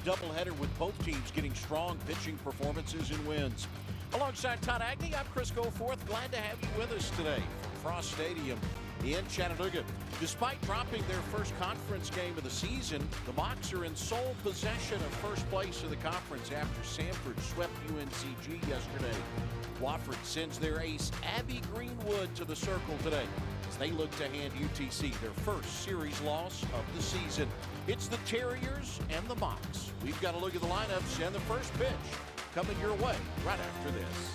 doubleheader with both teams getting strong pitching performances and wins. Alongside Todd Agnew, I'm Chris Goforth. Glad to have you with us today from Frost Stadium in Chattanooga. Despite dropping their first conference game of the season, the Mocs are in sole possession of first place in the conference after Samford swept UNCG yesterday. Wofford sends their ace Abby Greenwood to the circle today as they look to hand UTC their first series loss of the season. It's the Terriers and the Mocs. We've got a look at the lineups and the first pitch coming your way right after this.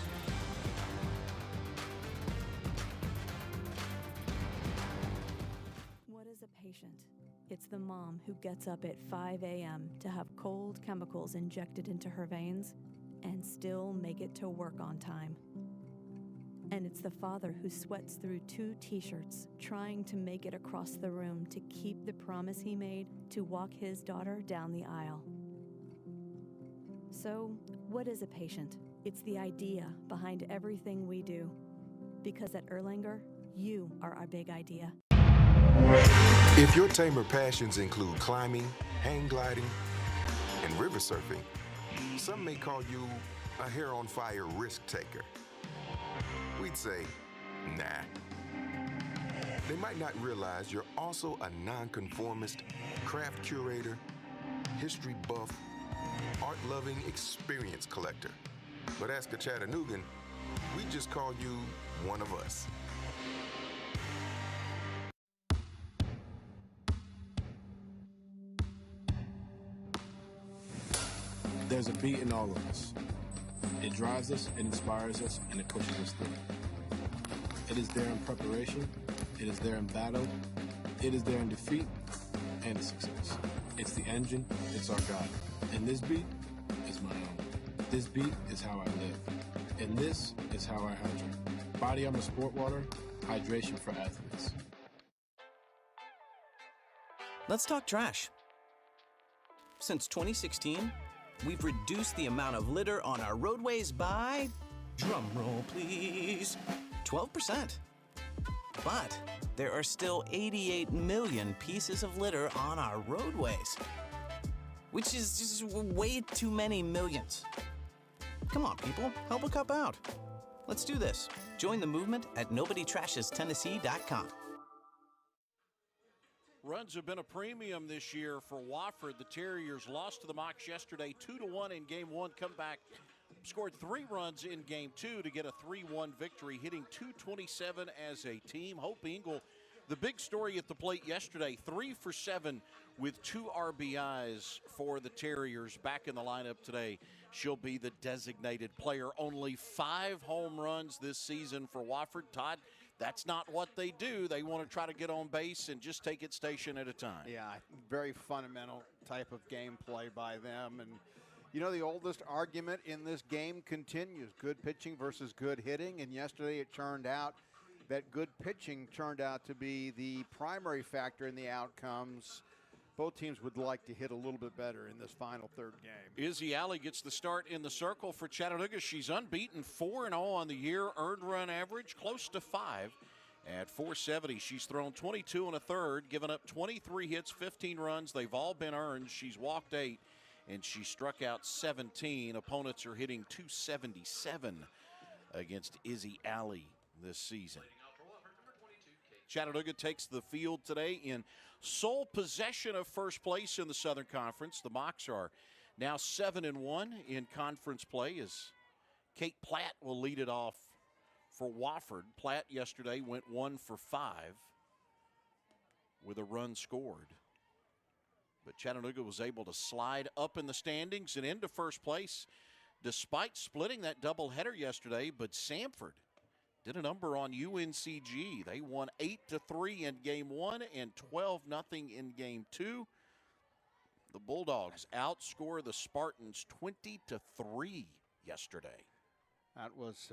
What is a patient? It's the mom who gets up at 5 a.m. to have cold chemicals injected into her veins and still make it to work on time. And it's the father who sweats through 2 t-shirts trying to make it across the room to keep the promise he made to walk his daughter down the aisle. So, what is a patient? It's the idea behind everything we do. Because at Erlanger, you are our big idea. If your tamer passions include climbing, hang gliding, and river surfing, some may call you a hair-on-fire risk taker. We'd say, nah. They might not realize you're also a nonconformist, craft curator, history buff, art-loving experience collector. But ask a Chattanoogan, we just call you one of us. There's a beat in all of us. It drives us, it inspires us, and it pushes us through. It is there in preparation, it is there in battle, it is there in defeat, and in success. It's the engine, it's our guide. And this beat is my own. This beat is how I live. And this is how I hydrate. Body Armor Sport Water, hydration for athletes. Let's talk trash. Since 2016, we've reduced the amount of litter on our roadways by, drum roll please, 12%. But there are still 88 million pieces of litter on our roadways, which is just way too many millions. Come on, people, help a cup out. Let's do this. Join the movement at NobodyTrashesTennessee.com. Runs have been a premium this year for Wofford. The Terriers lost to the Mocs yesterday 2-1 in Game 1. Come back, scored 3 runs in Game 2 to get a 3-1 victory, hitting .227 as a team. Hope Engel, the big story at the plate yesterday, 3 for 7 with 2 RBIs for the Terriers. Back in the lineup today, she'll be the designated player. Only 5 home runs this season for Wofford. Todd, that's not what they do. They want to try to get on base and just take it station at a time. Yeah, very fundamental type of gameplay by them. And, you know, the oldest argument in this game continues. Good pitching versus good hitting. And yesterday it turned out that good pitching turned out to be the primary factor in the outcomes. Both teams would like to hit a little bit better in this final third game. Izzy Alley gets the start in the circle for Chattanooga. She's unbeaten, 4-0 on the year, earned run average close to 5 at 470. She's thrown 22 1/3, given up 23 hits, 15 runs. They've all been earned. She's walked 8, and she struck out 17. Opponents are hitting .277 against Izzy Alley this season. Chattanooga takes the field today in sole possession of first place in the Southern Conference. The Mocs are now 7-1 in conference play as Kate Platt will lead it off for Wofford. Platt yesterday went 1 for 5 with a run scored. But Chattanooga was able to slide up in the standings and into first place despite splitting that doubleheader yesterday. But Samford did a number on UNCG. They won 8-3 in Game 1 and 12-0 in Game 2. The Bulldogs outscore the Spartans 20-3 yesterday. That was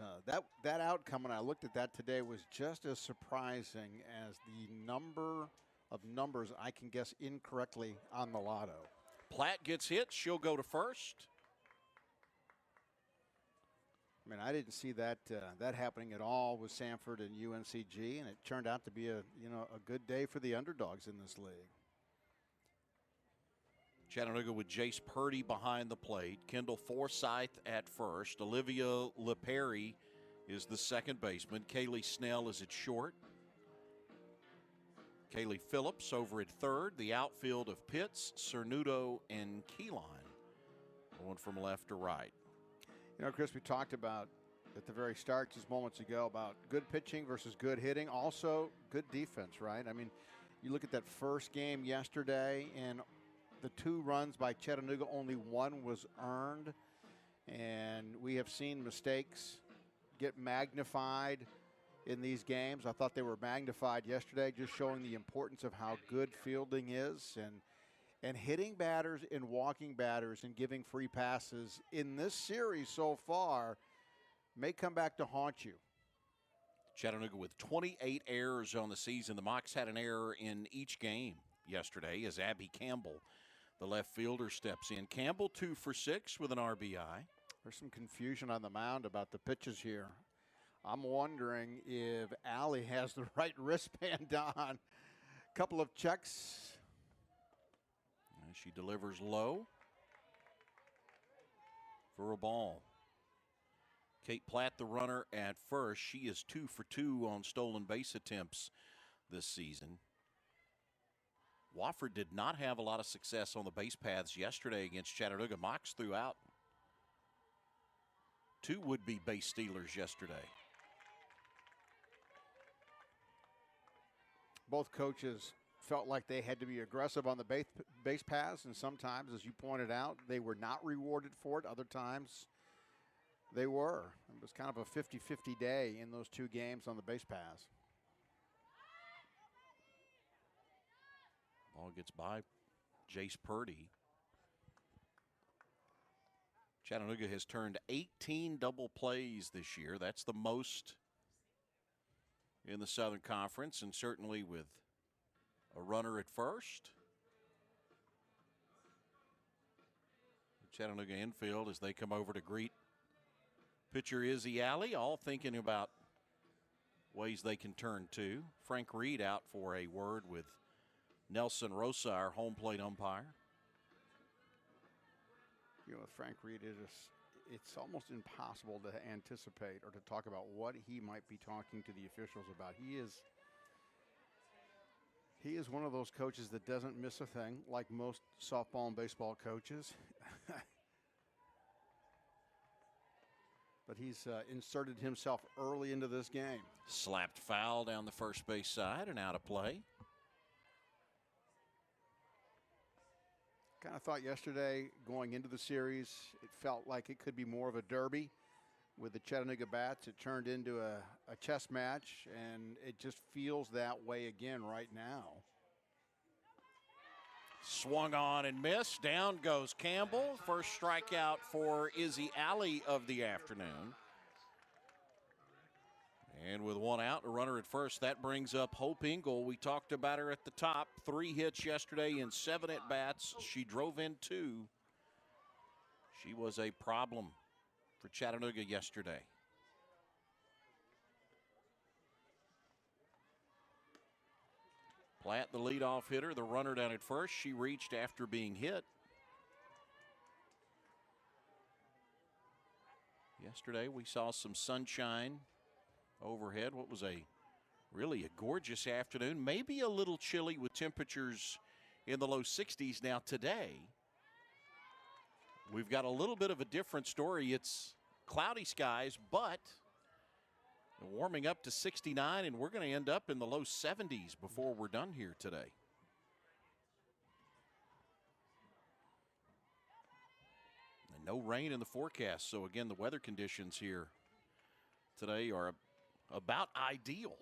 that outcome, when I looked at that today, was just as surprising as the number of numbers I can guess incorrectly on the lotto. Platt gets hit. She'll go to first. I mean, I didn't see that happening at all with Samford and UNCG, and it turned out to be a good day for the underdogs in this league. Chattanooga with Jace Purdy behind the plate. Kendall Forsyth at first. Olivia LePerry is the second baseman. Kaylee Snell is at short. Kaylee Phillips over at third. The outfield of Pitts, Cernudo, and Keeline. Going from left to right. You know, Chris, we talked about at the very start just moments ago about good pitching versus good hitting. Also, good defense, right? I mean, you look at that first game yesterday, and the 2 runs by Chattanooga, only 1 was earned. And we have seen mistakes get magnified in these games. I thought they were magnified yesterday, just showing the importance of how good fielding is and hitting batters and walking batters and giving free passes in this series so far may come back to haunt you. Chattanooga with 28 errors on the season. The Mocs had an error in each game yesterday as Abby Campbell, the left fielder, steps in. Campbell 2 for 6 with an RBI. There's some confusion on the mound about the pitches here. I'm wondering if Allie has the right wristband on. Couple of checks. And she delivers low for a ball. Kate Platt, the runner at first. She is 2 for 2 on stolen base attempts this season. Wofford did not have a lot of success on the base paths yesterday against Chattanooga. Mocs threw out 2 would-be base stealers yesterday. Both coaches felt like they had to be aggressive on the base paths, and sometimes, as you pointed out, they were not rewarded for it. Other times, they were. It was kind of a 50-50 day in those 2 games on the base paths. Ball gets by Jace Purdy. Chattanooga has turned 18 double plays this year. That's the most in the Southern Conference, and certainly with a runner at first. Chattanooga infield as they come over to greet pitcher Izzy Alley, all thinking about ways they can turn to. Frank Reed out for a word with Nelson Rosa, our home plate umpire. You know, with Frank Reed, it's almost impossible to anticipate or to talk about what he might be talking to the officials about. He is one of those coaches that doesn't miss a thing, like most softball and baseball coaches. But he's inserted himself early into this game. Slapped foul down the first base side and out of play. Kind of thought yesterday, going into the series, it felt like it could be more of a derby with the Chattanooga bats. It turned into a chess match, and it just feels that way again right now. Swung on and missed. Down goes Campbell. First strikeout for Izzy Alley of the afternoon. And with 1 out, a runner at first, that brings up Hope Engel. We talked about her at the top. 3 hits yesterday in 7 at-bats. She drove in 2. She was a problem for Chattanooga yesterday. Platt, the leadoff hitter, the runner down at first. She reached after being hit. Yesterday, we saw some sunshine overhead. What was really a gorgeous afternoon. Maybe a little chilly with temperatures in the low 60s. Now today, we've got a little bit of a different story. It's cloudy skies, but warming up to 69, and we're going to end up in the low 70s before we're done here today. And no rain in the forecast. So again, the weather conditions here today are about ideal.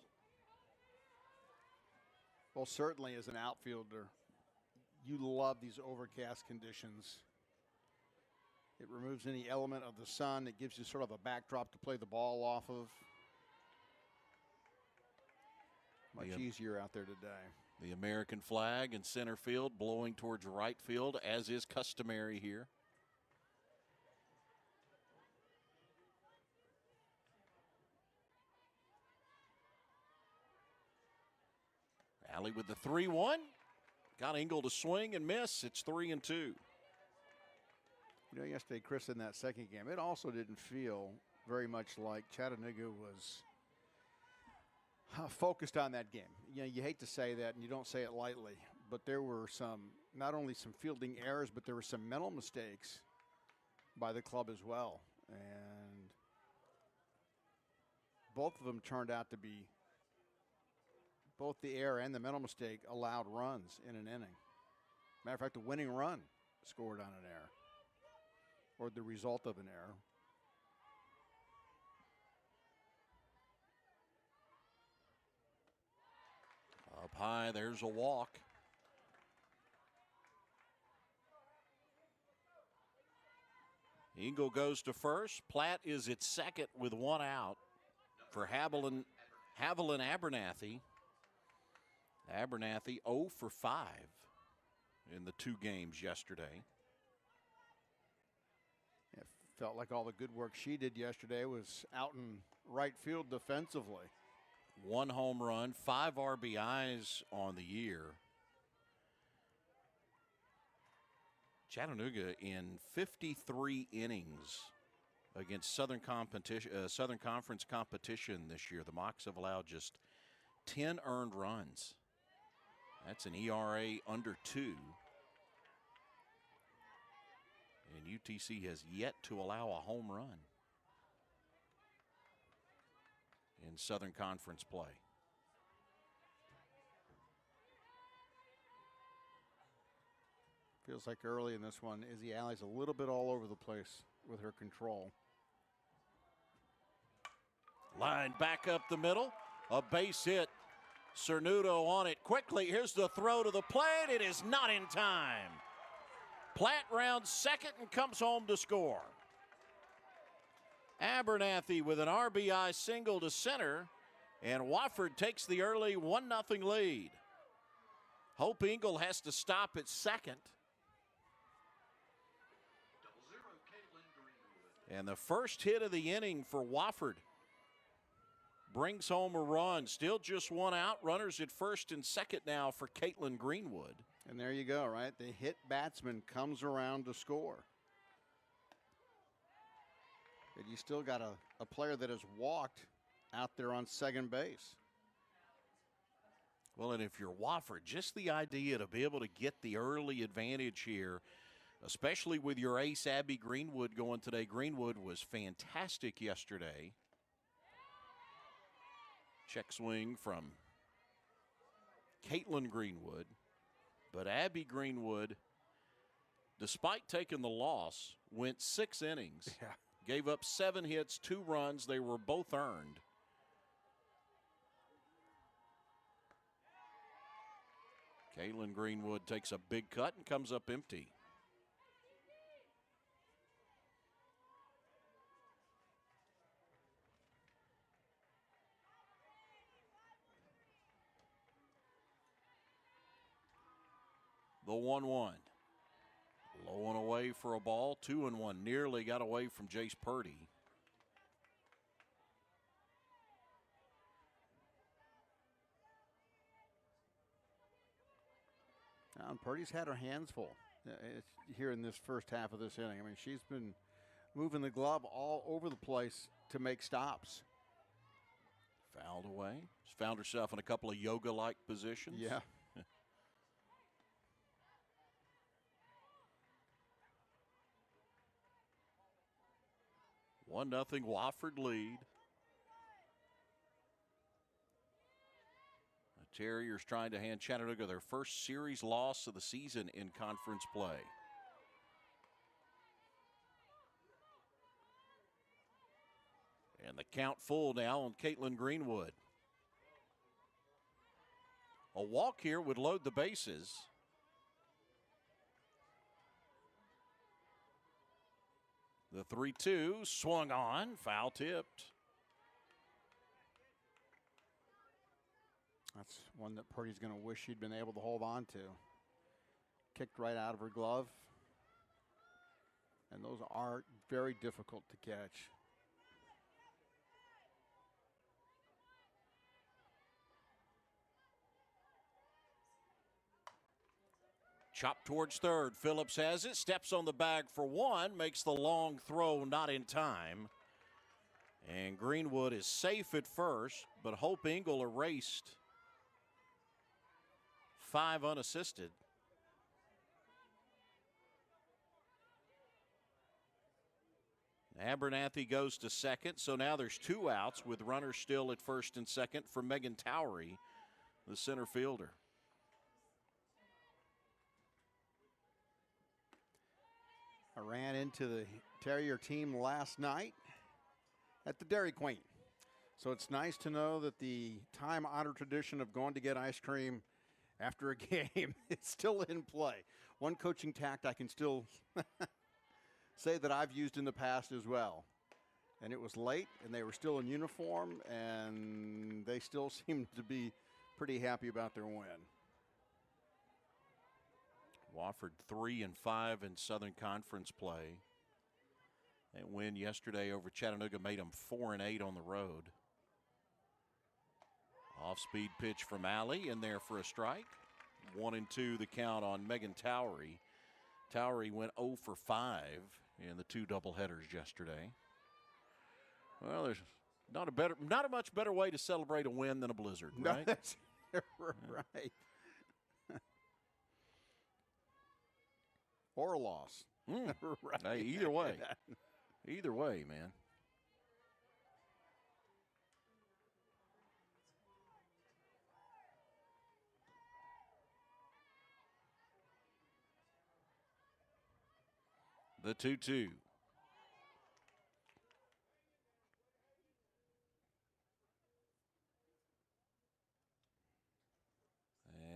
Well, certainly as an outfielder, you love these overcast conditions. It removes any element of the sun. It gives you sort of a backdrop to play the ball off of. Much easier out there today. The American flag in center field blowing towards right field, as is customary here. Alley with the 3-1. Got Engel to swing and miss. It's 3-2. You know, yesterday, Chris, in that second game, it also didn't feel very much like Chattanooga was focused on that game. You know, you hate to say that, and you don't say it lightly, but there were not only some fielding errors, but there were some mental mistakes by the club as well. And both of them turned out to be, both the error and the mental mistake allowed runs in an inning. Matter of fact, the winning run scored on an error, or the result of an error. Up high, there's a walk. Engel goes to first. Platt is at second with one out for Haviland Abernathy. Abernathy 0 for 5 in the 2 games yesterday. It felt like all the good work she did yesterday was out in right field defensively. 1 home run, 5 RBIs on the year. Chattanooga in 53 innings against Southern Conference competition this year. The Mocs have allowed just 10 earned runs. That's an ERA under 2. And UTC has yet to allow a home run in Southern Conference play. Feels like early in this one, Izzy Alley's a little bit all over the place with her control. Line back up the middle. A base hit. Cernuto on it quickly. Here's the throw to the plate. It is not in time. Platt rounds second and comes home to score. Abernathy with an RBI single to center, and Wofford takes the early 1-0 lead. Hope Engel has to stop at second. And the first hit of the inning for Wofford brings home a run. Still just one out. Runners at first and second now for Caitlin Greenwood. And there you go, right? The hit batsman comes around to score. But you still got a player that has walked out there on second base. Well, and if you're Wofford, just the idea to be able to get the early advantage here, especially with your ace, Abby Greenwood, going today. Greenwood was fantastic yesterday. Check swing from Caitlin Greenwood. But Abby Greenwood, despite taking the loss, went 6 innings. Yeah. Gave up 7 hits, 2 runs. They were both earned. Caitlin Greenwood takes a big cut and comes up empty. The 1-1. Low and away for a ball. 2-1. Nearly got away from Jace Purdy. And Purdy's had her hands full here in this first half of this inning. I mean, she's been moving the glove all over the place to make stops. Fouled away. She's found herself in a couple of yoga-like positions. Yeah. 1-0 Wofford lead. The Terriers trying to hand Chattanooga their first series loss of the season in conference play. And the count full now on Caitlin Greenwood. A walk here would load the bases. The 3-2 swung on, foul tipped. That's one that Purdy's going to wish she'd been able to hold on to. Kicked right out of her glove. And those are very difficult to catch. Chop towards third. Phillips has it, steps on the bag for one, makes the long throw not in time. And Greenwood is safe at first, but Hope Engel erased 5 unassisted. Abernathy goes to second, so now there's 2 outs with runners still at first and second for Megan Towery, the center fielder. I ran into the Terrier team last night at the Dairy Queen. So it's nice to know that the time-honored tradition of going to get ice cream after a game is still in play. One coaching tact I can still say that I've used in the past as well. And it was late, and they were still in uniform, and they still seemed to be pretty happy about their win. Wofford 3-5 in Southern Conference play. That win yesterday over Chattanooga made them 4-8 on the road. Off-speed pitch from Alley in there for a strike. 1-2 the count on Megan Towery. Towery went 0 for 5 in the 2 doubleheaders yesterday. Well, there's not a much better way to celebrate a win than a blizzard, right? No, that's right. Or a loss. Right. Hey, either way. Either way, man. The 2-2.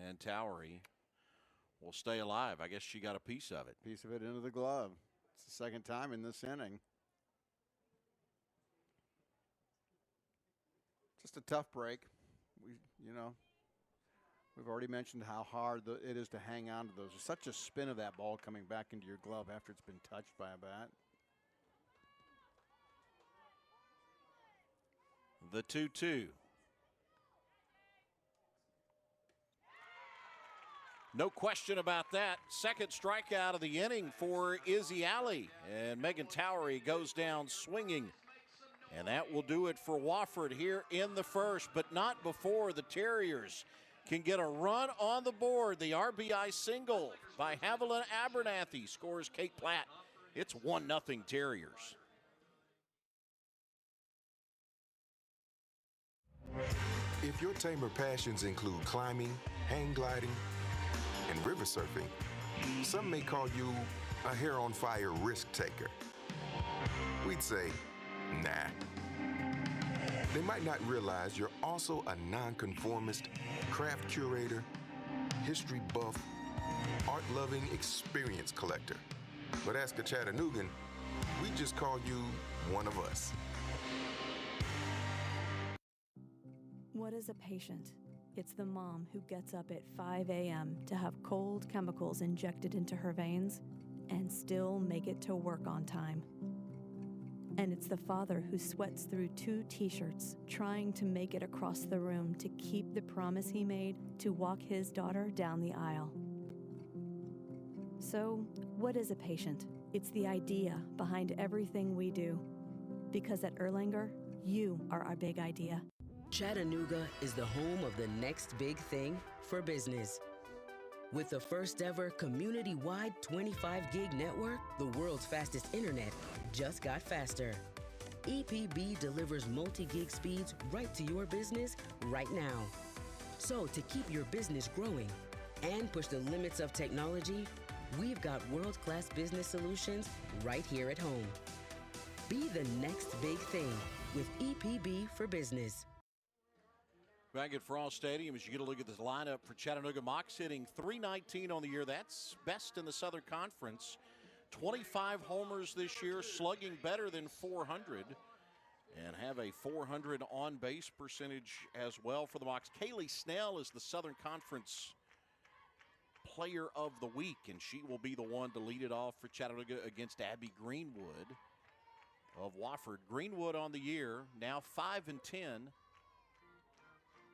And Towery will stay alive. I guess she got a piece of it. Piece of it into the glove. It's the second time in this inning. Just a tough break. We've already mentioned how hard it is to hang on to those. There's such a spin of that ball coming back into your glove after it's been touched by a bat. The 2-2. No question about that. Second strikeout of the inning for Izzy Alley. And Megan Towery goes down swinging. And that will do it for Wofford here in the first, but not before the Terriers can get a run on the board. The RBI single by Haviland Abernathy scores Kate Platt. It's 1-0 Terriers. If your tamer passions include climbing, hang gliding, and river surfing, some may call you a hair-on-fire risk taker. We'd say, nah. They might not realize you're also a nonconformist, craft curator, history buff, art-loving experience collector. But ask a Chattanoogan, we just call you one of us. What is a patient? It's the mom who gets up at 5 a.m. to have cold chemicals injected into her veins and still make it to work on time. And it's the father who sweats through 2 t-shirts trying to make it across the room to keep the promise he made to walk his daughter down the aisle. So, what is a patient? It's the idea behind everything we do. Because at Erlanger, you are our big idea. Chattanooga is the home of the next big thing for business. With the first ever community-wide 25 gig network, the world's fastest internet just got faster. EPB delivers multi-gig speeds right to your business right now. So to keep your business growing and push the limits of technology, we've got world-class business solutions right here at home. Be the next big thing with EPB for Business. Back at Frost Stadium, as you get a look at this lineup for Chattanooga Mocs, hitting .319 on the year. That's best in the Southern Conference. 25 homers this year, slugging better than .400, and have a .400 on-base percentage as well for the Mocs. Kaylee Snell is the Southern Conference Player of the Week, and she will be the one to lead it off for Chattanooga against Abby Greenwood of Wofford. Greenwood on the year, now 5-10.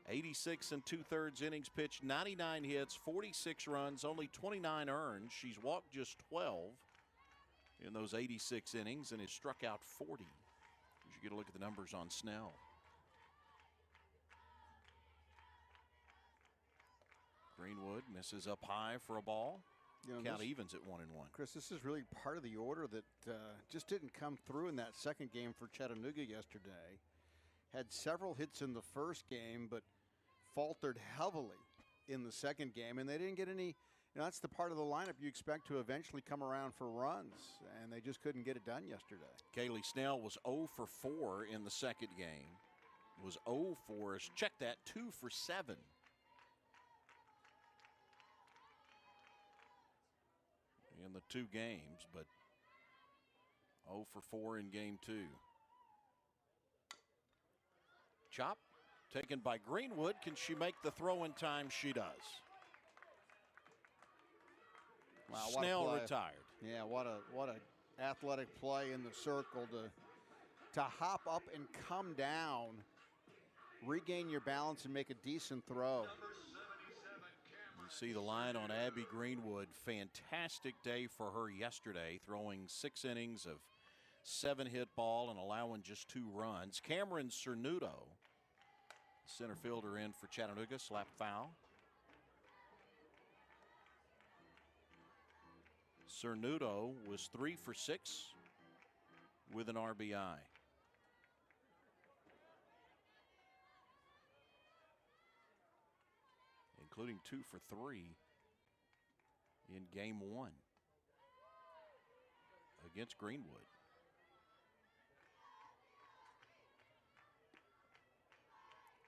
86 and 2/3 innings pitched, 99 hits, 46 runs, only 29 earned. She's walked just 12 in those 86 innings and has struck out 40. You should get a look at the numbers on Snell. Greenwood misses up high for a ball. Count evens at 1-1. Chris, this is really part of the order that just didn't come through in that second game for Chattanooga yesterday. Had several hits in the first game, but faltered heavily in the second game, and they didn't get any. That's the part of the lineup you expect to eventually come around for runs, and they just couldn't get it done yesterday. Kaylee Snell was 0 for 4 in the second game. Was 0 for, check that, 2 for 7. In the 2 games, but 0 for 4 in game 2. Chop taken by Greenwood. Can she make the throw in time? She does. Wow, Snell retired. Yeah, what a athletic play in the circle to hop up and come down, regain your balance, and make a decent throw. You see the line on Abby Greenwood. Fantastic day for her yesterday, throwing 6 innings of 7 hit ball and allowing just 2 runs. Cameron Cernuto, center fielder in for Chattanooga, slapped foul. Cernuto was 3 for 6 with an RBI. Including 2 for 3 in game 1 against Greenwood.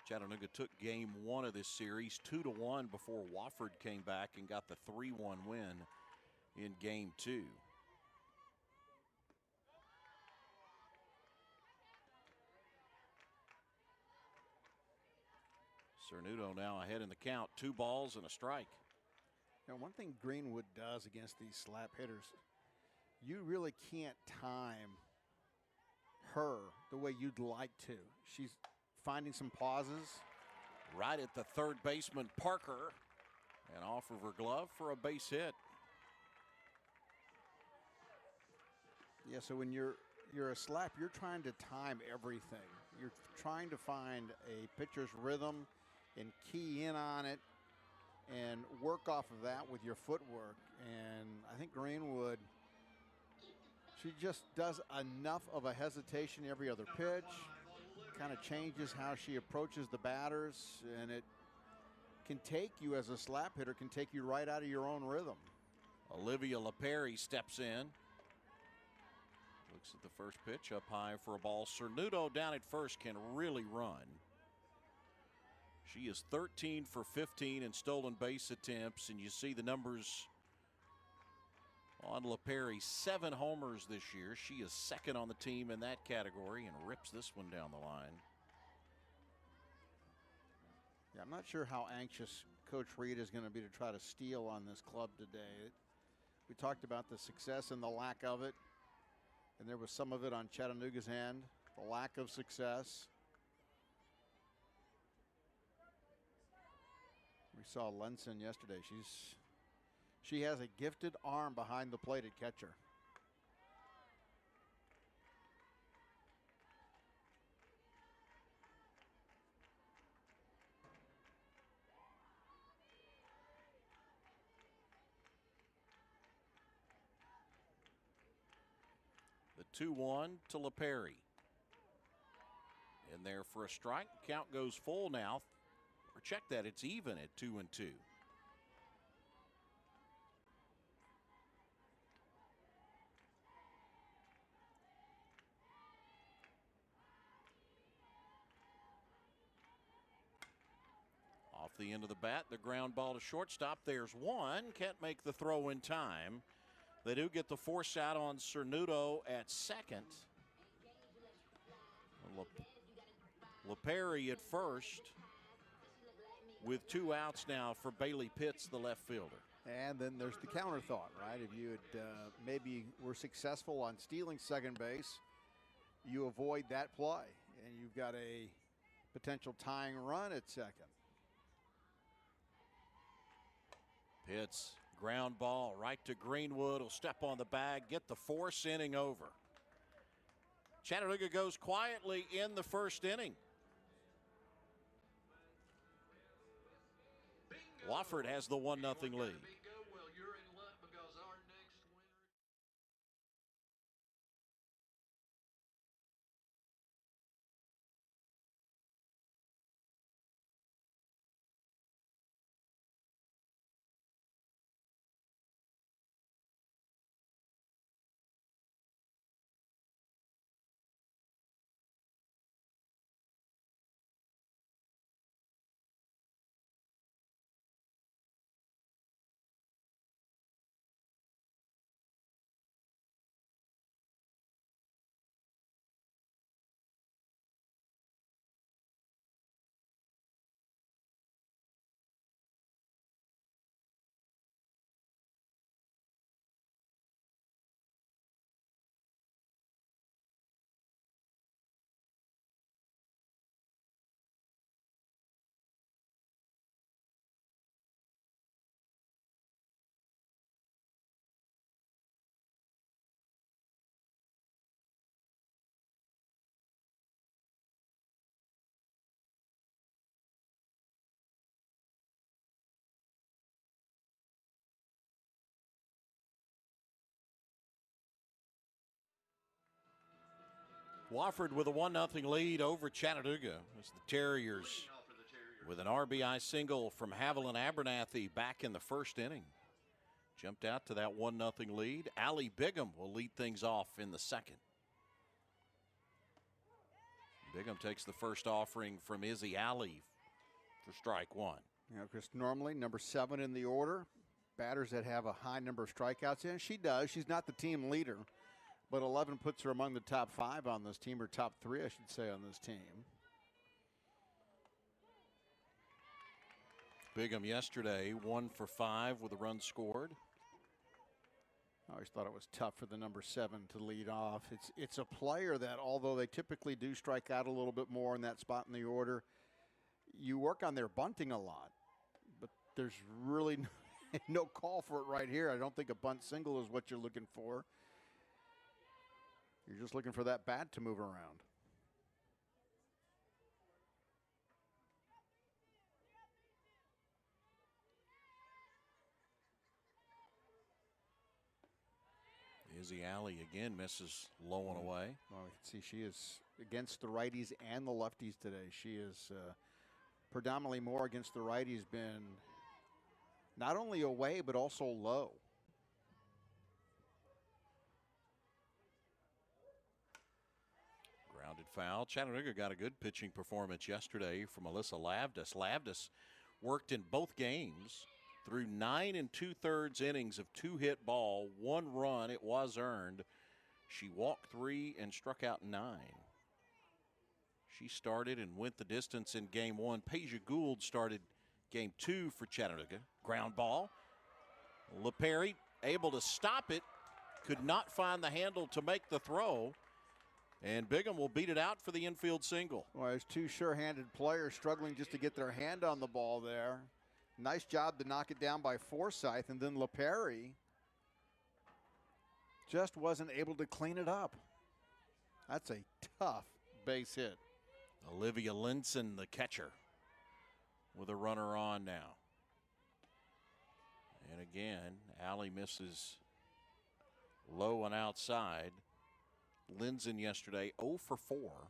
Chattanooga took game 1 of this series 2-1 before Wofford came back and got the 3-1 win in game 2. Cernuto now ahead in the count, 2 balls and a strike. Now, one thing Greenwood does against these slap hitters, you really can't time her the way you'd like to. She's finding some pauses. Right at the third baseman, Parker, and off of her glove for a base hit. Yeah, so when you're a slap, you're trying to time everything. You're trying to find a pitcher's rhythm and key in on it and work off of that with your footwork. And I think Greenwood, she just does enough of a hesitation every other pitch, kind of changes how she approaches the batters, and it can take you, as a slap hitter, can take you right out of your own rhythm. Olivia LaPerry steps in. Looks at the first pitch, up high for a ball. Cernuto down at first can really run. She is 13 for 15 in stolen base attempts, and you see the numbers on LaPerry. 7 homers this year. She is second on the team in that category and rips this one down the line. Yeah, I'm not sure how anxious Coach Reed is going to be to try to steal on this club today. We talked about the success and the lack of it, and there was some of it on Chattanooga's end, the lack of success. We saw Lenson yesterday. She has a gifted arm behind the plate at catcher. The 2-1 to LaPerry. In there for a strike. Count goes full now. Or check that, it's even at 2-2. Off the end of the bat, the ground ball to shortstop. There's one. Can't make the throw in time. They do get the force out on Cernuto at second. LaPerry at first, with 2 outs now for Bailey Pitts, the left fielder. And then there's the counter thought, right? If you had maybe were successful on stealing second base, you avoid that play. And you've got a potential tying run at second. Pitts, ground ball right to Greenwood. Will step on the bag, get the 4th inning over. Chattanooga goes quietly in the 1st inning. Wofford has the 1-0 lead. Wofford with a 1-0 lead over Chattanooga as the Terriers with an RBI single from Haviland Abernathy back in the 1st inning. Jumped out to that 1-0 lead. Allie Bigham will lead things off in the 2nd. Bigham takes the first offering from Izzy Alley for strike 1. You know, Chris, normally number 7 in the order, batters that have a high number of strikeouts in. She does. She's not the team leader, but 11 puts her among the top 5 on this team, or top 3, I should say, on this team. Bigham yesterday 1 for 5 with a run scored. I always thought it was tough for the number 7 to lead off. It's a player that, although they typically do strike out a little bit more in that spot in the order, you work on their bunting a lot. But there's really no call for it right here. I don't think a bunt single is what you're looking for. You're just looking for that bat to move around. Izzy Alley again misses low and away. Well, we can see she is against the righties and the lefties today. She is predominantly more against the righties, been not only away but also low. Grounded foul. Chattanooga got a good pitching performance yesterday from Alyssa Lavdis. Lavdis worked in both games through 9 2/3 innings of 2-hit ball, 1 run. It was earned. She walked 3 and struck out 9. She started and went the distance in game 1. Peja Gould started game 2 for Chattanooga. Ground ball. LaPerry able to stop it. Could not find the handle to make the throw. And Bigham will beat it out for the infield single. Well, there's 2 sure-handed players struggling just to get their hand on the ball there. Nice job to knock it down by Forsythe, and then LaPerry just wasn't able to clean it up. That's a tough base hit. Olivia Linson, the catcher, with a runner on now. And again, Alley misses low and outside. Linson yesterday 0 for 4.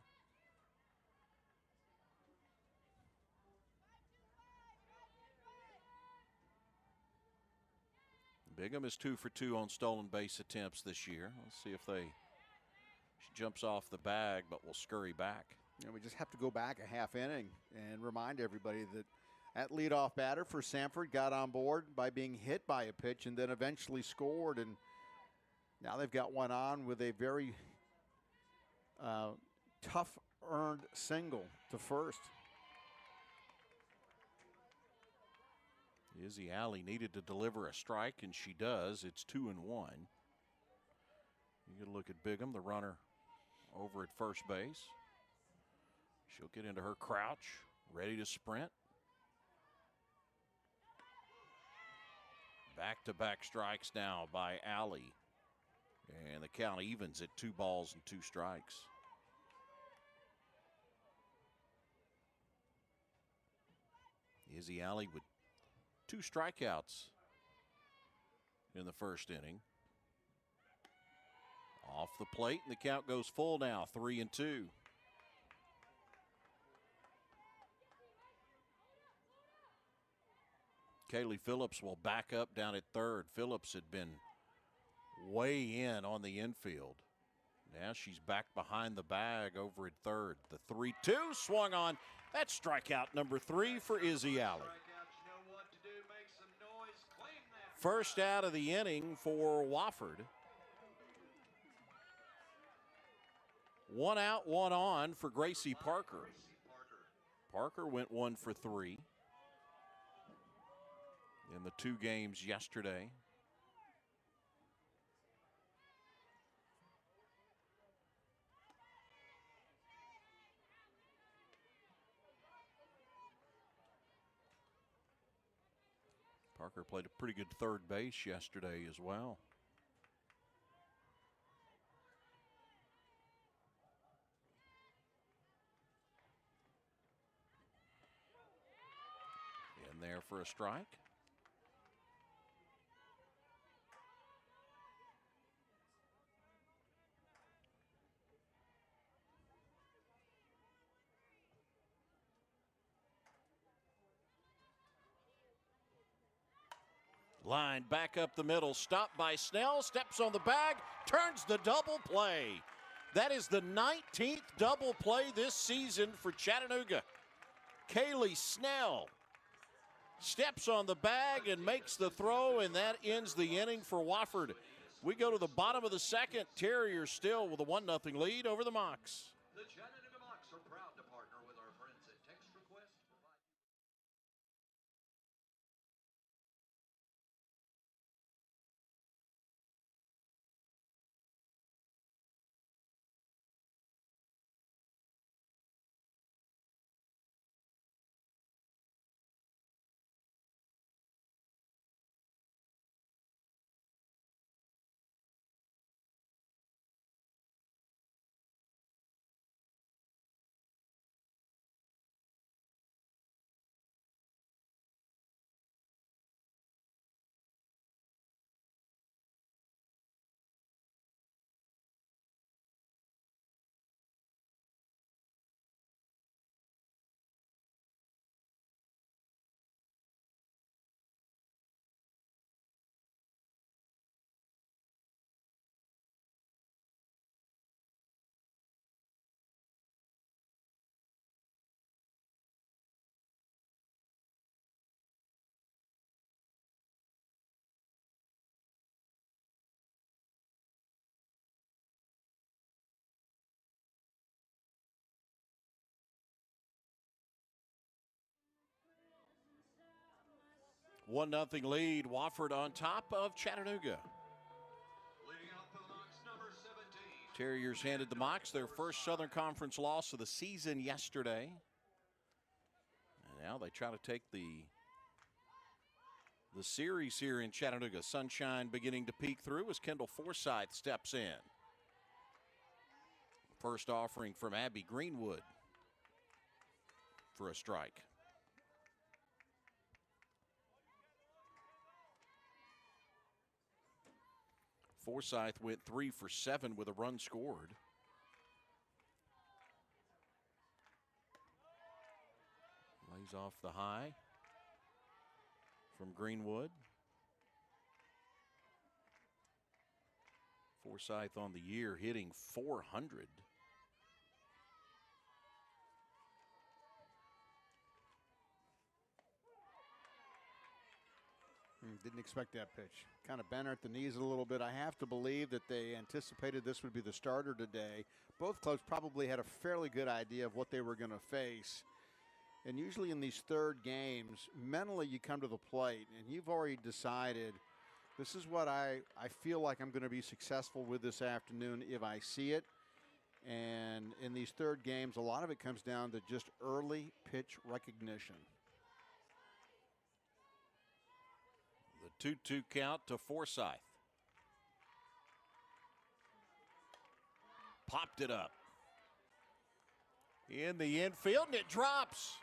Bigham is 2 for 2 on stolen base attempts this year. Let's see if she jumps off the bag, but will scurry back. You know, we just have to go back a half inning and remind everybody that that leadoff batter for Sanford got on board by being hit by a pitch and then eventually scored. And now they've got one on with a very tough earned single to first. Izzy Alley needed to deliver a strike, and she does. It's 2-1. You get a look at Bigham, the runner over at first base. She'll get into her crouch, ready to sprint. Back-to-back strikes now by Allie. And the count evens at 2 balls and 2 strikes. Izzy Allie with 2 strikeouts in the first inning. Off the plate, and the count goes full now, 3-2. Kaylee Phillips will back up down at third. Phillips had been way in on the infield. Now she's back behind the bag over at third. The 3-2 swung on. That's strikeout number 3 for Izzy Alley. First out of the inning for Wofford. 1 out, 1 on for Gracie Parker. Parker went 1 for 3 in the 2 games yesterday. Parker played a pretty good third base yesterday as well. In there for a strike. Line back up the middle, stopped by Snell, steps on the bag, turns the double play. That is the 19th double play this season for Chattanooga. Kaylee Snell steps on the bag and makes the throw, and that ends the inning for Wofford. We go to the bottom of the second. Terriers still with a 1-0 lead over the Mocs. The Chattanooga Mocs are proud to partner with our friends at Text Request. One nothing lead. Wofford on top of Chattanooga. Leading off for the Mocs, number 17. Terriers handed the Mocs their first Southern Conference loss of the season yesterday. And now they try to take the series here in Chattanooga. Sunshine beginning to peek through as Kendall Forsyth steps in. First offering from Abby Greenwood for a strike. Forsyth went 3 for 7 with a run scored. Lays off the high from Greenwood. Forsyth on the year hitting .400. Didn't expect that pitch. Kind of bent her at the knees a little bit. I have to believe that they anticipated this would be the starter today. Both clubs probably had a fairly good idea of what they were going to face. And usually in these third games, mentally you come to the plate and you've already decided this is what I feel like I'm going to be successful with this afternoon if I see it. And in these third games, a lot of it comes down to just early pitch recognition. The 2-2 count to Forsythe. Popped it up. In the infield, and it drops.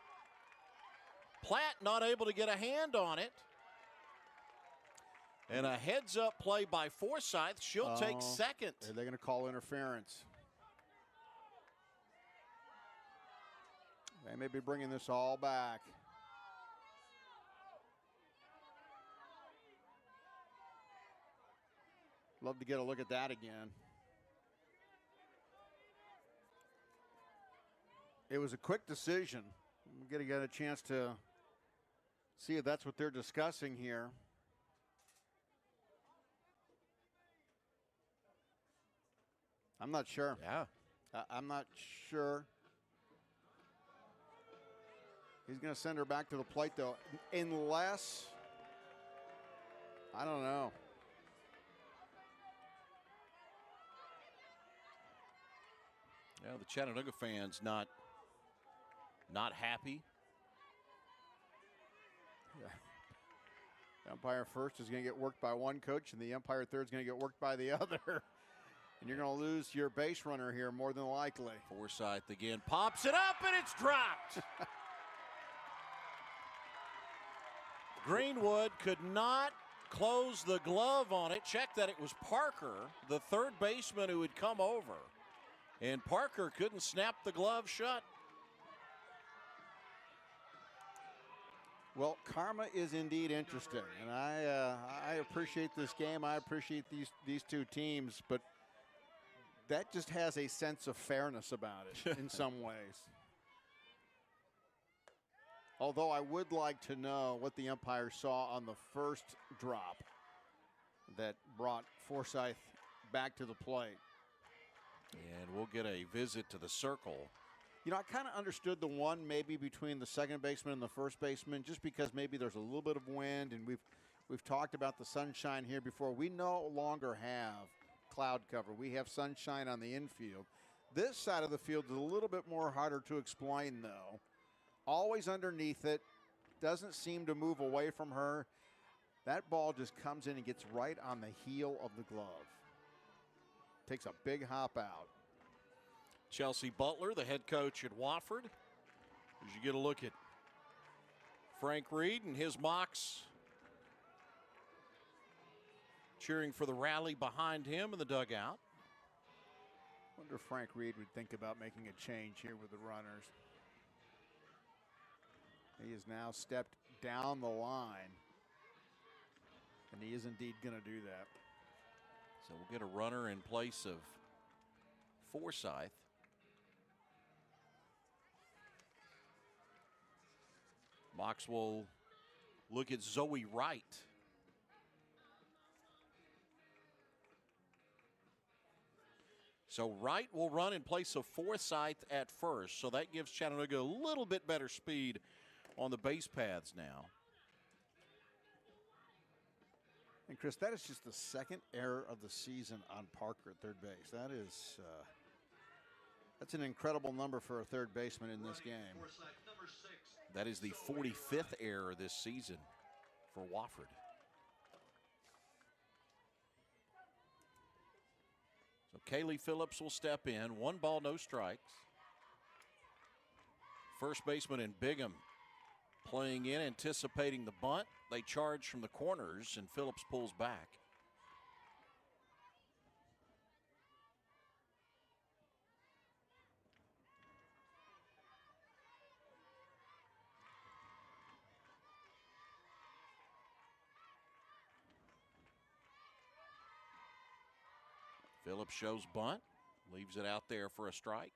Platt not able to get a hand on it. And a heads-up play by Forsythe. She'll take second. They're going to call interference. They may be bringing this all back. Love to get a look at that again. It was a quick decision. We're going to get a chance to see if that's what they're discussing here. I'm not sure. Yeah. I'm not sure. He's going to send her back to the plate, though, unless, I don't know. Yeah, the Chattanooga fans not happy. Yeah. The umpire first is going to get worked by one coach, and the umpire third is going to get worked by the other. And you're going to lose your base runner here more than likely. Forsythe again pops it up, and it's dropped. Greenwood could not close the glove on it. Check that it was Parker, the third baseman, who had come over. And Parker couldn't snap the glove shut. Well, karma is indeed interesting, and I appreciate this game. I appreciate these two teams, but that just has a sense of fairness about it in some ways. Although I would like to know what the umpire saw on the first drop that brought Forsythe back to the plate. And we'll get a visit to the circle. You know, I kind of understood the one maybe between the second baseman and the first baseman, just because maybe there's a little bit of wind, and we've talked about the sunshine here before. We no longer have cloud cover. We have sunshine on the infield. This side of the field is a little bit more harder to explain, though. Always underneath it, doesn't seem to move away from her. That ball just comes in and gets right on the heel of the glove. Takes a big hop out. Chelsea Butler, the head coach at Wofford. As you get a look at Frank Reed and his mocks cheering for the rally behind him in the dugout. Wonder if Frank Reed would think about making a change here with the runners. He has now stepped down the line, and he is indeed going to do that. So we'll get a runner in place of Forsythe. Mox will look at Zoe Wright. So Wright will run in place of Forsythe at first. So that gives Chattanooga a little bit better speed on the base paths now. And Chris, that is just the second error of the season on Parker at third base. That is, that's an incredible number for a third baseman in this game. That is the 45th error this season for Wofford. So Kaylee Phillips will step in. 1 ball, no strikes. First baseman in Bigham playing in, anticipating the bunt. They charge from the corners, and Phillips pulls back. Phillips shows bunt, leaves it out there for a strike.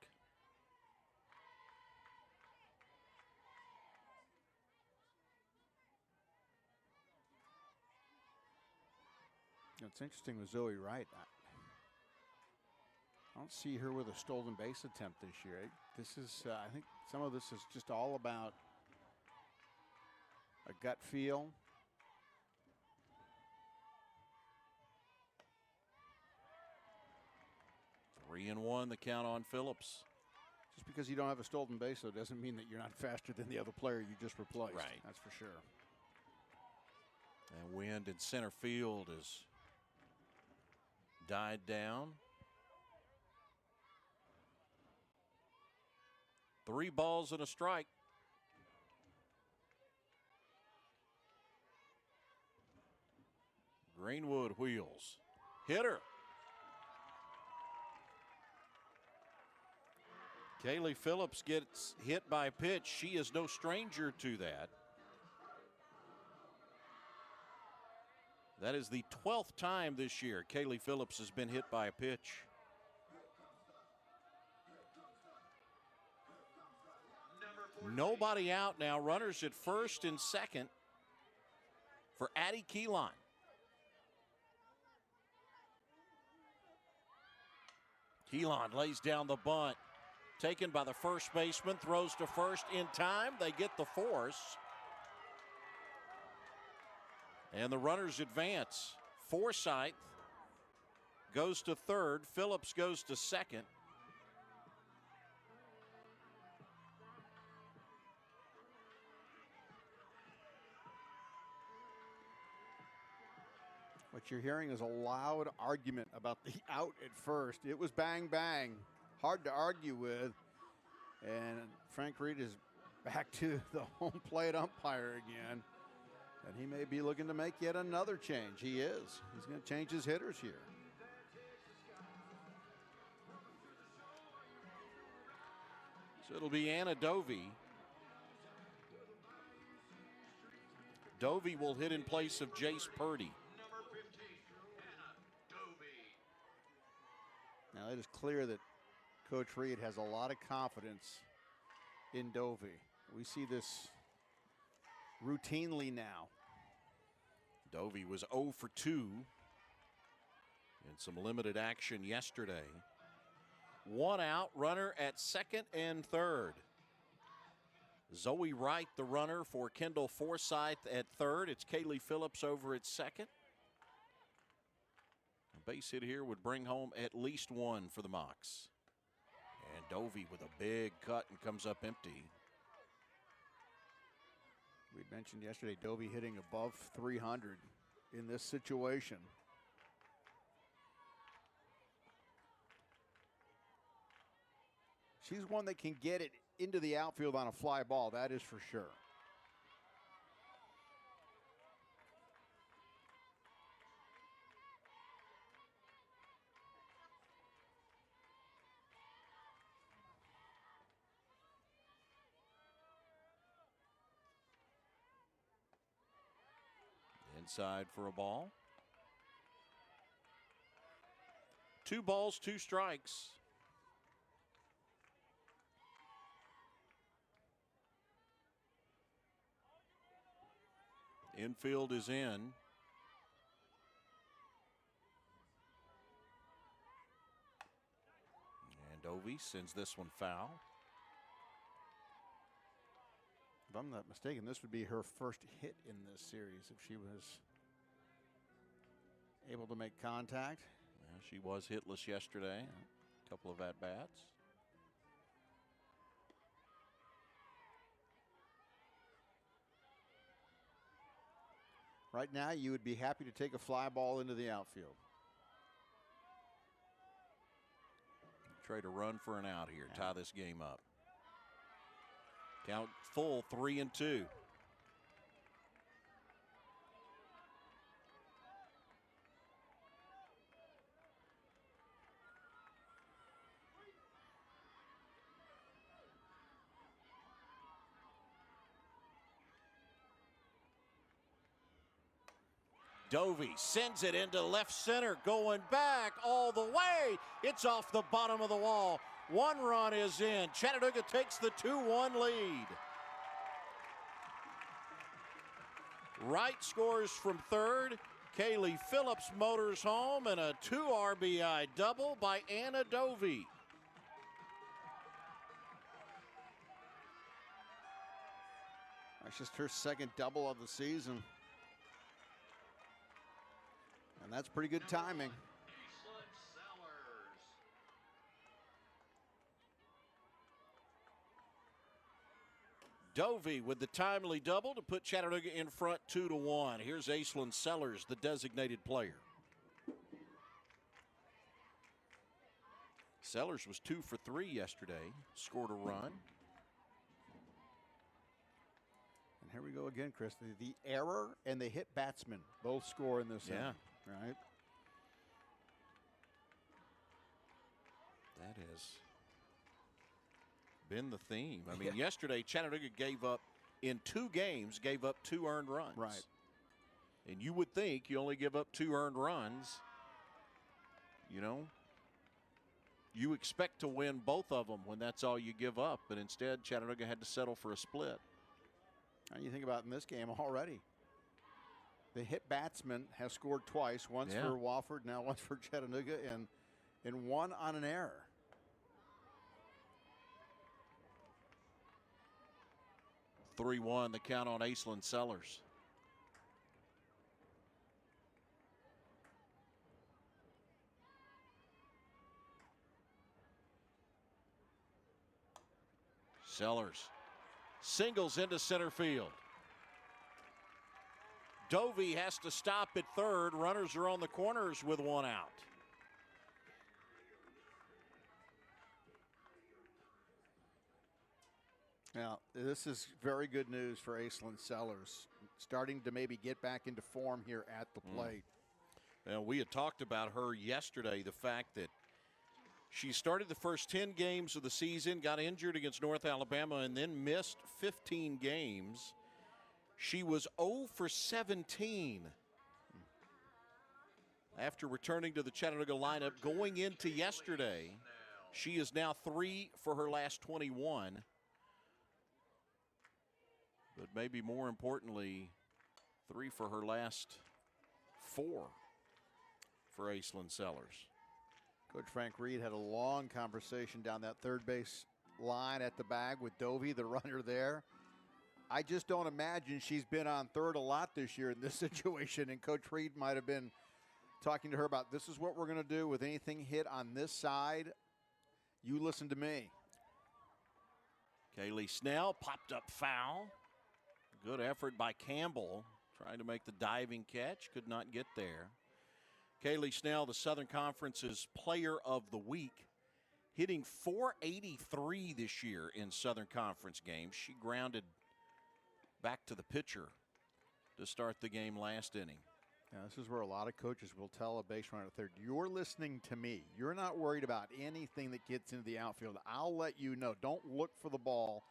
It's interesting with Zoe Wright. I don't see her with a stolen base attempt this year. This is, I think some of this is just all about a gut feel. 3-1 the count on Phillips. Just because you don't have a stolen base, though, doesn't mean that you're not faster than the other player you just replaced. Right. That's for sure. And wind in center field has died down. 3 balls and a strike. Greenwood wheels. Hitter. Kaylee Phillips gets hit by a pitch. She is no stranger to that. That is the 12th time this year Kaylee Phillips has been hit by a pitch. Nobody out now. Runners at first and second for Addie Keeline. Keeline lays down the bunt. Taken by the first baseman, throws to first in time. They get the force. And the runners advance. Forsythe goes to third. Phillips goes to second. What you're hearing is a loud argument about the out at first. It was bang, bang. Hard to argue with. And Frank Reed is back to the home plate umpire again. And he may be looking to make yet another change. He is. He's going to change his hitters here. So it'll be Anna Dovey. Dovey will hit in place of Jace Purdy. Now it is clear that Coach Reed has a lot of confidence in Dovey. We see this routinely now. Dovey was 0 for 2 in some limited action yesterday. 1 out, runner at second and third. Zoe Wright, the runner for Kendall Forsythe at third. It's Kaylee Phillips over at second. A base hit here would bring home at least 1 for the Mocs. And Dovey with a big cut and comes up empty. We mentioned yesterday Dovey hitting above 300 in this situation. She's one that can get it into the outfield on a fly ball, that is for sure. Inside for a ball. 2 balls, 2 strikes. Infield is in. And Dovey sends this one foul. If I'm not mistaken, this would be her first hit in this series if she was able to make contact. Yeah, she was hitless yesterday. A couple of at-bats. Right now, you would be happy to take a fly ball into the outfield. Trade a run for an out here. Tie this game up. Count full 3-2. Dovey sends it into left center, going back all the way. It's off the bottom of the wall. 1 run is in. Chattanooga takes the 2-1 lead. Wright scores from third. Kaylee Phillips motors home, and a 2 RBI double by Anna Dovey. That's just her second double of the season. And that's pretty good timing. Dovey with the timely double to put Chattanooga in front 2-1. Here's Aislinn Sellers, the designated player. Sellers was 2 for 3 yesterday, scored a run. And here we go again, Chris. The error and the hit batsman both score in this inning, right? That has been the theme. I mean, yesterday Chattanooga in 2 games, gave up 2 earned runs. Right. And you would think you only give up 2 earned runs. You know, you expect to win both of them when that's all you give up. But instead, Chattanooga had to settle for a split. And you think about in this game already. The hit batsman has scored twice, once for Wofford, now once for Chattanooga, and one on an error. (3-1) the count on Aislinn Sellers. Sellers singles into center field. Dovey has to stop at third. Runners are on the corners with 1 out. Now, this is very good news for Aislinn Sellers, starting to maybe get back into form here at the plate. Now, we had talked about her yesterday, the fact that she started the first 10 games of the season, got injured against North Alabama, and then missed 15 games. She was 0 for 17 after returning to the Chattanooga lineup. Going into yesterday, she is now 3 for her last 21. But maybe more importantly, 3 for her last 4 for Aislinn Sellers. Coach Frank Reed had a long conversation down that third base line at the bag with Dovey, the runner there. I just don't imagine she's been on third a lot this year in this situation, and Coach Reed might have been talking to her about, this is what we're going to do with anything hit on this side. You listen to me. Kaylee Snell popped up foul. Good effort by Campbell, trying to make the diving catch. Could not get there. Kaylee Snell, the Southern Conference's Player of the Week, hitting .483 this year in Southern Conference games. She grounded back to the pitcher to start the game last inning. Now, this is where a lot of coaches will tell a base runner at third, you're listening to me. You're not worried about anything that gets into the outfield. I'll let you know. Don't look for the ball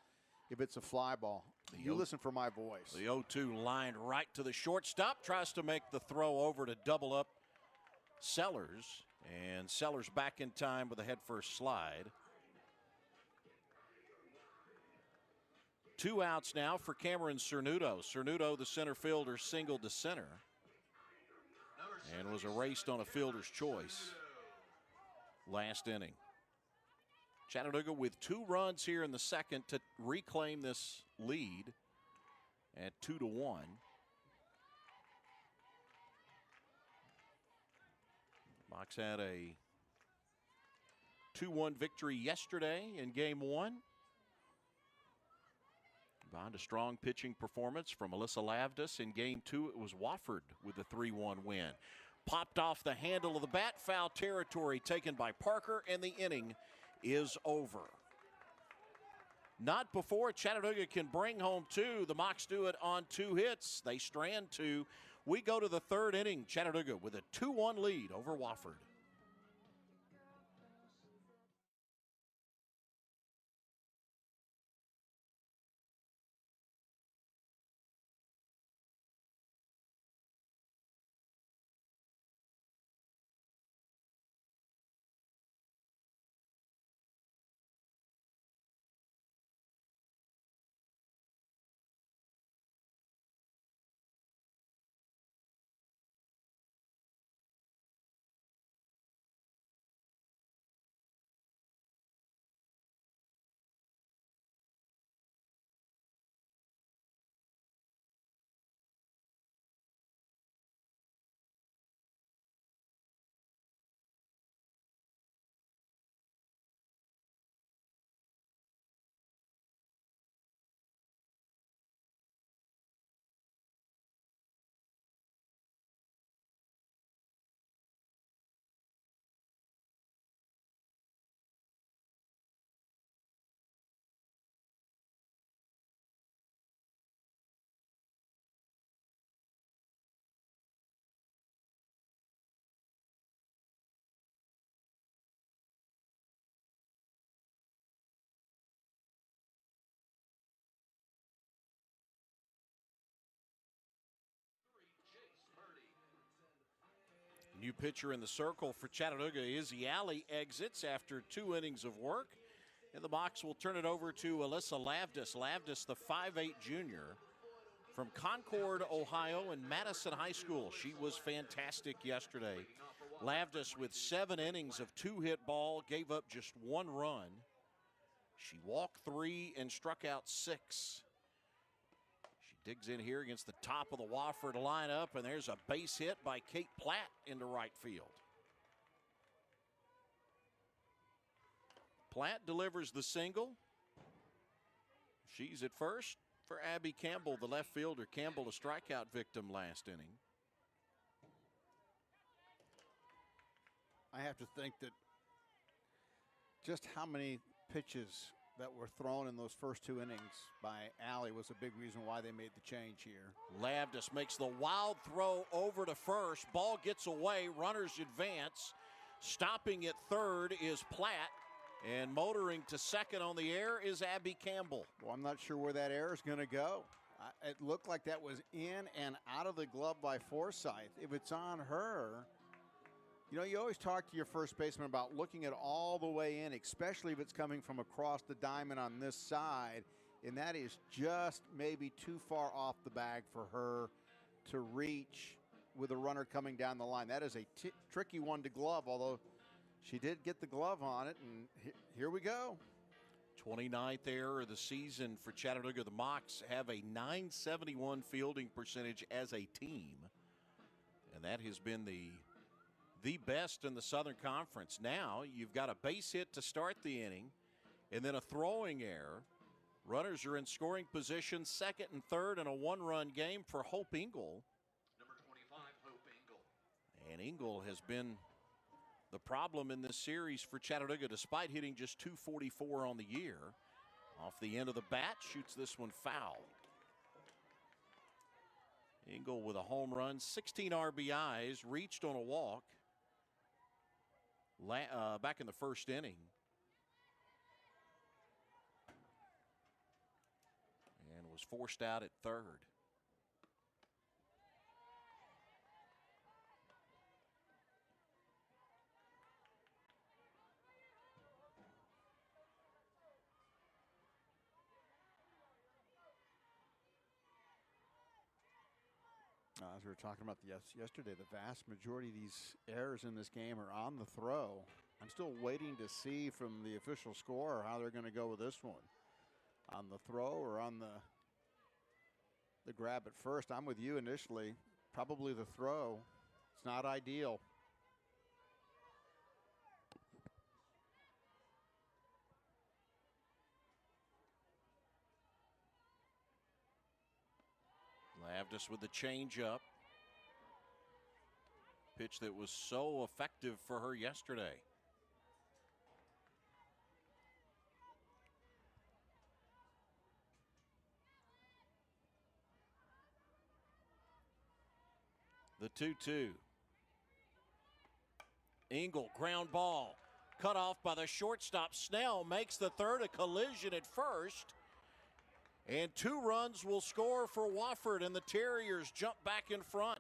if it's a fly ball. You listen for my voice. The 0-2 lined right to the shortstop. Tries to make the throw over to double up Sellers. And Sellers back in time with a head-first slide. 2 outs now for Cameron Cernuto. Cernuto, the center fielder, singled to center and was erased on a fielder's choice last inning. Chattanooga with 2 runs here in the second to reclaim this lead at 2-1. Mocs had a 2-1 victory yesterday in game 1. Behind a strong pitching performance from Alyssa Lavdus. In game 2, it was Wofford with a 3-1 win. Popped off the handle of the bat, foul territory taken by Parker, and the inning is over. Not before Chattanooga can bring home 2. The Mocs do it on 2 hits. They strand 2. We go to the 3rd inning. Chattanooga with a 2-1 lead over Wofford. New pitcher in the circle for Chattanooga, Izzy Alley, exits after 2 innings of work. And the box will turn it over to Alyssa Lavdis. Lavdis, the 5'8 junior from Concord, Ohio, and Madison High School. She was fantastic yesterday. Lavdis with 7 innings of 2-hit ball, gave up just 1 run. She walked 3 and struck out 6. She digs in here against the top of the Wofford lineup, and there's a base hit by Kate Platt into right field. Platt delivers the single. She's at first for Abby Campbell, the left fielder. Campbell, a strikeout victim last inning. I have to think that just how many pitches that were thrown in those first 2 innings by Alley was a big reason why they made the change here. Lavdis makes the wild throw over to first. Ball gets away. Runners advance. Stopping at third is Platt. And motoring to second on the air is Abby Campbell. Well, I'm not sure where that error is going to go. It looked like that was in and out of the glove by Forsythe. If it's on her, you know, you always talk to your first baseman about looking at all the way in, especially if it's coming from across the diamond on this side. And that is just maybe too far off the bag for her to reach with a runner coming down the line. That is a tricky one to glove, although she did get the glove on it, and here we go. 29th error of the season for Chattanooga. The Mocs have a .971 fielding percentage as a team, and that has been the best in the Southern Conference. Now you've got a base hit to start the inning, and then a throwing error. Runners are in scoring position, second and third, and a 1-run game for Hope Engel. Number 25, Hope Engel. And Engel has been the problem in this series for Chattanooga, despite hitting just .244 on the year. Off the end of the bat, shoots this one foul. Engel with a home run, 16 RBIs, reached on a walk back in the first inning. And was forced out at third. As we were talking about yesterday, the vast majority of these errors in this game are on the throw. I'm still waiting to see from the official score how they're going to go with this one. On the throw or on the grab at first. I'm with you initially. Probably the throw. It's not ideal. Lavdis with the changeup. Pitch that was so effective for her yesterday. The 2-2. Engel, ground ball. Cut off by the shortstop. Snell makes the third, a collision at first. And 2 runs will score for Wofford, and the Terriers jump back in front.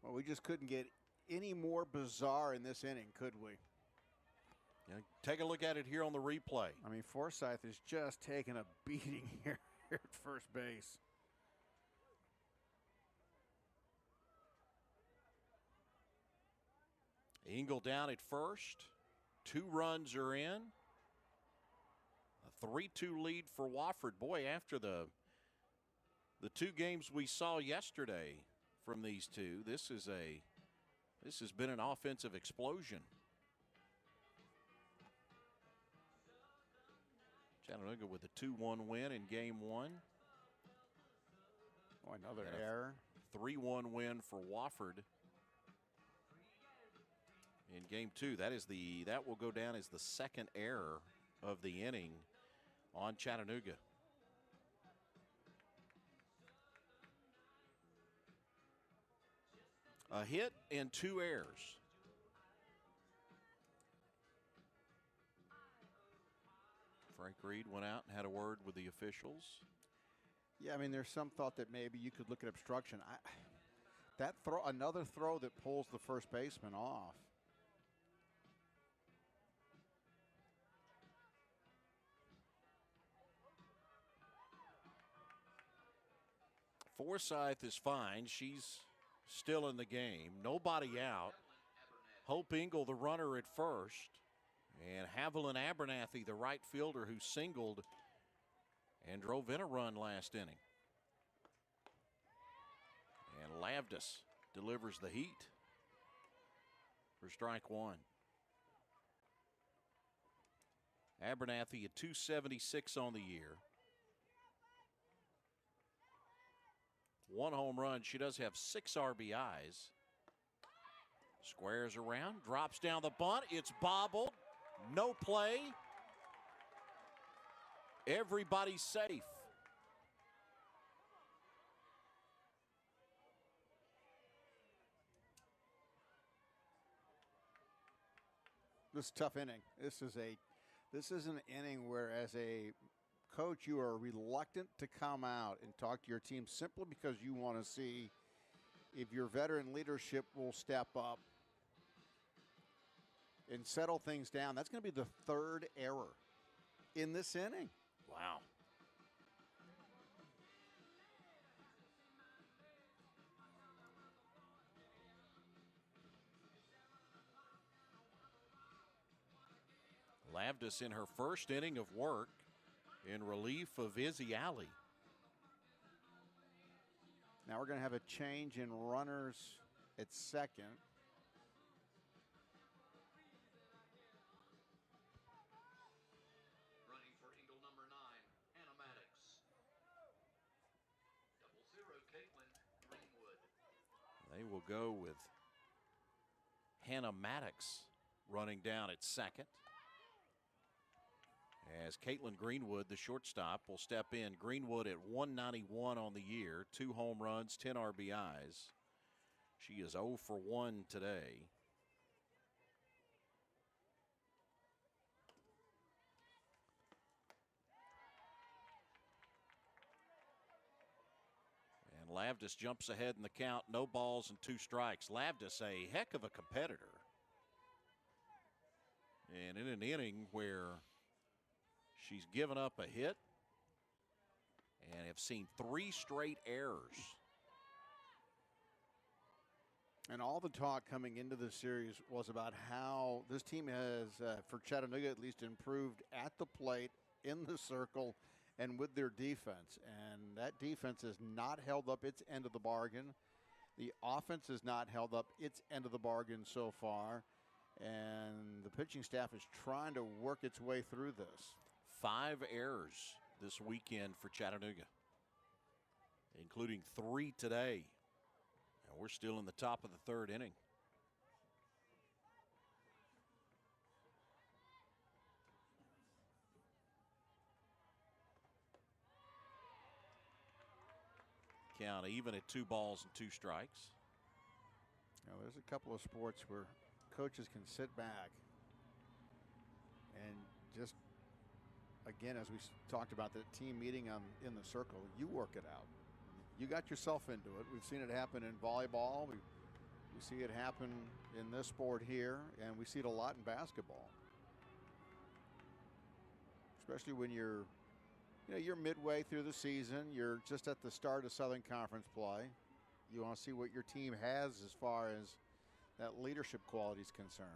Well, we just couldn't get any more bizarre in this inning, could we? Yeah, take a look at it here on the replay. I mean, Forsythe is just taking a beating here at first base. Engel down at first. 2 runs are in. A 3-2 lead for Wofford. Boy, after the 2 games we saw yesterday from these two, this has been an offensive explosion. Chattanooga with a 2-1 win in game 1. Oh, another error. 3-1 win for Wofford in game 2. That will go down as the second error of the inning on Chattanooga. A hit and 2 errors. Frank Reed went out and had a word with the officials. Yeah, I mean, there's some thought that maybe you could look at obstruction. That throw, another throw that pulls the first baseman off. Forsythe is fine. She's still in the game. Nobody out. Hope Engel, the runner at first. And Haviland Abernathy, the right fielder who singled and drove in a run last inning. And Lavdis delivers the heat for strike one. Abernathy at 276 on the year. One home run. She does have 6 RBIs. Squares around, drops down the bunt. It's bobbled. No play. Everybody's safe. This is a tough inning. This is an inning where, as a coach, you are reluctant to come out and talk to your team simply because you want to see if your veteran leadership will step up and settle things down. That's going to be the 3rd error in this inning. Wow. Lavdis in her first inning of work in relief of Izzy Alley. Now we're going to have a change in runners at second. Running for Eagle number 9, Hannah Maddox. 0-0, Caitlin Greenwood. They will go with Hannah Maddox running down at second. As Caitlin Greenwood, the shortstop, will step in. Greenwood at 191 on the year, 2 home runs, 10 RBIs. She is 0 for 1 today. And Lavdis jumps ahead in the count, no balls and 2 strikes. Lavdis, a heck of a competitor. And in an inning where she's given up a hit and have seen 3 straight errors. And all the talk coming into this series was about how this team has, for Chattanooga at least, improved at the plate, in the circle, and with their defense. And that defense has not held up its end of the bargain. The offense has not held up its end of the bargain so far. And the pitching staff is trying to work its way through this. 5 errors this weekend for Chattanooga, including 3 today. And we're still in the top of the 3rd inning. Count even at 2 balls and 2 strikes. Now, there's a couple of sports where coaches can sit back and just, again, as we talked about the team meeting in the circle, you work it out. You got yourself into it. We've seen it happen in volleyball. We see it happen in this sport here, and we see it a lot in basketball. Especially when you're midway through the season. You're just at the start of Southern Conference play. You want to see what your team has as far as that leadership quality is concerned.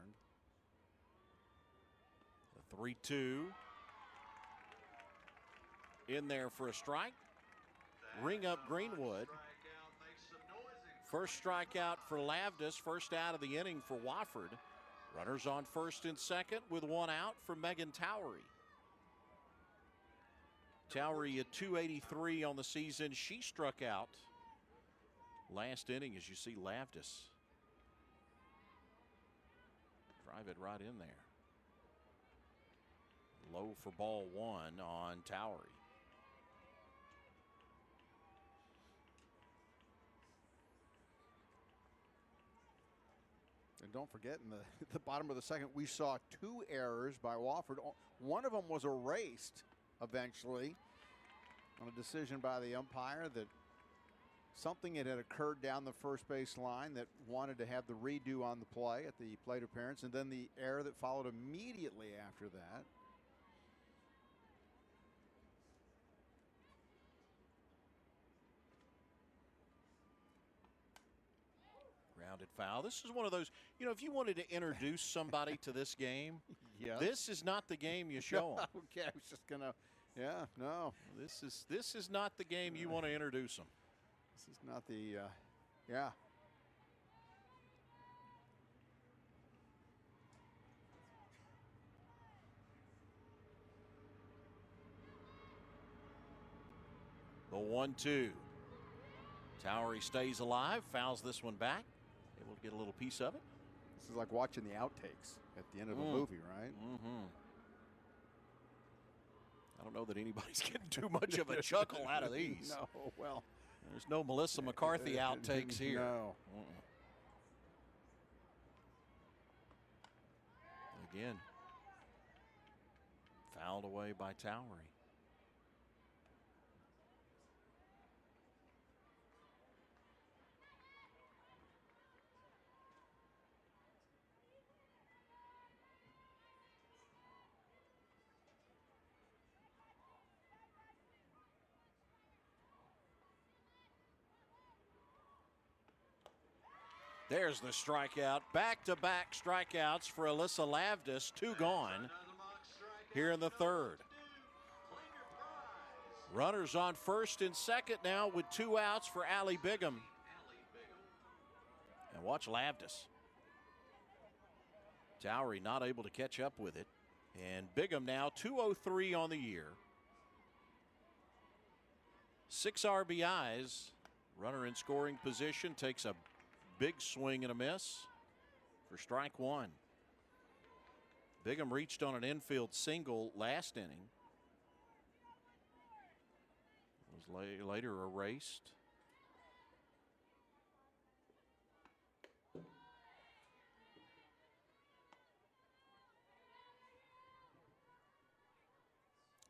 The 3-2. In there for a strike. Ring up Greenwood. First strikeout for Lavdis. First out of the inning for Wofford. Runners on first and second with 1 out for Megan Towery. Towery at 283 on the season. She struck out last inning, as you see Lavdis drive it right in there. Low for ball 1 on Towery. And don't forget, in the bottom of the second, we saw 2 errors by Wofford. One of them was erased eventually on a decision by the umpire that something had occurred down the first base line that wanted to have the redo on the play at the plate appearance, and then the error that followed immediately after that. Grounded foul. This is one of those, you know, if you wanted to introduce somebody to this game, Yes. this is not the game you show them. Okay, I was just gonna, yeah, no. This is not the game you want to introduce them. This is not the, yeah. The 1-2. Towery stays alive, fouls this one back. Able to get a little piece of it. This is like watching the outtakes at the end of a movie, right? Mm-hmm. I don't know that anybody's getting too much of a chuckle out of these. No, well. There's no Melissa McCarthy outtakes here. No. Again, fouled away by Towery. There's the strikeout. Back-to-back strikeouts for Alyssa Lavdis. 2 gone here in the third. Runners on first and second now with 2 outs for Allie Bigham. And watch Lavdis. Towery not able to catch up with it. And Bigham now 203 on the year. 6 RBIs. Runner in scoring position takes a big swing and a miss for strike 1. Bigham reached on an infield single last inning. Was later erased.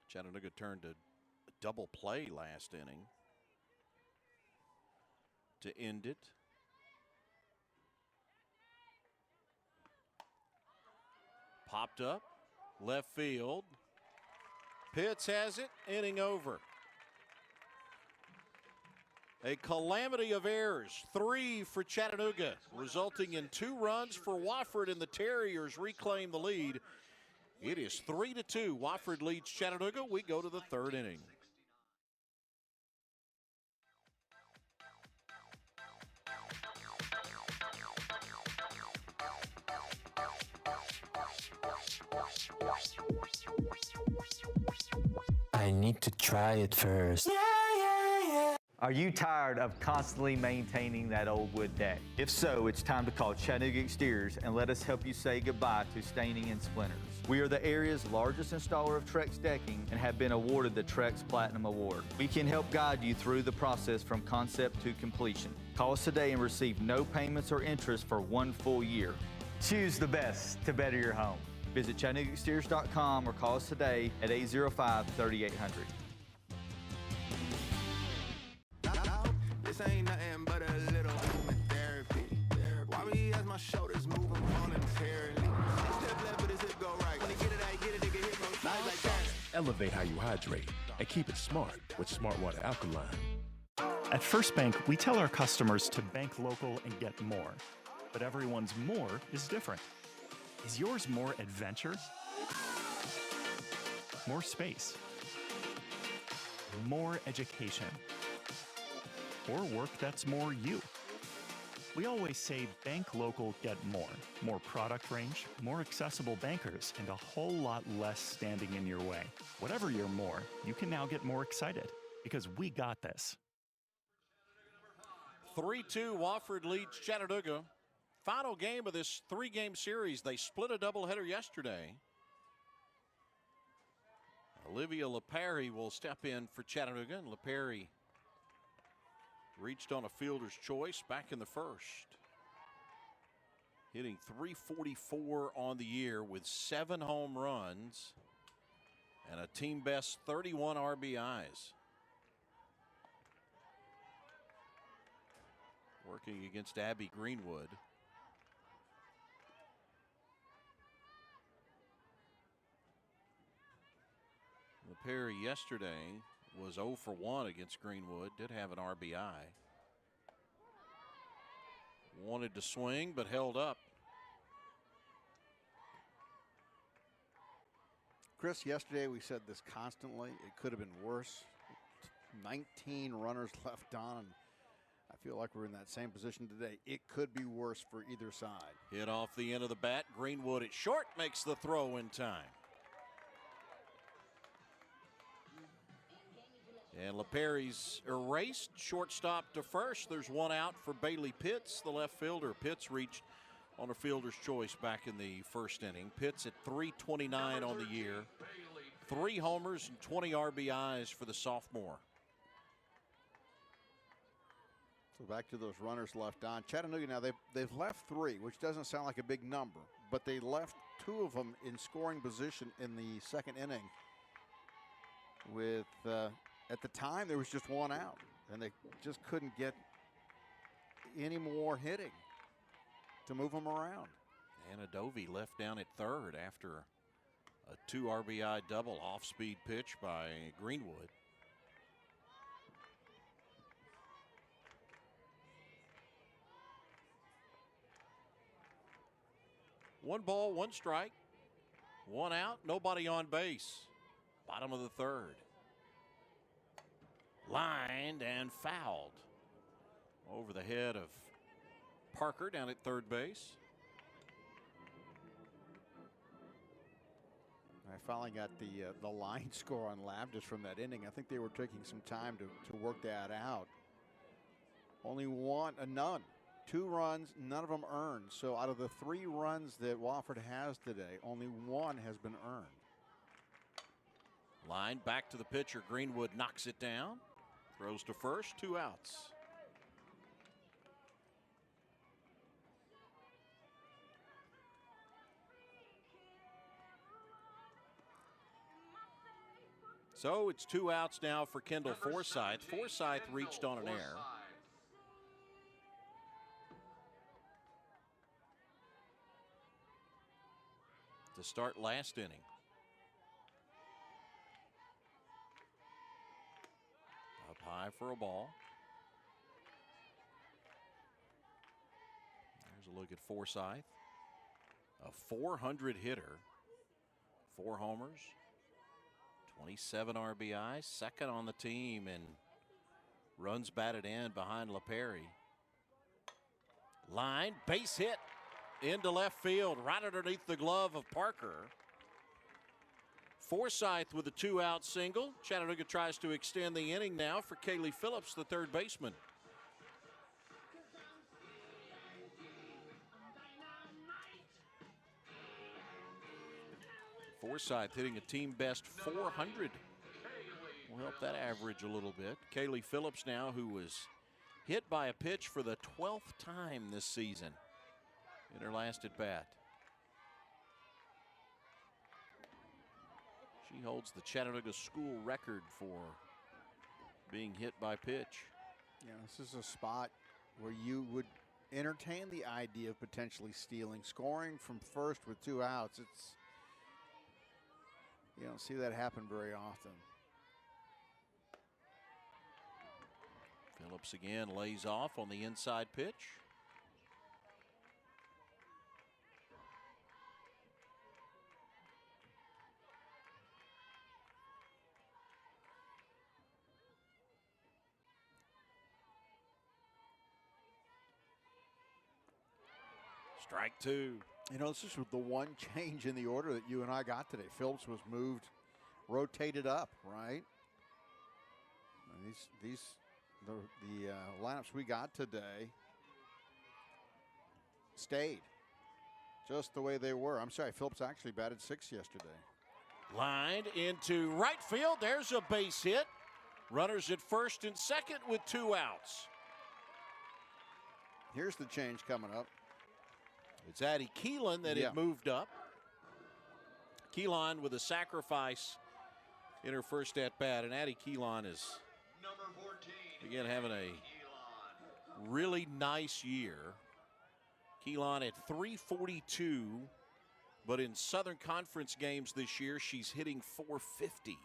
Chattanooga turned a double play last inning to end it. Popped up, left field. Pitts has it, inning over. A calamity of errors, 3 for Chattanooga, resulting in 2 runs for Wofford, and the Terriers reclaim the lead. It is 3-2. Wofford leads Chattanooga. We go to the third inning. I need to try it first. Are you tired of constantly maintaining that old wood deck? If so, it's time to call Chattanooga Exteriors and let us help you say goodbye to staining and splinters. We are the area's largest installer of Trex decking and have been awarded the Trex Platinum Award. We can help guide you through the process from concept to completion. Call us today and receive no payments or interest for 1 full year. Choose the best to better your home. Visit ChattanoogaExteriors.com or call us today at 805-3800. This ain't nothing but a little human therapy. Why we as my shoulders moving voluntarily? Step left, but his hip go right. When they get it, I get it, they get hit no size like that. Elevate how you hydrate and keep it smart with Smart Water Alkaline. At First Bank, we tell our customers to bank local and get more. But everyone's more is different. Is yours more adventure? More space? More education? Or work that's more you? We always say bank local, get more. More product range, more accessible bankers, and a whole lot less standing in your way. Whatever your more, you can now get more excited because we got this. 3-2, Wofford leads Chattanooga. Final game of this 3-game series. They split a doubleheader yesterday. Olivia LaPerry will step in for Chattanooga, and LaPerry reached on a fielder's choice back in the first. Hitting .344 on the year with 7 home runs and a team best 31 RBIs. working against Abby Greenwood. Perry yesterday was 0 for 1 against Greenwood. Did have an RBI. Wanted to swing, but held up. Chris, yesterday we said this constantly. It could have been worse. 19 runners left on. I feel like we're in that same position today. It could be worse for either side. Hit off the end of the bat. Greenwood at short makes the throw in time. And LaPerry's erased. Shortstop to first. There's one out for Bailey Pitts, the left fielder. Pitts reached on a fielder's choice back in the first inning. Pitts at .329 on the year. 3 homers and 20 RBIs for the sophomore. So back to those runners left on. Chattanooga now, they've left 3, which doesn't sound like a big number, but they left 2 of them in scoring position in the second inning with at the time there was just 1 out, and they just couldn't get any more hitting to move them around. Anadovi left down at third after a 2 RBI double off-speed pitch by Greenwood. One ball, 1 strike, 1 out, nobody on base. Bottom of the third. Lined and fouled over the head of Parker down at third base. I finally got the line score on Lab just from that inning. I think they were taking some time to work that out. Only none. 2 runs, none of them earned. So out of the 3 runs that Wofford has today, only 1 has been earned. Line back to the pitcher. Greenwood knocks it down. Throws to first, 2 outs. So it's 2 outs now for Kendall Forsythe. Forsythe reached on an error. To start last inning. Up high for a ball. There's a look at Forsythe. A 400 hitter. 4 homers. 27 RBI. Second on the team and runs batted in behind LaPerry. Line, base hit into left field, right underneath the glove of Parker. Forsythe with a 2-out single. Chattanooga tries to extend the inning now for Kaylee Phillips, the third baseman. Forsythe hitting a team best 400. Will help that average a little bit. Kaylee Phillips now, who was hit by a pitch for the 12th time this season in her last at bat. She holds the Chattanooga school record for being hit by pitch. Yeah, this is a spot where you would entertain the idea of potentially stealing. Scoring from first with 2 outs, you don't see that happen very often. Phillips again lays off on the inside pitch. Strike 2. You know, this is the one change in the order that you and I got today. Phillips was moved, rotated up, right? And the lineups we got today stayed just the way they were. I'm sorry, Phillips actually batted 6th yesterday. Lined into right field. There's a base hit. Runners at first and second with 2 outs. Here's the change coming up. It's Addie Keelan that had moved up. Keelan with a sacrifice in her first at bat, and Addie Keelan is again having a really nice year. Keelan at 342, but in Southern Conference games this year, she's hitting 450.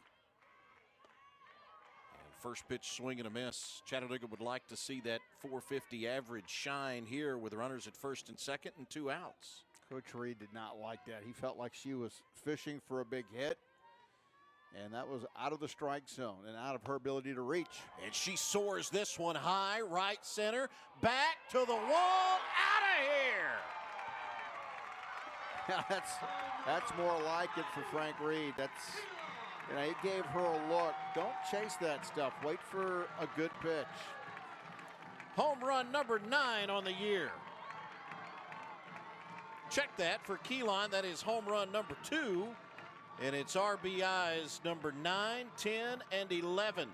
First pitch swing and a miss. Chattanooga would like to see that 450 average shine here with runners at first and second and 2 outs. Coach Reed did not like that. He felt like she was fishing for a big hit, and that was out of the strike zone and out of her ability to reach. And she soars this one high, right center, back to the wall, out of here. Yeah, that's more like it for Frank Reed. He gave her a look. Don't chase that stuff. Wait for a good pitch. Home run number 9 on the year. Check that for Keelan. That is home run number 2. And it's RBIs number 9, 10, and 11.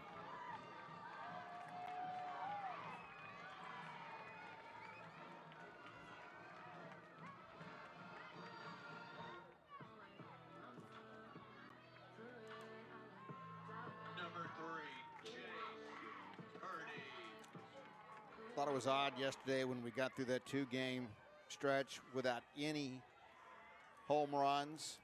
Thought it was odd yesterday when we got through that 2-game stretch without any home runs.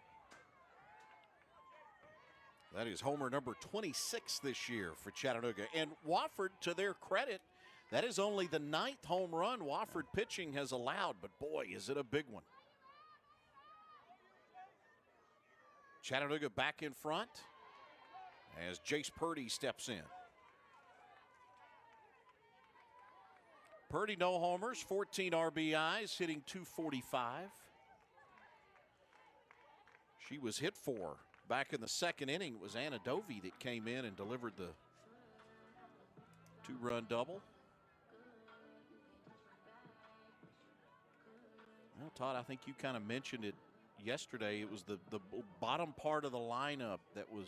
That is homer number 26 this year for Chattanooga. And Wofford, to their credit, that is only the 9th home run Wofford pitching has allowed, but boy, is it a big one. Chattanooga back in front as Jace Purdy steps in. Purdy, no homers, 14 RBIs, hitting .245. She was hit for back in the second inning. It was Anna Dovey that came in and delivered the 2-run double. Well, Todd, I think you kind of mentioned it yesterday. It was the bottom part of the lineup that was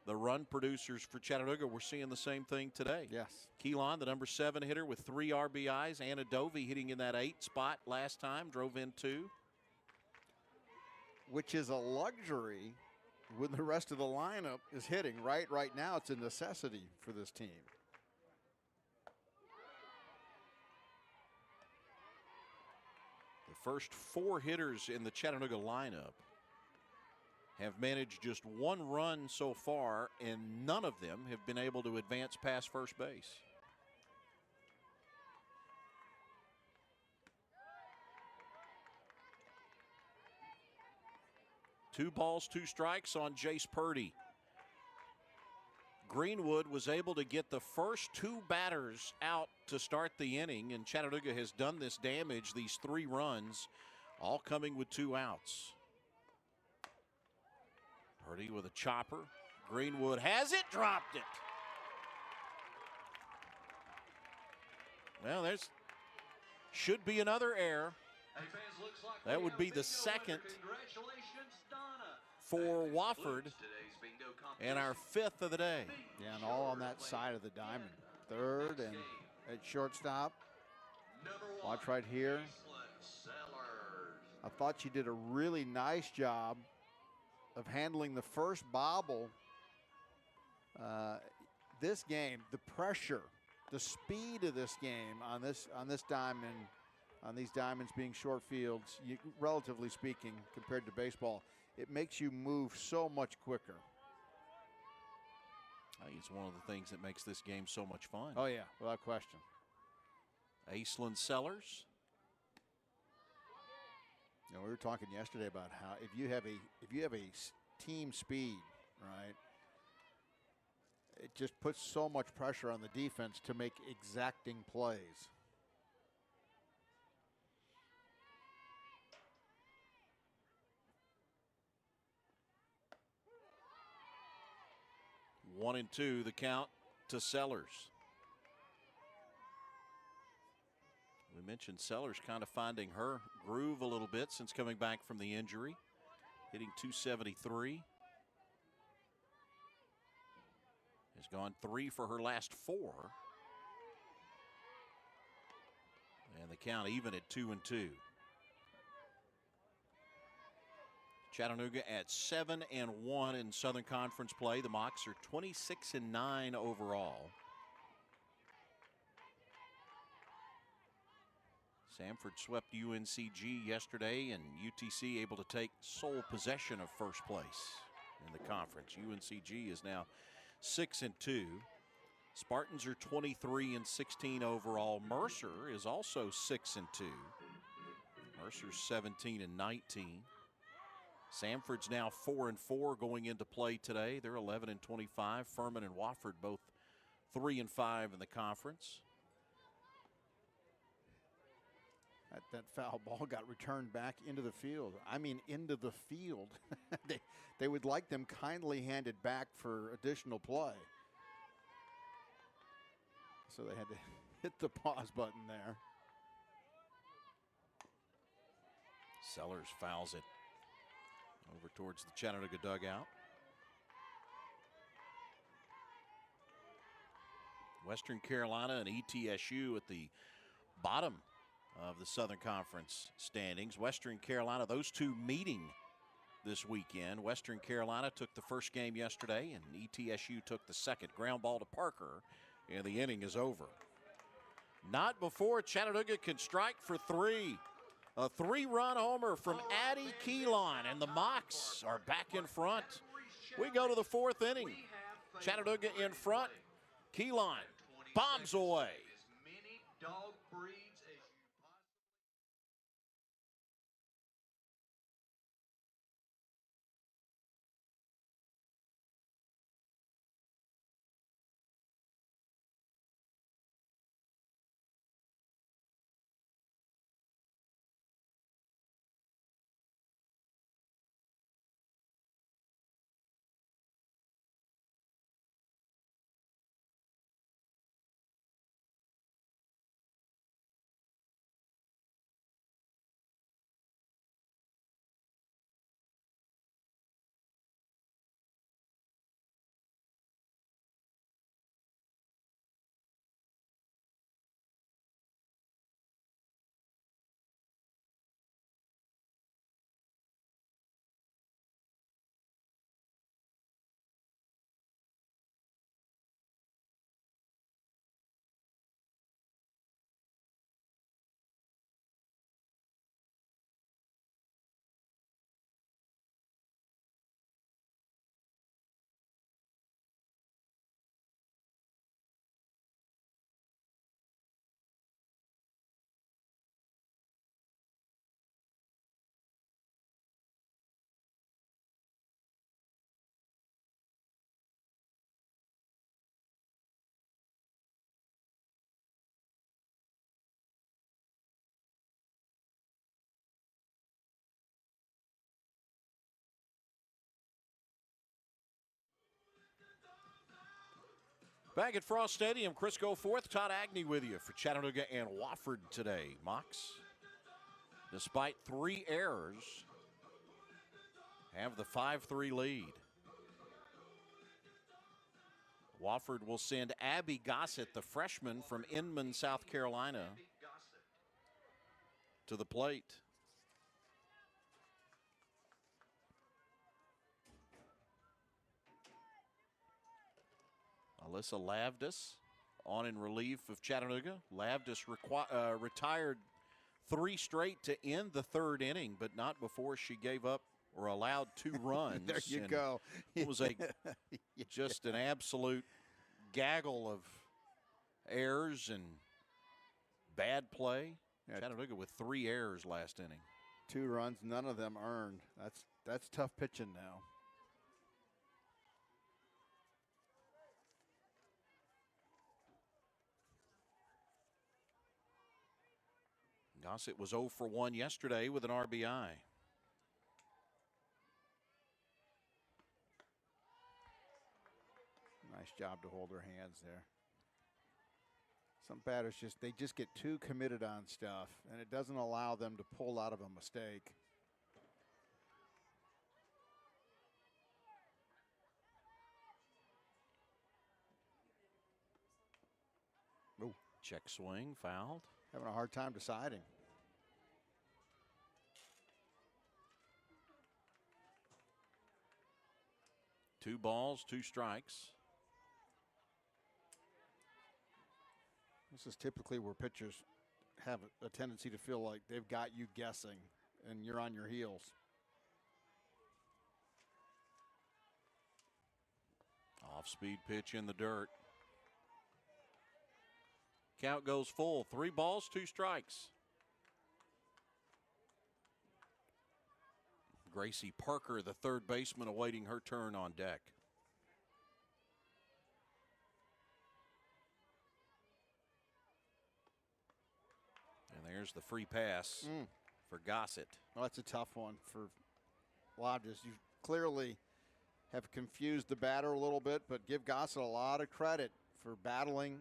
the run producers for Chattanooga. We're seeing the same thing today. Yes. Keelan, the number 7 hitter with 3 RBIs. Anna Dovey hitting in that 8 spot last time, drove in 2. Which is a luxury when the rest of the lineup is hitting. Right now, it's a necessity for this team. The first 4 hitters in the Chattanooga lineup have managed just 1 run so far, and none of them have been able to advance past first base. Two balls, 2 strikes on Jace Purdy. Greenwood was able to get the first 2 batters out to start the inning, and Chattanooga has done this damage, these 3 runs, all coming with 2 outs. Purdy with a chopper. Greenwood has it, dropped it. Well, there's should be another error. That would be the second for Wofford and our 5th of the day. Yeah, and all on that side of the diamond. Third and at shortstop. Watch right here. I thought she did a really nice job of handling the first bobble. This game, the pressure, the speed of this game on this diamond, on these diamonds being short fields, relatively speaking, compared to baseball, it makes you move so much quicker. I think it's one of the things that makes this game so much fun. Oh yeah, without question. Aislinn Sellers. You know, we were talking yesterday about how if you have a team speed, right, it just puts so much pressure on the defense to make exacting plays. One and 2, the count to Sellers. We mentioned Sellers kind of finding her groove a little bit since coming back from the injury, hitting .273. Has gone 3 for her last 4. And the count even at 2 and 2. Chattanooga at 7 and 1 in Southern Conference play. The Mocs are 26 and 9 overall. Samford swept UNCG yesterday, and UTC able to take sole possession of first place in the conference. UNCG is now 6-2. Spartans are 23-16 overall. Mercer is also 6-2. Mercer's 17-19. Samford's now 4-4 going into play today. They're 11-25. Furman and Wofford both 3-5 in the conference. That foul ball got returned back into the field. I mean, into the field. They would like them kindly handed back for additional play. So they had to hit the pause button there. Sellers fouls it over towards the Chattanooga dugout. Western Carolina and ETSU at the bottom of the Southern Conference standings. Western Carolina, those two meeting this weekend. Western Carolina took the first game yesterday, and ETSU took the second. Ground ball to Parker, and the inning is over. Not before Chattanooga can strike for three. A three-run homer from Addie Keeline, and the Mocs are back in front. We go to the fourth inning. Chattanooga in front. Keeline bombs away. Back at Frost Stadium, Chris Goforth, Todd Agnew with you for Chattanooga and Wofford today. Mocs, despite 3 errors, have the 5-3 lead. Wofford will send Abby Gossett, the freshman from Inman, South Carolina, to the plate. Alyssa Lavdis on in relief of Chattanooga. Lavdis retired 3 straight to end the 3rd inning, but not before she gave up or allowed 2 runs. There you go. It was just an absolute gaggle of errors and bad play. Yeah. Chattanooga with 3 errors last inning. 2 runs, none of them earned. That's tough pitching now. Gossett was 0 for 1 yesterday with an RBI. Nice job to hold her hands there. Some batters they just get too committed on stuff, and it doesn't allow them to pull out of a mistake. Ooh. Check swing, fouled. Having a hard time deciding. Two balls, 2 strikes. This is typically where pitchers have a tendency to feel like they've got you guessing and you're on your heels. Off-speed pitch in the dirt. Count goes full. 3 balls, 2 strikes. Gracie Parker, the third baseman, awaiting her turn on deck. And there's the free pass for Gossett. Well, that's a tough one for Lodges. You clearly have confused the batter a little bit, but give Gossett a lot of credit for battling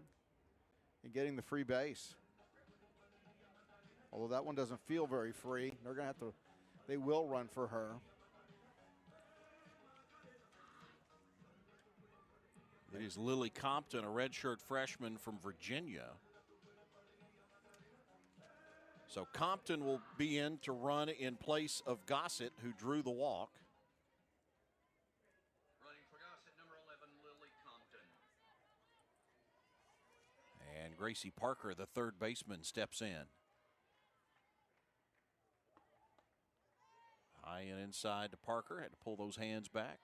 and getting the free base. Although that one doesn't feel very free, they're going to have to, they will run for her. It is Lily Compton, a redshirt freshman from Virginia. So Compton will be in to run in place of Gossett, who drew the walk. Running for Gossett, number 11, Lily Compton. And Gracie Parker, the third baseman, steps in. High and inside to Parker. Had to pull those hands back.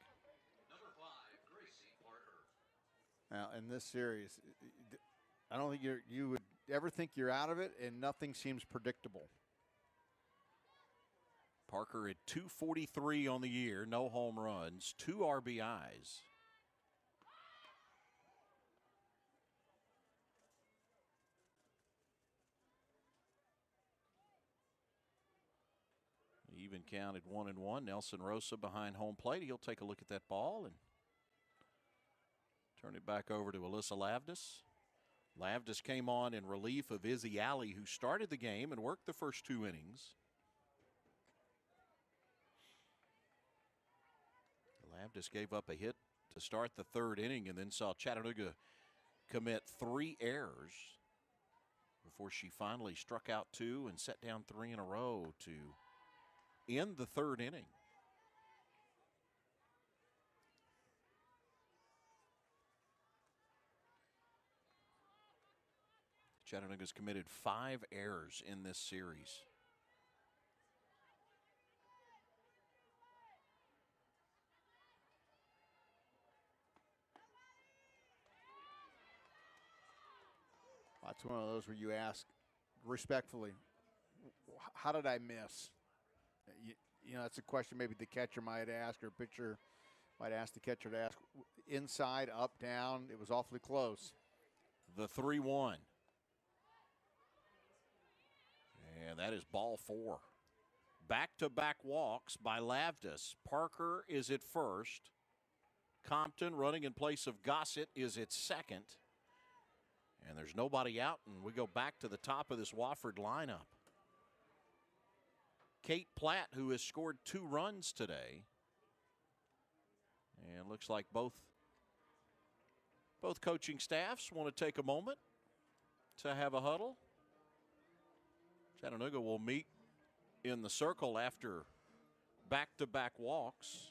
Number 5, Gracie Parker. Now, in this series, I don't think you would ever think you're out of it, and nothing seems predictable. Parker at 243 on the year, no home runs, 2 RBIs. Even counted 1-1. Nelson Rosa behind home plate. He'll take a look at that ball and turn it back over to Alyssa Lavdis. Lavdis came on in relief of Izzy Alley, who started the game and worked the first 2 innings. Lavdis gave up a hit to start the 3rd inning and then saw Chattanooga commit 3 errors before she finally struck out 2 and set down 3 in a row to end the 3rd inning. Chattanooga's committed 5 errors in this series. That's one of those where you ask respectfully, how did I miss? You know, that's a question maybe the catcher might ask, or pitcher might ask the catcher to ask. Inside, up, down, it was awfully close. The 3-1. And that is ball 4. Back-to-back walks by Lavdis. Parker is at first. Compton, running in place of Gossett, is at second. And there's nobody out, and we go back to the top of this Wofford lineup. Kate Platt, who has scored 2 runs today. And looks like both coaching staffs want to take a moment to have a huddle. Chattanooga will meet in the circle after back-to-back walks.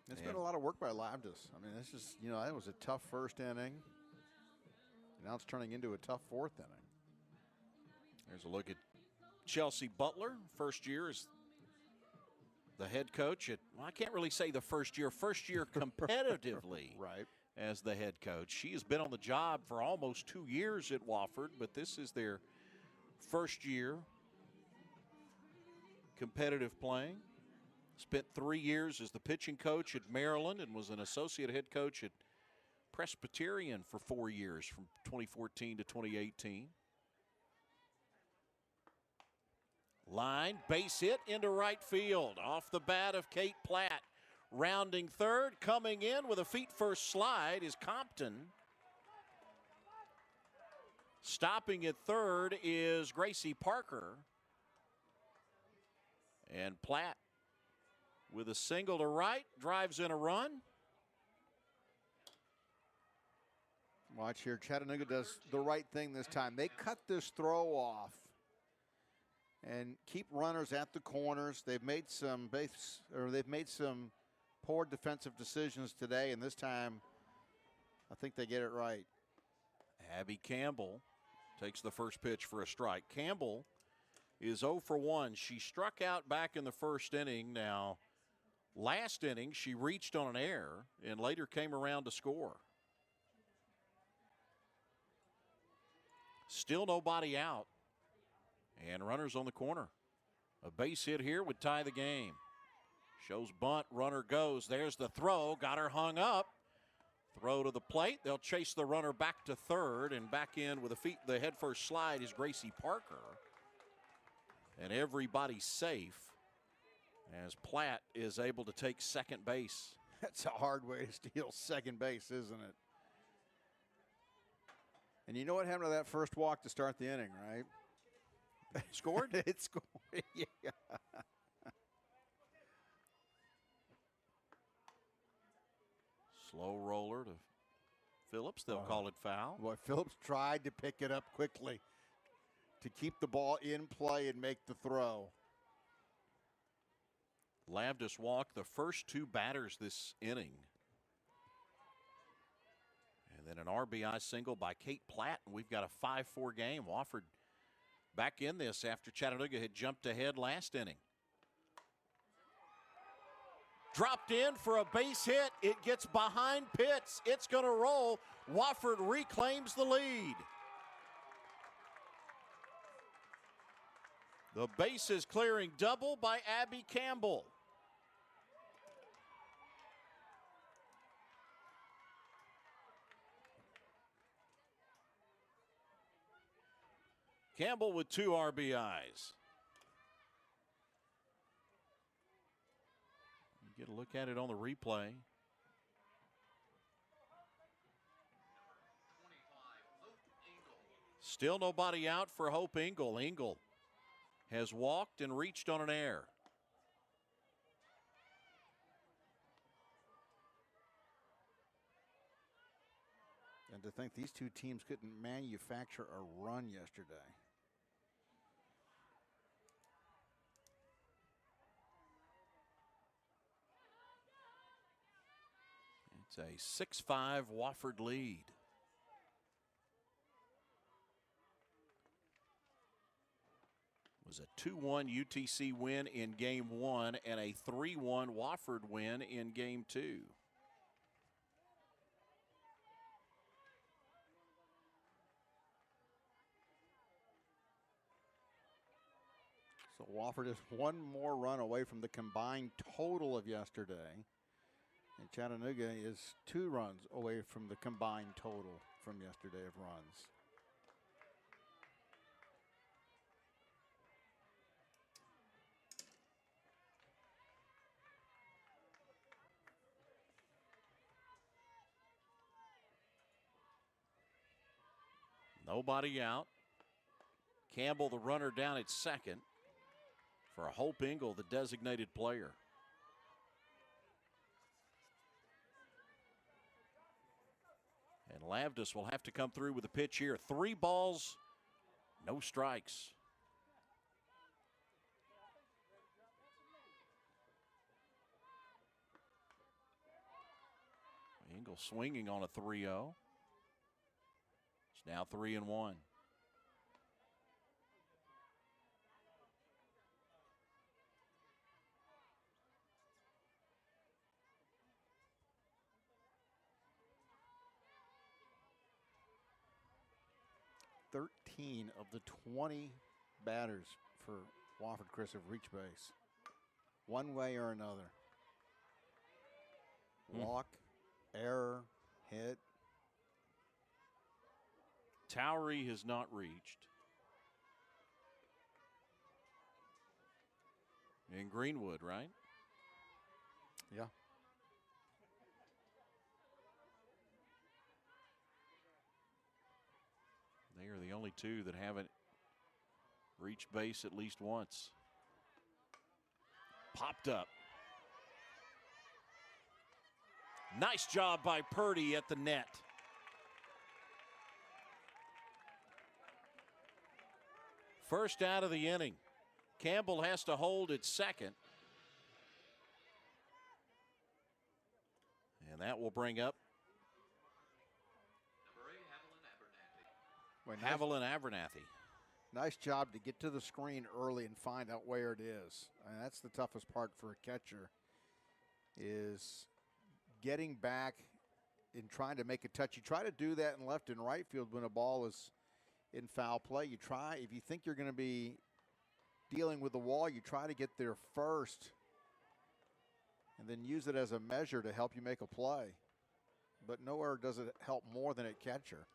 It's been a lot of work by Lavdis. I mean, it's just, you know, that was a tough 1st inning. Now it's turning into a tough 4th inning. There's a look at Chelsea Butler, first year as the head coach at, well, I can't really say the first year competitively right. as the head coach. She has been on the job for almost 2 years at Wofford, but this is their first year competitive playing. Spent 3 years as the pitching coach at Maryland and was an associate head coach at Presbyterian for 4 years from 2014 to 2018. Line, base hit into right field. Off the bat of Kate Platt. Rounding third, coming in with a feet-first slide is Compton. Stopping at third is Gracie Parker. And Platt, with a single to right, drives in a run. Watch here, Chattanooga does the right thing this time. They cut this throw off and keep runners at the corners. They've made some poor defensive decisions today, and this time I think they get it right. Abby Campbell takes the first pitch for a strike. Campbell is 0 for 1. She struck out back in the first inning. Now, last inning, she reached on an error and later came around to score. Still nobody out. And runners on the corner. A base hit here would tie the game. Shows bunt, runner goes. There's the throw, got her hung up. Throw to the plate. They'll chase the runner back to third, and back in with the head first slide is Gracie Parker. And everybody's safe as Platt is able to take second base. That's a hard way to steal second base, isn't it? And you know what happened to that first walk to start the inning, right? Scored? It scored, yeah. Slow roller to Phillips. They'll call it foul. Boy, Phillips tried to pick it up quickly to keep the ball in play and make the throw. Lavdis walked the first two batters this inning. And then an RBI single by Kate Platt, and we've got a 5-4 game. Wofford back in this after Chattanooga had jumped ahead last inning. Dropped in for a base hit. It gets behind Pitts. It's going to roll. Wofford reclaims the lead. The base is clearing double by Abby Campbell. Campbell with 2 RBIs. You get a look at it on the replay. Still nobody out for Hope Engel. Engel has walked and reached on an error. And to think these two teams couldn't manufacture a run yesterday. It's a 6-5 Wofford lead. It was a 2-1 UTC win in Game 1 and a 3-1 Wofford win in Game 2. So Wofford is one more run away from the combined total of yesterday. And Chattanooga is 2 runs away from the combined total from yesterday of runs. Nobody out. Campbell, the runner, down at second for Hope Engel, the designated player. And Lavdis will have to come through with a pitch here. 3 balls, no strikes. Engel swinging on a 3-0. It's now 3-1. Of the 20 batters for Wofford, Chris, have reached base one way or another. Walk, error, hit. Towery has not reached. In Greenwood, right? Yeah. They are the only 2 that haven't reached base at least once. Popped up. Nice job by Purdy at the net. First out of the inning. Campbell has to hold at second. And that will bring up Haviland Abernathy. Nice job to get to the screen early and find out where it is. And that's the toughest part for a catcher, is getting back and trying to make a touch. You try to do that in left and right field when a ball is in foul play. You try, if you think you're going to be dealing with the wall, you try to get there first and then use it as a measure to help you make a play. But nowhere does it help more than at catcher.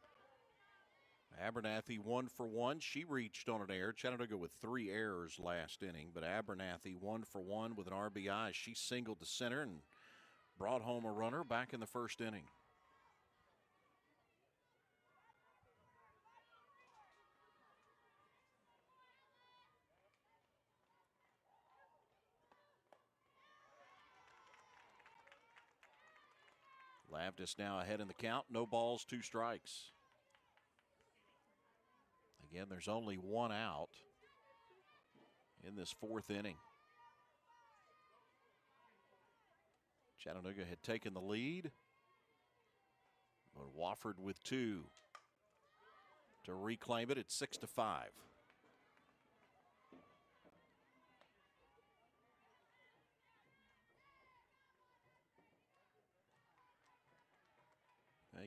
Abernathy 1 for 1. She reached on an error. Chattanooga with 3 errors last inning, but Abernathy 1 for 1 with an RBI. She singled to center and brought home a runner back in the first inning. Lavdis now ahead in the count. No balls, 2 strikes. Again, there's only 1 out in this 4th inning. Chattanooga had taken the lead, but Wofford with 2 to reclaim it at 6-5.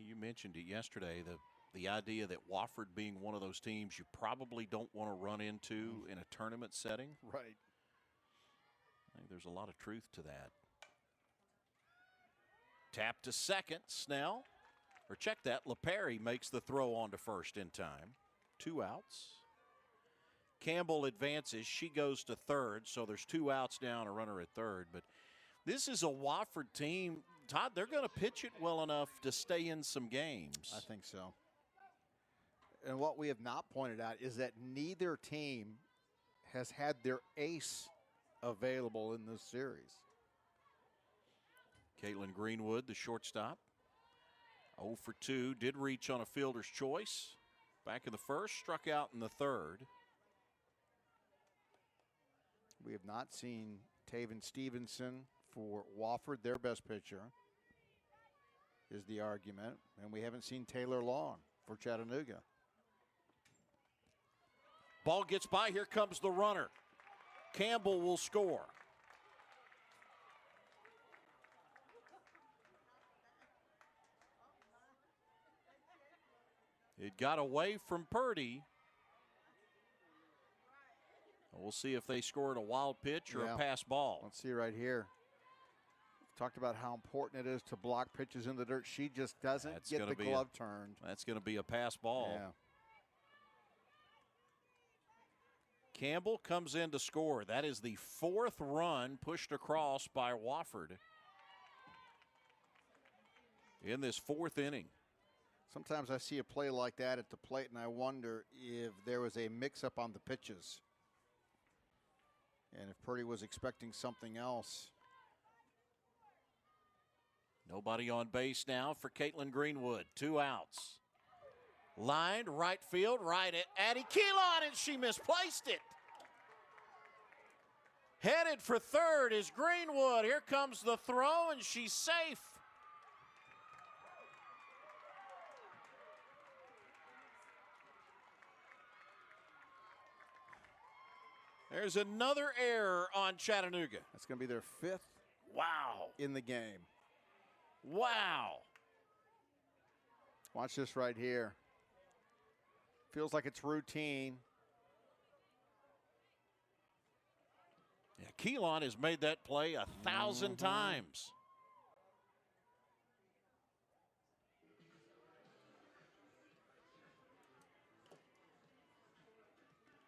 You mentioned it yesterday, the idea that Wofford being one of those teams you probably don't want to run into in a tournament setting. Right. I think there's a lot of truth to that. Tap to second, Snell. Or check that, LaPerry makes the throw on to first in time. 2 outs. Campbell advances, she goes to third, so there's 2 outs now and a runner at third. But this is a Wofford team, Todd, they're going to pitch it well enough to stay in some games. I think so. And what we have not pointed out is that neither team has had their ace available in this series. Caitlin Greenwood, the shortstop, 0 for 2, did reach on a fielder's choice. Back in the first, struck out in the third. We have not seen Taven Stevenson for Wofford, their best pitcher, is the argument. And we haven't seen Taylor Long for Chattanooga. Ball gets by, here comes the runner. Campbell will score. It got away from Purdy. We'll see if they scored a wild pitch or a pass ball. Let's see right here. Talked about how important it is to block pitches in the dirt. She just doesn't get the glove turned. That's going to be a pass ball. Yeah. Campbell comes in to score. That is the 4th run pushed across by Wofford in this 4th inning. Sometimes I see a play like that at the plate, and I wonder if there was a mix-up on the pitches. And if Purdy was expecting something else. Nobody on base now for Caitlin Greenwood. 2 outs. Lined right field, right at Addie Keelan, and she misplaced it. Headed for third is Greenwood. Here comes the throw, and she's safe. There's another error on Chattanooga. That's going to be their 5th in the game. Wow. Watch this right here. Feels like it's routine. Yeah, Keelan has made that play 1,000 times.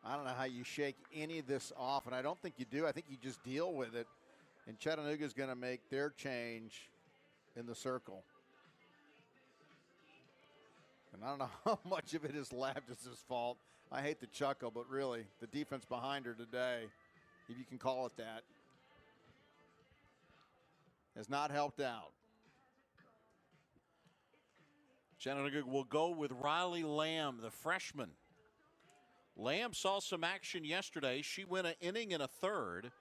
I don't know how you shake any of this off, and I don't think you do. I think you just deal with it. And Chattanooga is going to make their change in the circle. And I don't know how much of it is Lavdis' fault. I hate to chuckle, but really, the defense behind her today, if you can call it that, has not helped out. Chattanooga will go with Riley Lamb, the freshman. Lamb saw some action yesterday. She went an inning and a third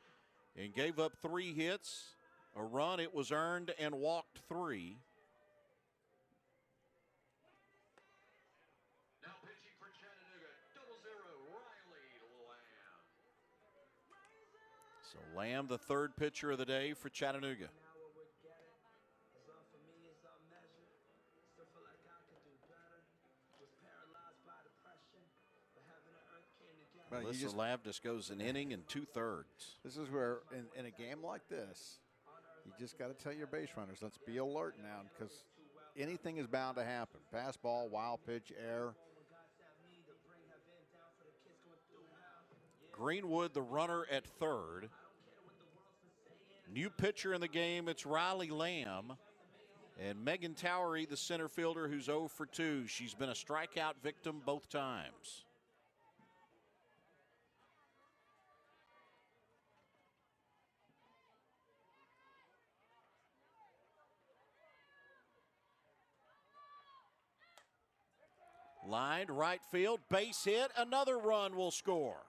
and gave up 3 hits A run, it was earned and walked 3. Now pitching for Chattanooga, 0-0, Riley Lamb. So Lamb, the third pitcher of the day for Chattanooga. Alyssa Lavdis goes an inning and 2/3. This is where, in a game like this, you just got to tell your base runners, let's be alert now, because anything is bound to happen. Pass ball, wild pitch, error. Greenwood, the runner at third. New pitcher in the game, it's Riley Lamb. And Megan Towery, the center fielder, who's 0 for 2. She's been a strikeout victim both times. Lined right field, base hit, another run will score.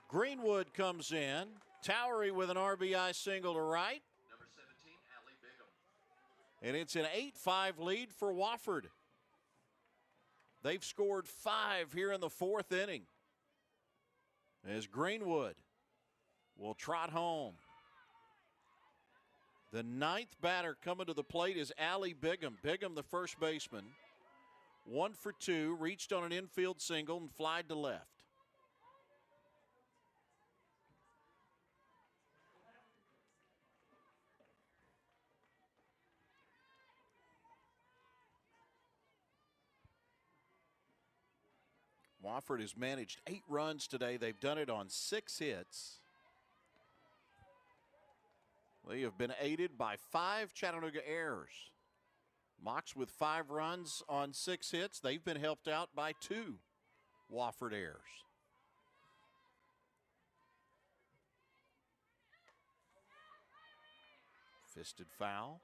Greenwood comes in. Towery with an RBI single to right. Number 17, Allie Bigham. And it's an 8-5 lead for Wofford. They've scored 5 here in the 4th inning. As Greenwood will trot home. The 9th batter coming to the plate is Allie Bigham. Bigham, the first baseman. 1 for 2, reached on an infield single and flied to left. Wofford has managed 8 runs today. They've done it on 6 hits. They have been aided by 5 Chattanooga errors. Mox with 5 runs on 6 hits. They've been helped out by 2 Wofford errors. Fisted foul.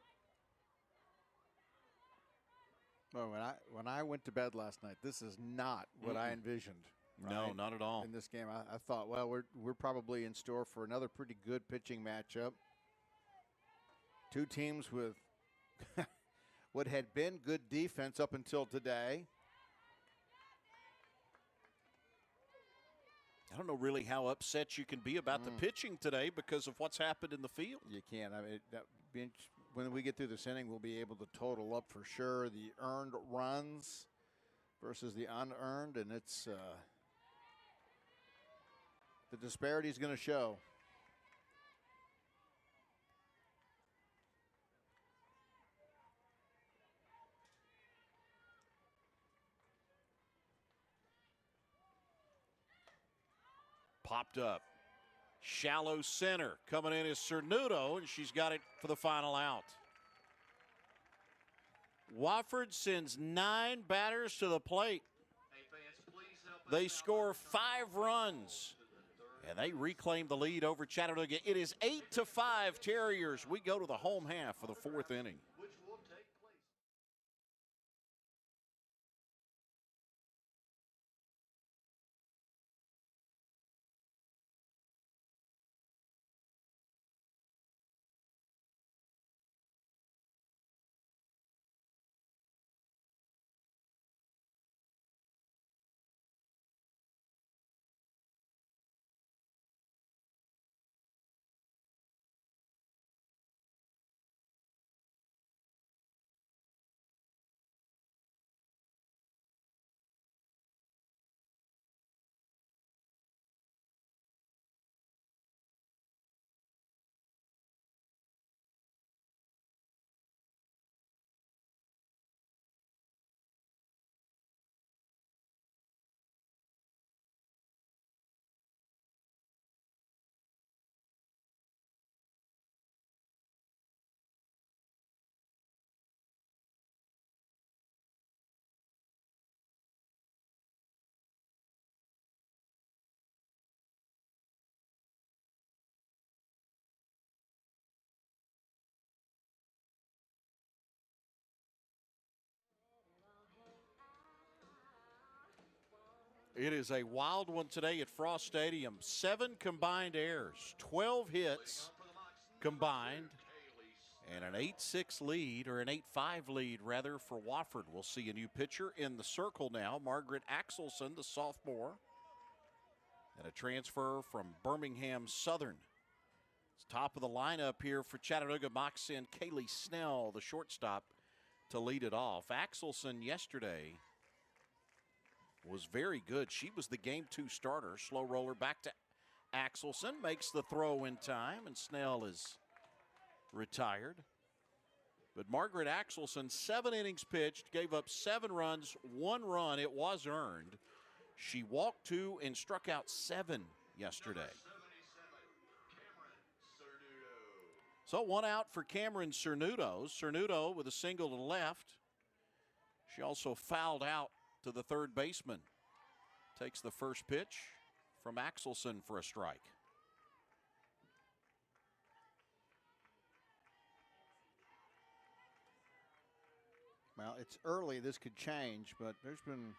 Well, when I went to bed last night, this is not what I envisioned. No, right? not at all. In this game, I thought, well, we're probably in store for another pretty good pitching matchup. 2 teams with what had been good defense up until today. I don't know really how upset you can be about the pitching today because of what's happened in the field. You can't. I mean, when we get through this inning, we'll be able to total up for sure the earned runs versus the unearned, and it's the disparity is going to show. Popped up. Shallow center. Coming in is Cernuto, and she's got it for the final out. Wofford sends 9 batters to the plate. They score 5 runs, and they reclaim the lead over Chattanooga. It is 8-5 Terriers. We go to the home half of the 4th inning. It is a wild one today at Frost Stadium. 7 combined errors, 12 hits, combined. And an 8-6 lead, or an 8-5 lead, rather, for Wofford. We'll see a new pitcher in the circle now. Margaret Axelson, the sophomore. And a transfer from Birmingham Southern. It's top of the lineup here for Chattanooga. Box in Kaylee Snell, the shortstop, to lead it off. Axelson yesterday was very good. She was the Game 2 starter. Slow roller back to Axelson. Makes the throw in time, and Snell is retired. But Margaret Axelson, 7 innings pitched, gave up 7 runs, 1 run. It was earned. She walked 2 and struck out 7 yesterday. So 1 out for Cameron Cernudo. Cernudo with a single to left. She also fouled out to the third baseman. Takes the first pitch from Axelson for a strike. Well, it's early. This could change, but there's been,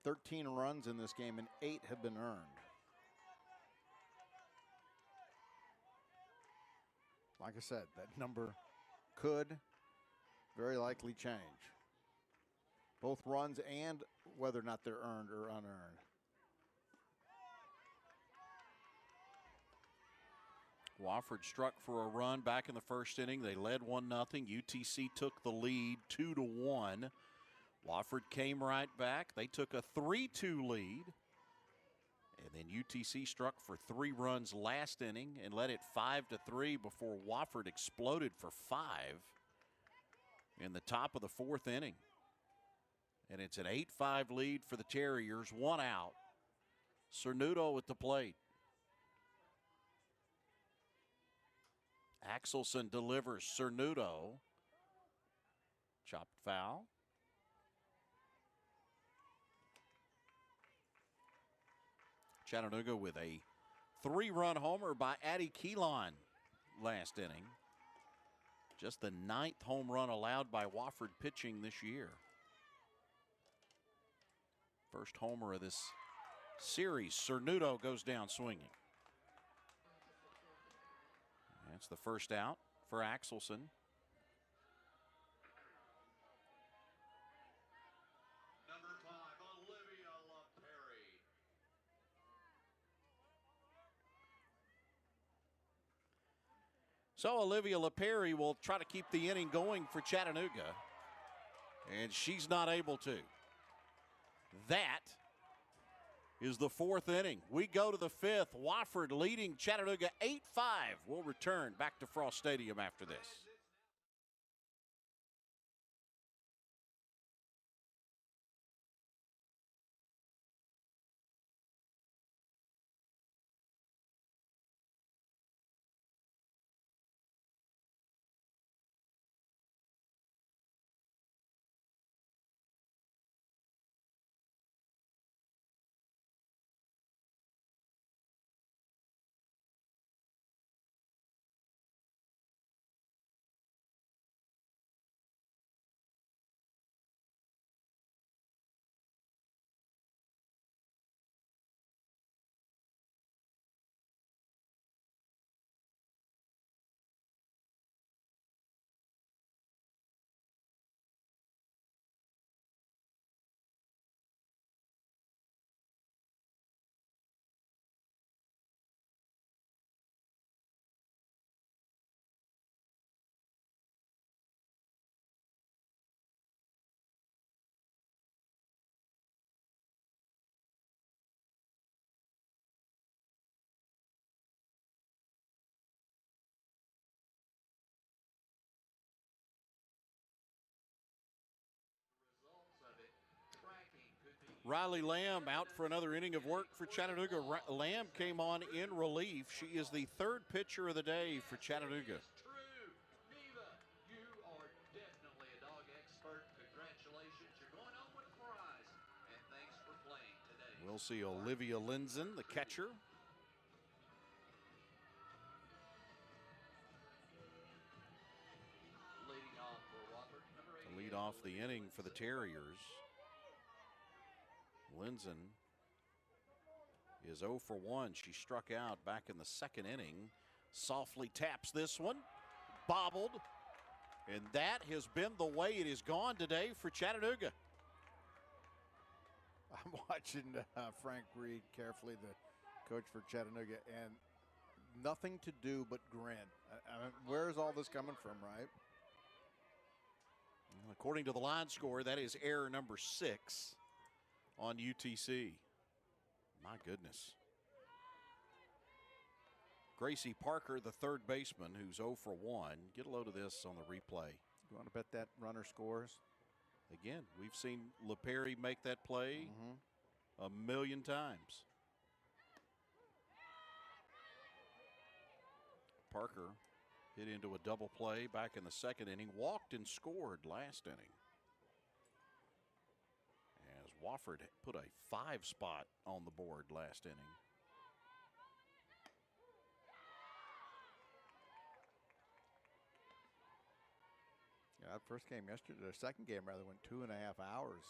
13 runs in this game, and 8 have been earned. Like I said, that number could very likely change. Both runs and whether or not they're earned or unearned. Wofford struck for a run back in the first inning. They led 1-0. UTC took the lead 2-1. Wofford came right back. They took a 3-2 lead. And then UTC struck for 3 runs last inning and led it 5-3 before Wofford exploded for 5 in the top of the 4th inning. And it's an 8-5 lead for the Terriers, 1 out. Cernudo at the plate. Axelson delivers. Cernudo. Chopped foul. Chattanooga with a 3-run homer by Addie Keelan last inning. Just the 9th home run allowed by Wofford pitching this year. First homer of this series. Cernudo goes down swinging. That's the first out for Axelson. Number 5, Olivia LaPerry. So Olivia LaPerry will try to keep the inning going for Chattanooga, and she's not able to. That is the 4th inning. We go to the 5th. Wofford leading Chattanooga 8-5. We'll return back to Frost Stadium after this. Riley Lamb out for another inning of work for Chattanooga. Lamb came on in relief. She is the 3rd pitcher of the day for Chattanooga. True. Neva, you are definitely a dog expert. Congratulations. You're going home with a prize. And thanks for playing today. We'll see Olivia Linzen, the catcher. Leading off for Wofford, number 88. To lead off the inning for the Terriers. Linzen is 0 for 1. She struck out back in the 2nd inning. Softly taps this one, bobbled, and that has been the way it has gone today for Chattanooga. I'm watching Frank Reed carefully, the coach for Chattanooga, and nothing to do but grin. Where's all this coming from, right? According to the line score, that is error number 6 on UTC. My goodness. Gracie Parker, the third baseman, who's 0 for 1. Get a load of this on the replay. You want to bet that runner scores? Again, we've seen LePerry make that play a million times. Parker hit into a double play back in the second inning, walked and scored last inning. As Wofford put a 5 spot on the board last inning. Yeah, that first game yesterday, the second game rather, went 2.5 hours.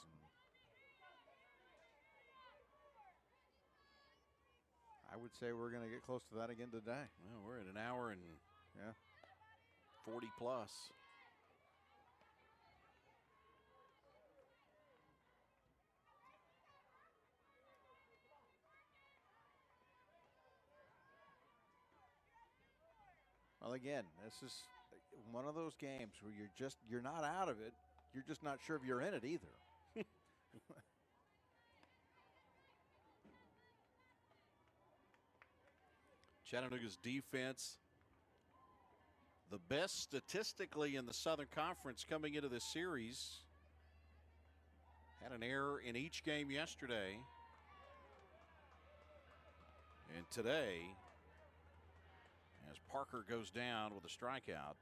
I would say we're going to get close to that again today. Well, we're at an hour and 40 plus. Well, again, this is one of those games where you're not out of it. You're just not sure if you're in it either. Chattanooga's defense, the best statistically in the Southern Conference coming into this series. Had an error in each game yesterday. And today, as Parker goes down with a strikeout.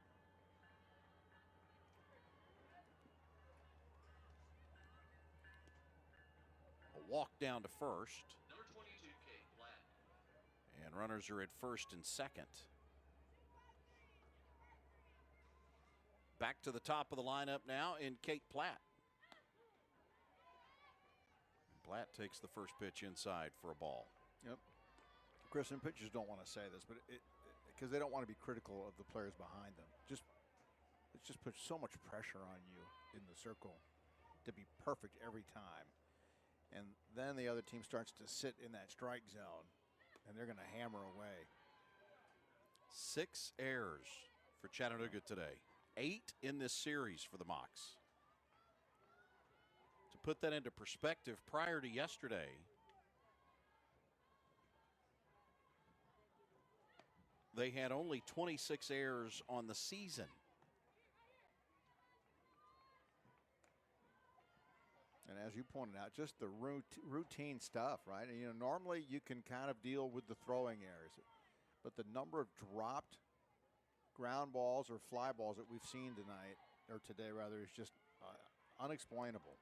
A walk down to first. Number 22, Kate Platt. And runners are at first and second. Back to the top of the lineup now in Kate Platt. Platt takes the first pitch inside for a ball. Yep. Chris, and pitchers don't want to say this, but because they don't want to be critical of the players behind them. It just puts so much pressure on you in the circle to be perfect every time. And then the other team starts to sit in that strike zone, and they're going to hammer away. 6 errors for Chattanooga today. 8 in this series for the Mocs. To put that into perspective, prior to yesterday, they had only 26 errors on the season. And as you pointed out, just the routine stuff, right? And, normally you can kind of deal with the throwing errors, but the number of dropped ground balls or fly balls that we've seen tonight, or today rather, is just unexplainable.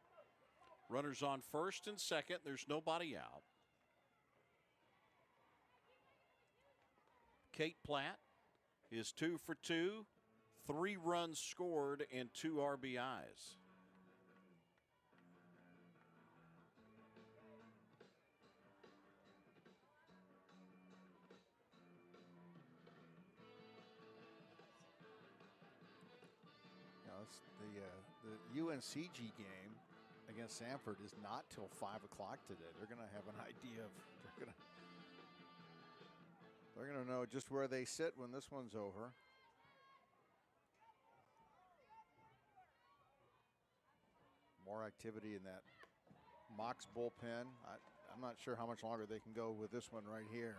Runners on first and second. There's nobody out. Kate Platt is 2 for 2, 3 runs scored, and 2 RBIs. The UNCG game against Sanford is not till 5 o'clock today. They're going to have an idea of they're going to know just where they sit when this one's over. More activity in that Mocs bullpen. I'm not sure how much longer they can go with this one right here.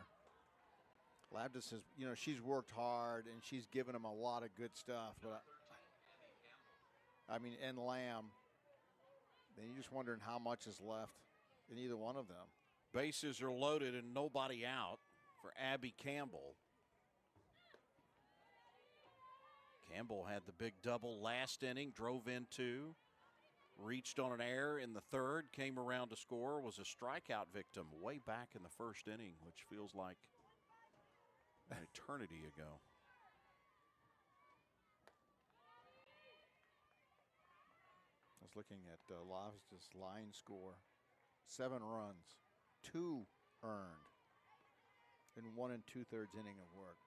Labdis says, she's worked hard and she's given him a lot of good stuff, but and Lamb. Then you're just wondering how much is left in either one of them. Bases are loaded and nobody out for Abby Campbell. Campbell had the big double last inning, drove in 2, reached on an error in the third, came around to score, was a strikeout victim way back in the first inning, which feels like an eternity ago. I was looking at Loftus' line score. 7 runs, 2 earned in 1 2/3 inning of work.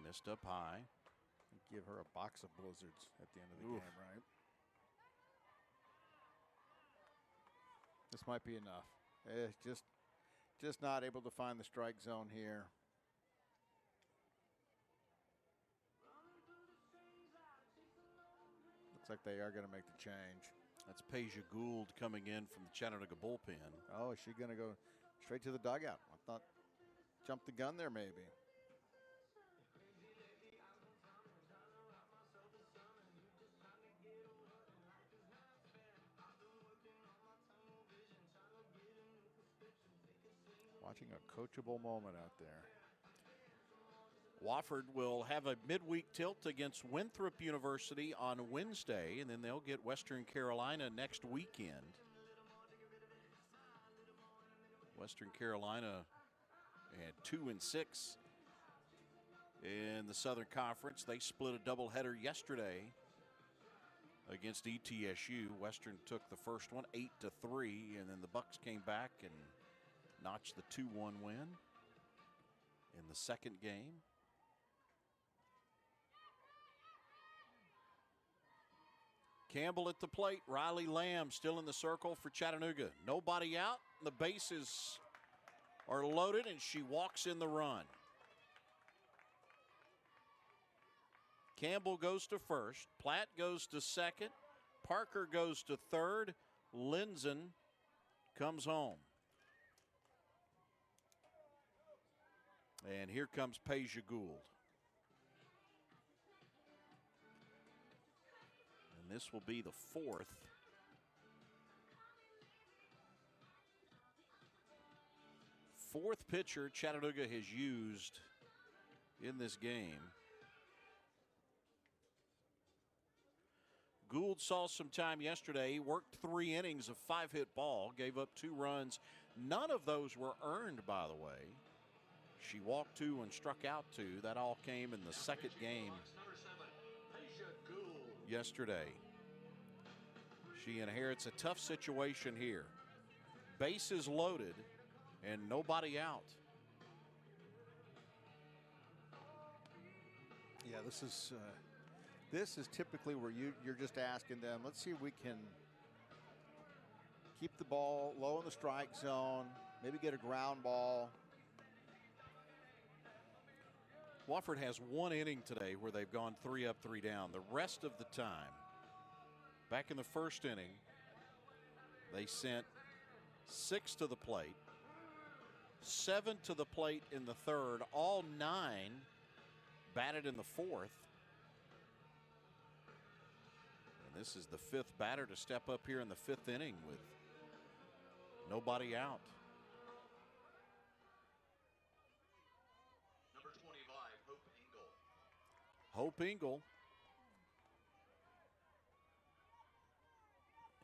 Missed up high. Give her a box of blizzards at the end of the game, right? This might be enough. It's just not able to find the strike zone here. Looks like they are going to make the change. That's Peja Gould coming in from the Chattanooga bullpen. Oh, is she going to go straight to the dugout? I thought jump the gun there maybe. Watching a coachable moment out there. Wofford will have a midweek tilt against Winthrop University on Wednesday, and then they'll get Western Carolina next weekend. Western Carolina at 2-6 in the Southern Conference. They split a doubleheader yesterday against ETSU. Western took the first one 8-3, and then the Bucks came back and notched the 2-1 win in the second game. Campbell at the plate. Riley Lamb still in the circle for Chattanooga. Nobody out. The bases are loaded, and she walks in the run. Campbell goes to first. Platt goes to second. Parker goes to third. Linzen comes home. And here comes Peja Gould. And this will be the fourth pitcher Chattanooga has used in this game. Gould saw some time yesterday. He worked 3 innings of 5-hit ball, gave up 2 runs. None of those were earned, by the way. She walked 2 and struck out 2. That all came in the second game yesterday. She inherits a tough situation here. Bases loaded and nobody out. Yeah, this is typically where you're just asking them, let's see if we can keep the ball low in the strike zone, maybe get a ground ball. Wofford has 1 inning today where they've gone 3 up, 3 down. The rest of the time, back in the first inning, they sent 6 to the plate, 7 to the plate in the third, all 9 batted in the fourth. And this is the 5th batter to step up here in the 5th inning with nobody out. Number 25, Hope Engel. Hope Engel.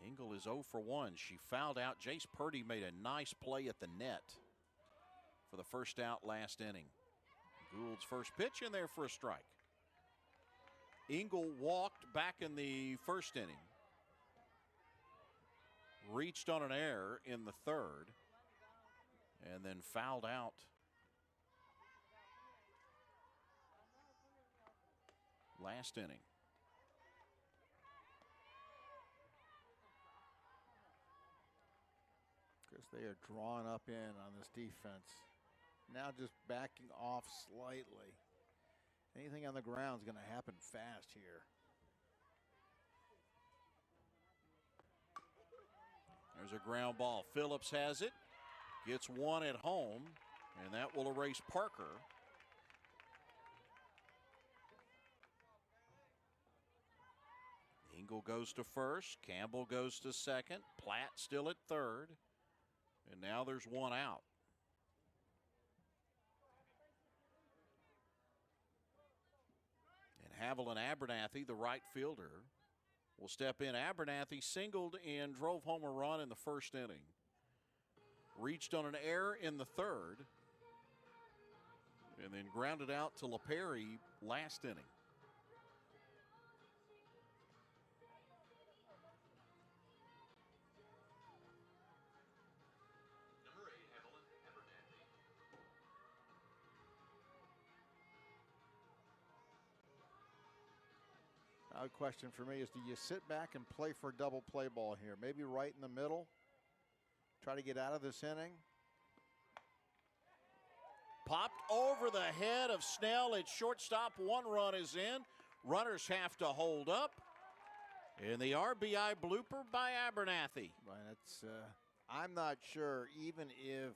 Engel is 0 for 1. She fouled out. Jace Purdy made a nice play at the net for the first out last inning. Gould's first pitch in there for a strike. Engel walked back in the first inning. Reached on an error in the third. And then fouled out. Last inning. Because they are drawn up in on this defense. Now just backing off slightly. Anything on the ground is going to happen fast here. There's a ground ball. Phillips has it. Gets 1 at home. And that will erase Parker. Engel goes to first. Campbell goes to second. Platt still at third. And now there's 1 out. And Haviland Abernathy, the right fielder, will step in. Abernathy singled and drove home a run in the first inning. Reached on an error in the third. And then grounded out to LaPerry last inning. A question for me is, do you sit back and play for a double play ball here? Maybe right in the middle? Try to get out of this inning? Popped over the head of Snell at shortstop. 1 run is in. Runners have to hold up. And the RBI blooper by Abernathy. Well, that's, I'm not sure, even if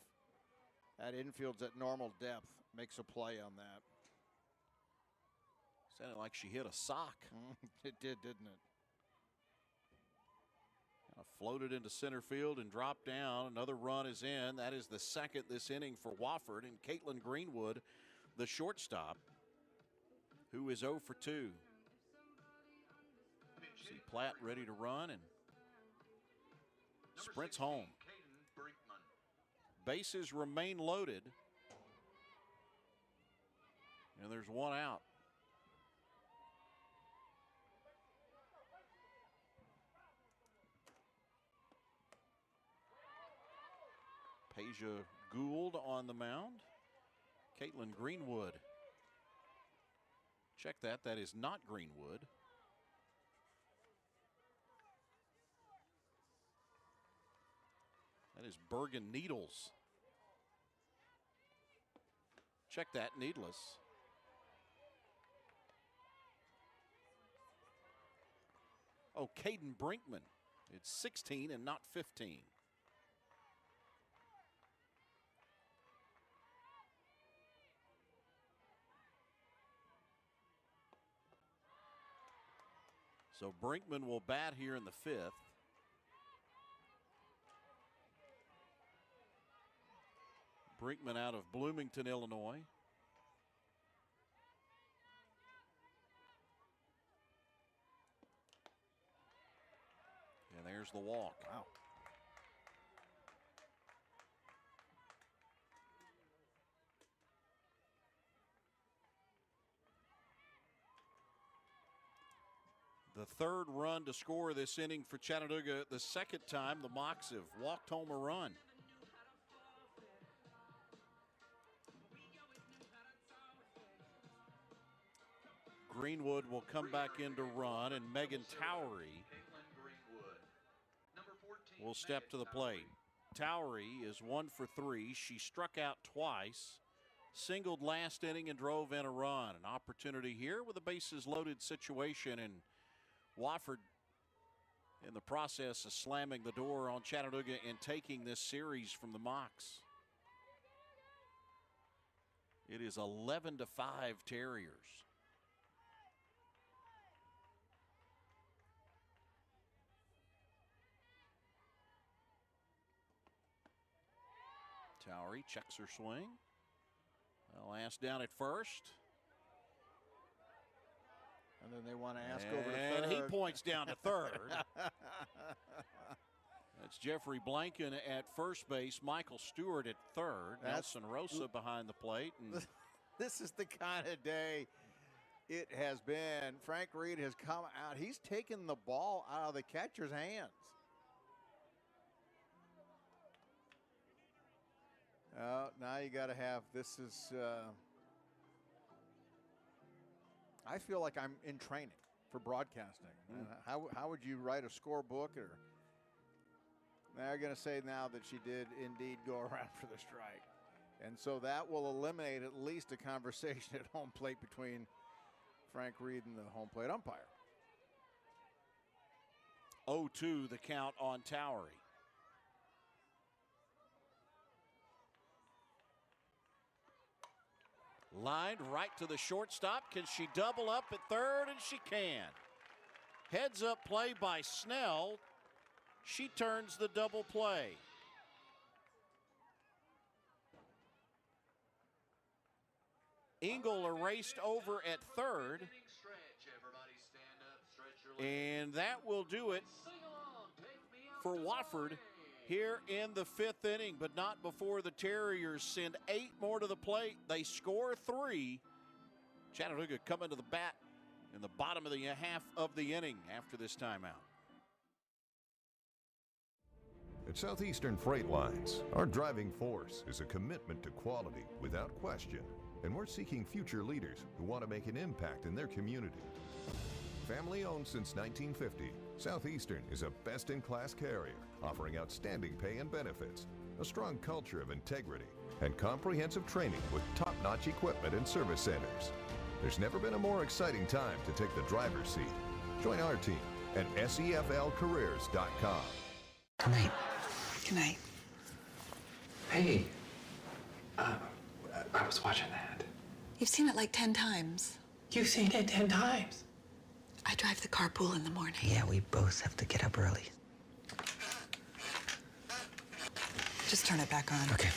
that infield's at normal depth, makes a play on that. Sounded like she hit a sock. It did, didn't it? Floated into center field and dropped down. Another run is in. That is the second this inning for Wofford. And Caitlin Greenwood, the shortstop, who is 0 for 2. See Platt ready to run and sprints home. Bases remain loaded. And there's 1 out. Peja Gould on the mound. Caitlin Greenwood. Check that. That is not Greenwood. That is Bergen Needles. Check that. Needless. Oh, Caden Brinkman. It's 16 and not 15. So Brinkman will bat here in the 5th. Brinkman out of Bloomington, Illinois. And there's the walk. Wow. The 3rd run to score this inning for Chattanooga. The 2nd time the Mocs have walked home a run. Greenwood will come back in to run, and Megan Towery will step to the plate. Towery is 1 for 3. She struck out twice, singled last inning, and drove in a run. An opportunity here with a bases loaded situation, and Wofford in the process of slamming the door on Chattanooga and taking this series from the Mocs. It is 11-5 Terriers. Towery checks her swing. Last down at first. And then they want to ask over to third. And he points down to third. That's Jeffrey Blanken at first base. Michael Stewart at third. Nelson Rosa behind the plate. And this is the kind of day it has been. Frank Reed has come out. He's taken the ball out of the catcher's hands. Now you got to have, this is, I feel like I'm in training for broadcasting. How would you write a scorebook? Or they're going to say now that she did indeed go around for the strike. And so that will eliminate at least a conversation at home plate between Frank Reed and the home plate umpire. 0-2 the count on Towery. Lined right to the shortstop. Can she double up at third? And she can. Heads up play by Snell. She turns the double play. Engel erased over at third. And that will do it for Wofford here in the 5th inning, but not before the Terriers send 8 more to the plate. They score 3. Chattanooga coming to the bat in the bottom of the half of the inning after this timeout. At Southeastern Freight Lines, our driving force is a commitment to quality without question, and we're seeking future leaders who want to make an impact in their community. Family owned since 1950, Southeastern is a best-in-class carrier, offering outstanding pay and benefits, a strong culture of integrity, and comprehensive training with top-notch equipment and service centers. There's never been a more exciting time to take the driver's seat. Join our team at SEFLcareers.com. Good night. Good night. Hey, I was watching that. You've seen it like 10 times. You've seen it 10 times. I drive the carpool in the morning. Yeah, we both have to get up early. Just turn it back on. Okay.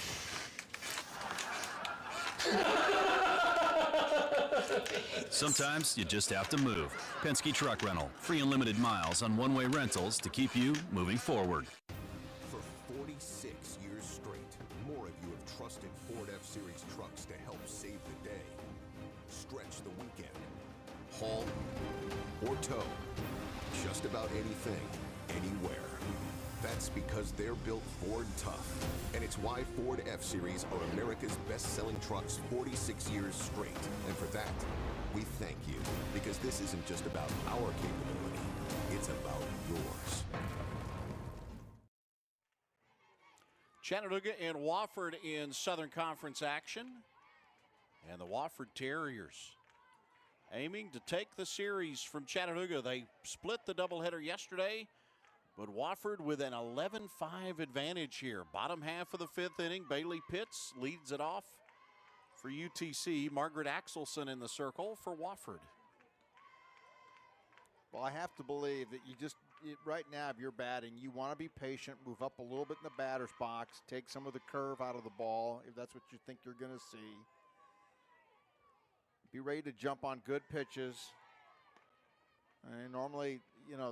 Sometimes you just have to move. Penske Truck Rental. Free unlimited miles on one-way rentals to keep you moving forward. For 46 years straight, more of you have trusted Ford F-Series trucks to help save the day. Stretch the weekend. Haul or tow. Just about anything, anywhere. That's because they're built Ford tough. And it's why Ford F-Series are America's best-selling trucks 46 years straight. And for that, we thank you. Because this isn't just about our capability, it's about yours. Chattanooga and Wofford in Southern Conference action. And the Wofford Terriers aiming to take the series from Chattanooga. They split the doubleheader yesterday, but Wofford with an 11-5 advantage here. Bottom half of the fifth inning, Bailey Pitts leads it off for UTC. Margaret Axelson in the circle for Wofford. Well, I have to believe that right now, if you're batting, you want to be patient, move up a little bit in the batter's box, take some of the curve out of the ball, if that's what you think you're going to see. Be ready to jump on good pitches. And normally,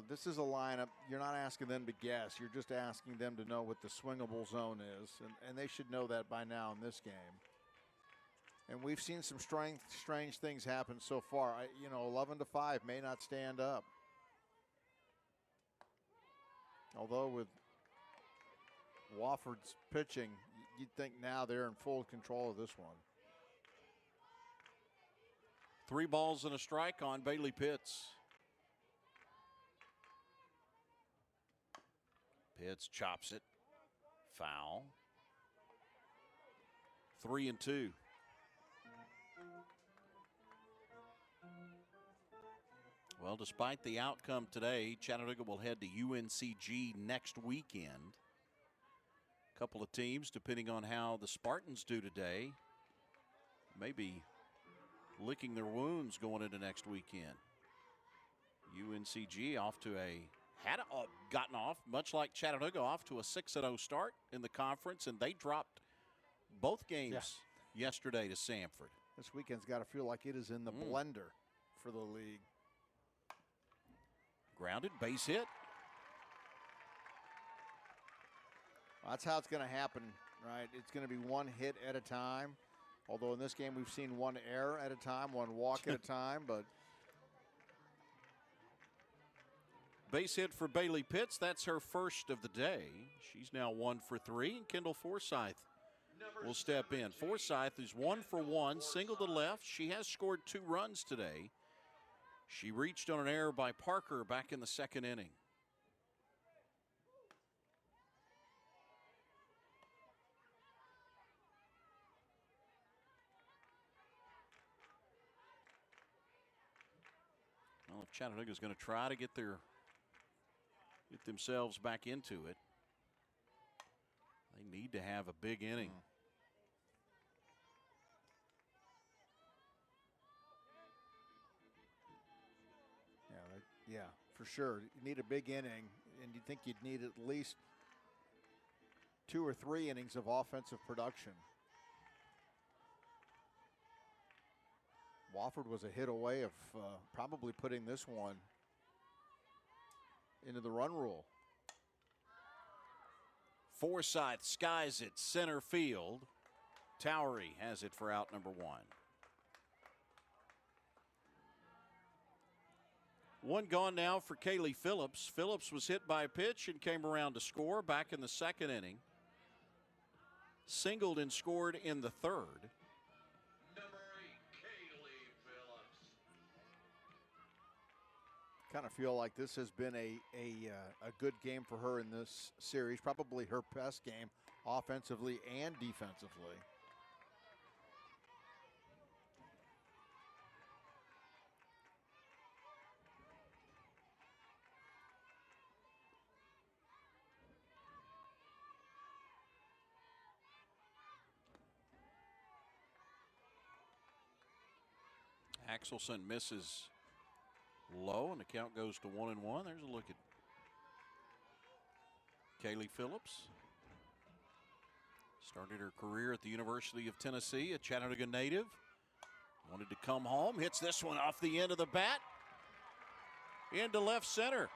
this is a lineup. You're not asking them to guess. You're just asking them to know what the swingable zone is. And they should know that by now in this game. And we've seen some strange things happen so far. 11-5 may not stand up. Although with Wofford's pitching, you'd think now they're in full control of this one. 3 balls and a strike on Bailey Pitts. Pitts chops it. Foul. 3-2. Well, despite the outcome today, Chattanooga will head to UNCG next weekend. A couple of teams, depending on how the Spartans do today, maybe licking their wounds going into next weekend. UNCG gotten off, much like Chattanooga, off to a 6-0 start in the conference, and they dropped both games yesterday to Samford. This weekend's got to feel like it is in the blender for the league. Grounded, base hit. Well, that's how it's going to happen, right? It's going to be one hit at a time. Although in this game we've seen one error at a time, one walk at a time, but. Base hit for Bailey Pitts. That's her first of the day. She's now 1 for 3, and Kendall Forsyth will step in. Forsyth is 1 for 1, single to left. She has scored 2 runs today. She reached on an error by Parker back in the second inning. Well, if Chattanooga's going to try to get themselves back into it, they need to have a big inning. Yeah, for sure. You need a big inning, and you think you'd need at least 2 or 3 innings of offensive production. Wofford was a hit away of probably putting this one into the run rule. Forsyth skies it center field. Towery has it for out number 1. 1 gone now for Kaylee Phillips. Phillips was hit by a pitch and came around to score back in the second inning. Singled and scored in the third. Kind of feel like this has been a good game for her in this series. Probably her best game offensively and defensively. Axelson misses low, and the count goes to 1-1. There's a look at Kaylee Phillips. Started her career at the University of Tennessee, a Chattanooga native. Wanted to come home, hits this one off the end of the bat into left center.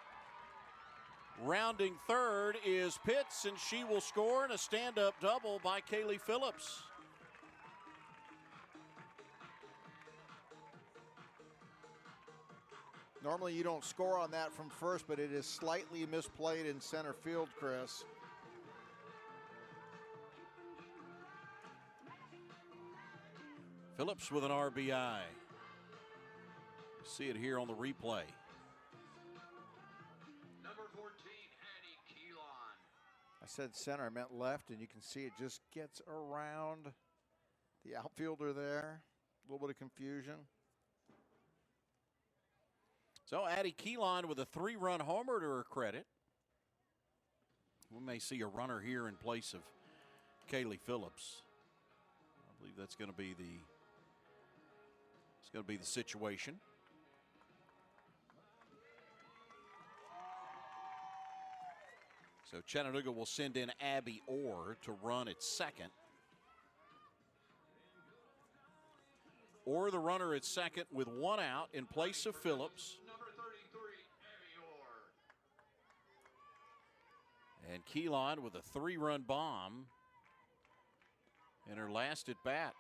Rounding third is Pitts, and she will score in a stand-up double by Kaylee Phillips. Normally you don't score on that from first, but it is slightly misplayed in center field, Chris. Phillips with an RBI. See it here on the replay. Number 14, Addie Keelan. I said center, I meant left, and you can see it just gets around the outfielder there. A little bit of confusion. So Addie Keelan with a 3-run homer to her credit. We may see a runner here in place of Kaylee Phillips. I believe that's going to be the situation. So Chattanooga will send in Abby Orr to run at second. Orr, the runner at second with 1 out in place of Phillips. Number 33, Abby Orr. And Keelan with a 3-run bomb in her last at bat.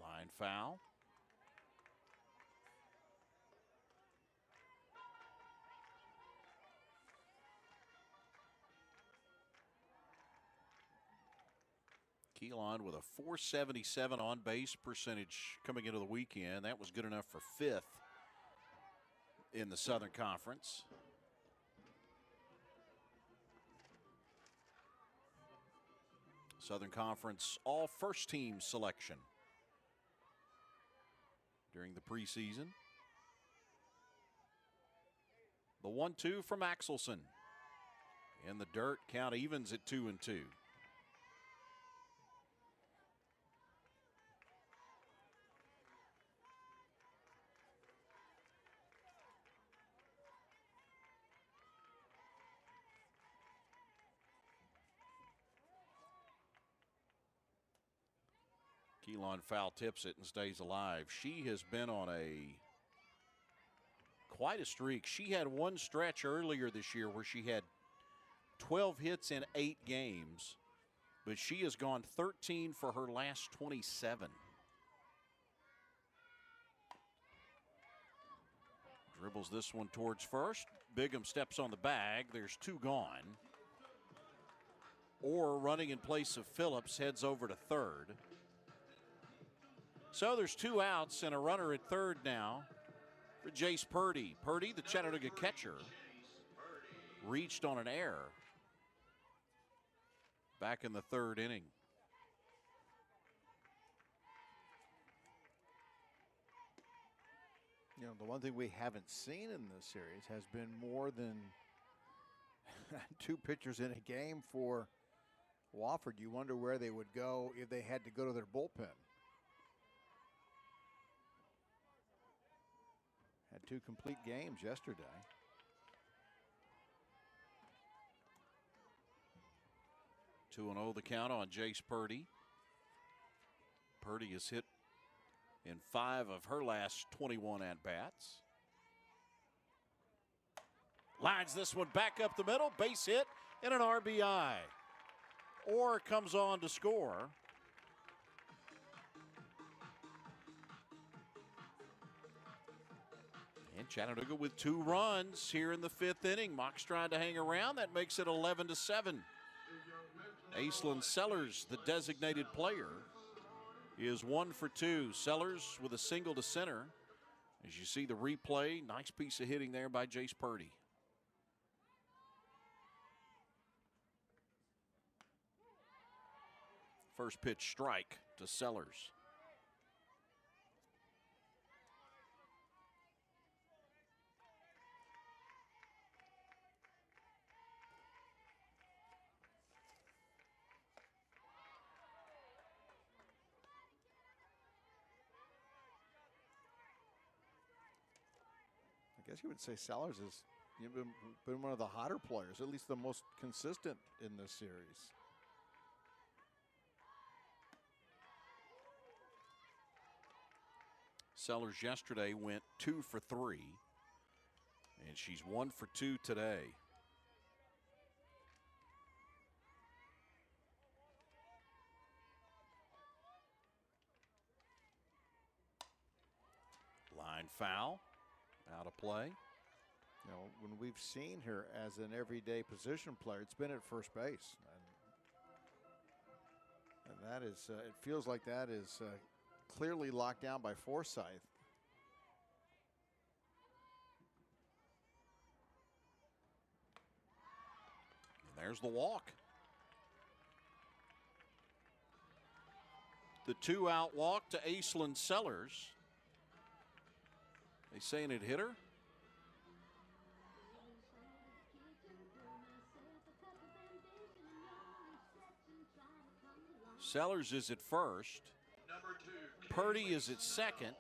Line foul. Keelan with a .477 on base percentage coming into the weekend. That was good enough for 5th in the Southern Conference. Southern Conference all first team selection during the preseason. The 1-2 from Axelson. In the dirt, count evens at 2-2. Keelan foul tips it and stays alive. She has been on quite a streak. She had one stretch earlier this year where she had 12 hits in 8 games, but she has gone 13 for her last 27. Dribbles this one towards first. Bigham steps on the bag. There's 2 gone. Orr running in place of Phillips heads over to third. So there's 2 outs and a runner at third now for Jace Purdy. Purdy, the Chattanooga catcher, reached on an error back in the 3rd inning. You know, the one thing we haven't seen in this series has been more than 2 pitchers in a game for Wofford. You wonder where they would go if they had to go to their bullpen. Had 2 complete games yesterday. Two and 0 the count on Jace Purdy. Purdy has hit in 5 of her last 21 at-bats. Lines this one back up the middle, base hit and an RBI. Orr comes on to score. And Chattanooga with 2 runs here in the 5th inning. Mocs trying to hang around. That makes it 11-7. Aislinn Sellers, the designated player, is 1 for 2. Sellers with a single to center. As you see the replay, nice piece of hitting there by Jace Purdy. First pitch strike to Sellers. I guess you would say Sellers has been one of the hotter players, at least the most consistent in this series. Sellers yesterday went 2 for 3, and she's 1 for 2 today. Line foul, out of play. You know, when we've seen her as an everyday position player, it's been at first base. And that is, it feels like that is clearly locked down by Forsythe. And there's the walk. The 2-out walk to Aislinn Sellers. They saying it hit her? Sellers is at first. Purdy is at second.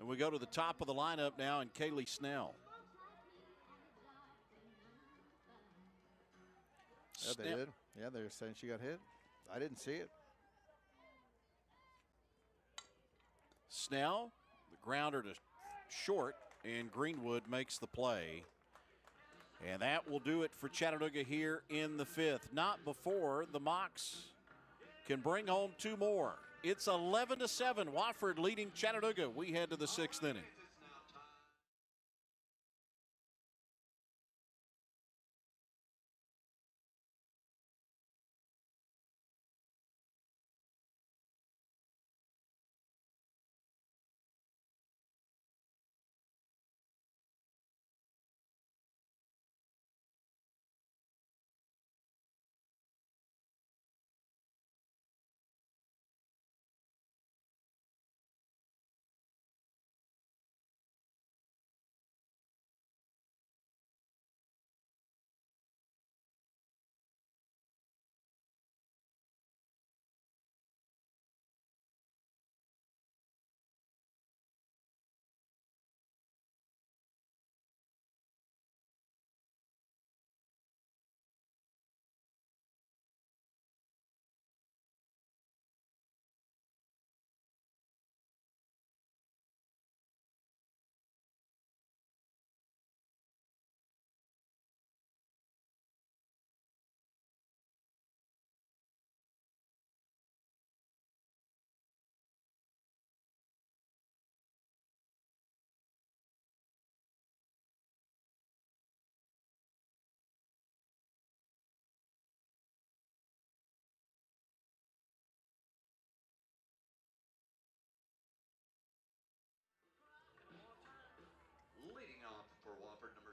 And we go to the top of the lineup now, and Kaylee Snell. Yeah, they did. Yeah, they're saying she got hit. I didn't see it. Snell, the grounder to short, and Greenwood makes the play. And that will do it for Chattanooga here in the 5th. Not before the Mocs can bring home 2 more. It's 11-7. Wofford leading Chattanooga. We head to the 6th inning.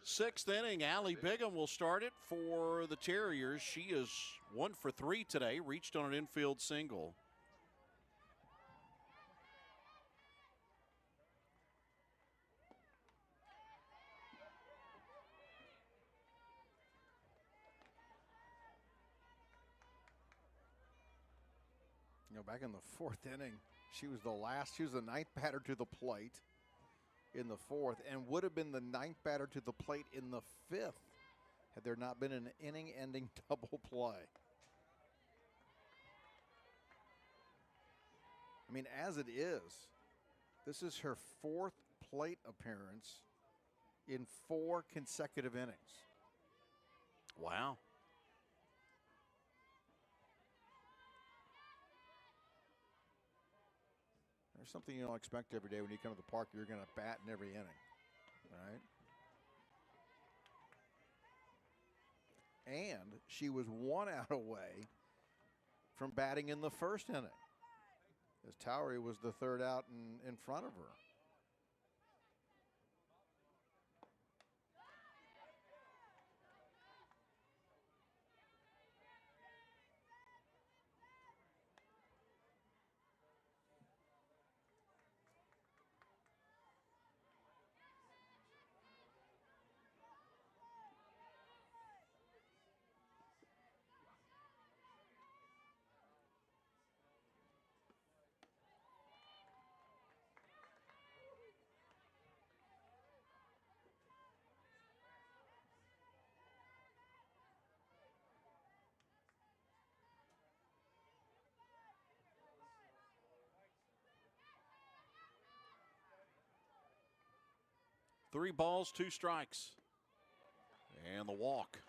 Sixth inning, Allie Bigham will start it for the Terriers. She is 1 for 3 today, reached on an infield single. You know, back in the 4th inning, she was the 9th batter to the plate in the 4th, and would have been the 9th batter to the plate in the 5th had there not been an inning-ending double play. I mean, as it is, this is her 4th plate appearance in 4 consecutive innings. Wow. There's something you don't expect every day when you come to the park. You're going to bat in every inning. Right. And she was 1 out away from batting in the first inning, as Towery was the third out in front of her. Three balls, 2 strikes. And the walk.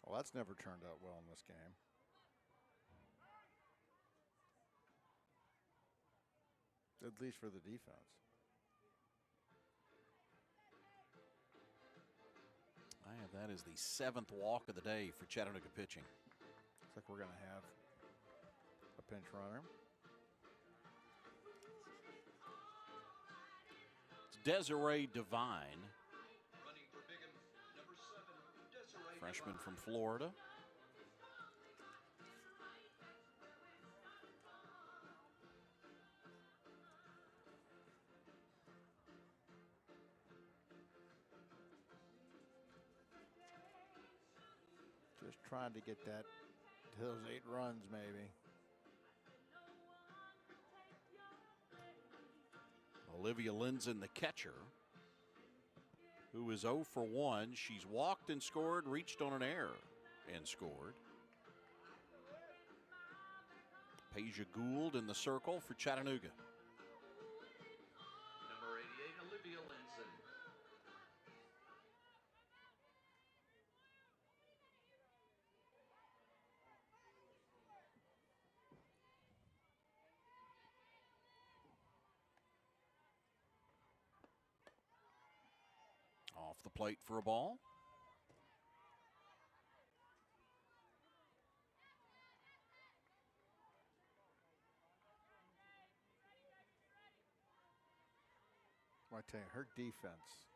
Well, that's never turned out well in this game. At least for the defense. That is the 7th walk of the day for Chattanooga pitching. Looks like we're going to have a pinch runner. It's Desiree Devine, freshman from Florida. Just trying to get that to those 8 runs, maybe. Olivia Linson, the catcher, who is 0 for 1. She's walked and scored, reached on an error and scored. Peja Gould in the circle for Chattanooga. Number 88, Olivia Linson. Off the plate for a ball. Well, I tell you, her defense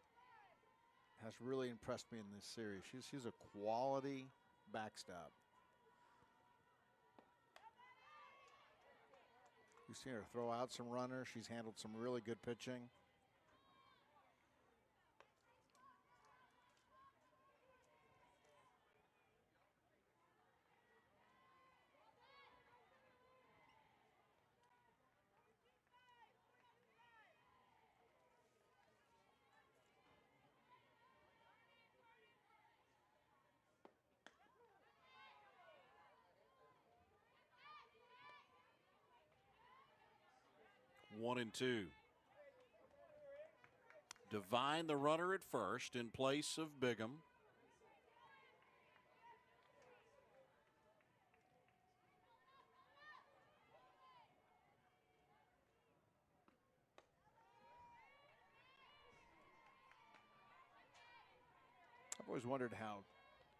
has really impressed me in this series. She's a quality backstop. You've seen her throw out some runners. She's handled some really good pitching. One and two. Devine, the runner at first, in place of Bigham. I've always wondered how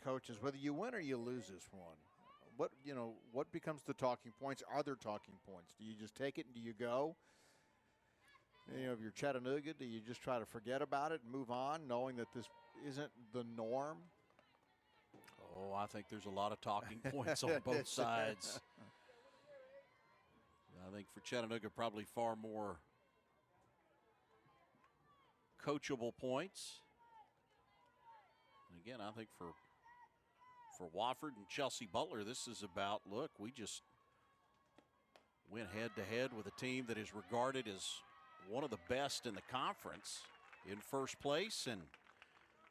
coaches, whether you win or you lose this one, what becomes the talking points? Are there talking points? Do you just take it and do you go? If you're Chattanooga, do you just try to forget about it and move on, knowing that this isn't the norm? Oh, I think there's a lot of talking points on both sides. I think for Chattanooga, probably far more coachable points. And again, I think for Wofford and Chelsea Butler, this is about, look, we just went head-to-head with a team that is regarded as one of the best in the conference in first place, and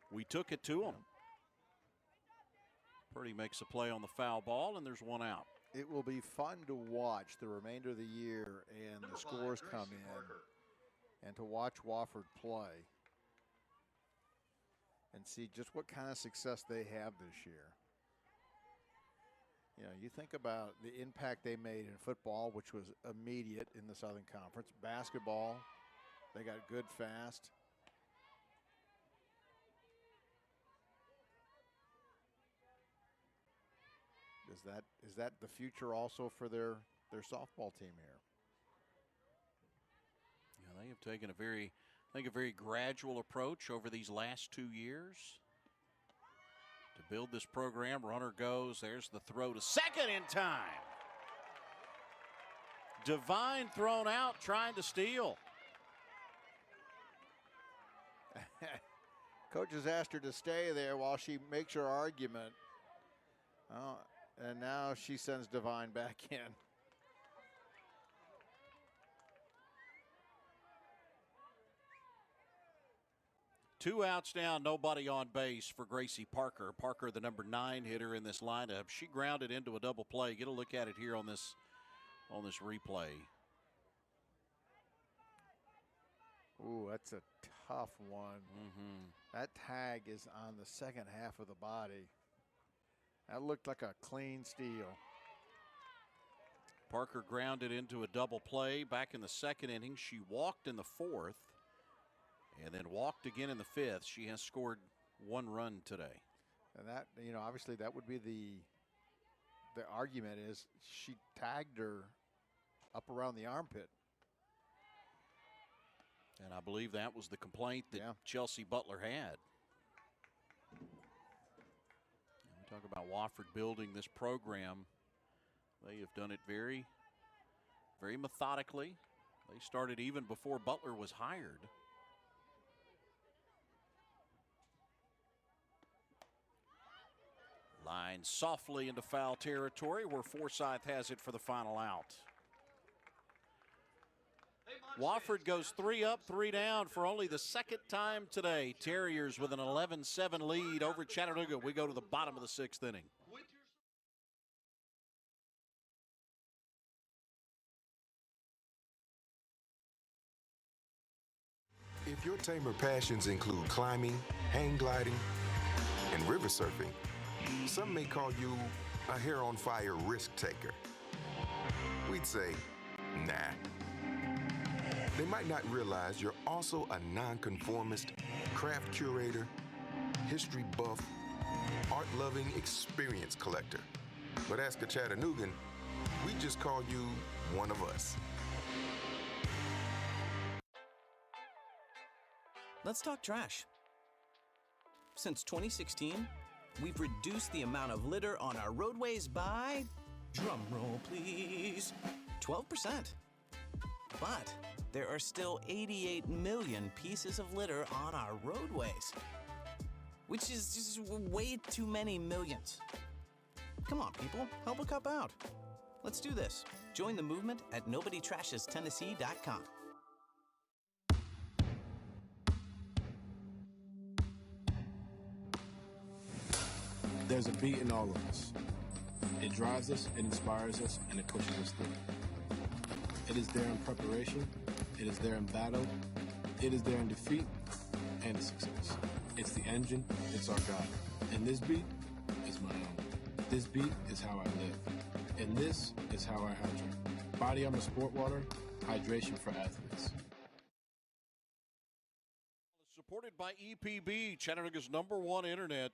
we took it to them. Purdy makes a play on the foul ball, and there's one out. It will be fun to watch the remainder of the year and the scores come in, and to watch Wofford play and see just what kind of success they have this year. You think about the impact they made in football, which was immediate in the Southern Conference, basketball, They got good fast. Is that the future also for their softball team here? Yeah, they have taken a very gradual approach over these last 2 years to build this program. Runner goes. There's the throw to second in time. Divine thrown out, trying to steal. Coach has asked her to stay there while she makes her argument. Oh, and now she sends Divine back in. Two outs now, nobody on base for Gracie Parker. Parker, the number 9 hitter in this lineup. She grounded into a double play. Get a look at it here on this replay. Ooh, that's a tough one. That tag is on the second half of the body. That looked like a clean steal. Parker grounded into a double play back in the second inning. She walked in the 4th and then walked again in the 5th. She has scored 1 run today. And that, obviously that would be the argument is she tagged her up around the armpit. And I believe that was the complaint that Chelsea Butler had. And we talk about Wofford building this program. They have done it very, very methodically. They started even before Butler was hired. Line softly into foul territory where Forsyth has it for the final out. Wofford goes 3 up, 3 down for only the second time today. Terriers with an 11-7 lead over Chattanooga. We go to the bottom of the 6th inning. If your tamer passions include climbing, hang gliding, and river surfing, some may call you a hair-on-fire risk taker. We'd say, nah. They might not realize you're also a nonconformist, craft curator, history buff, art-loving experience collector. But ask a Chattanoogan, we just call you one of us. Let's talk trash. Since 2016, we've reduced the amount of litter on our roadways by, drumroll please, 12%. But there are still 88 million pieces of litter on our roadways, which is just way too many millions. Come on, people, help a cup out. Let's do this. Join the movement at NobodyTrashesTennessee.com. There's a beat in all of us. It drives us, it inspires us, and it pushes us through. It is there in preparation, it is there in battle, it is there in defeat, and success. It's the engine, it's our God. And this beat is my own. This beat is how I live. And this is how I hydrate. Body Armor Sport Water, hydration for athletes. Supported by EPB, Chattanooga's #1 internet.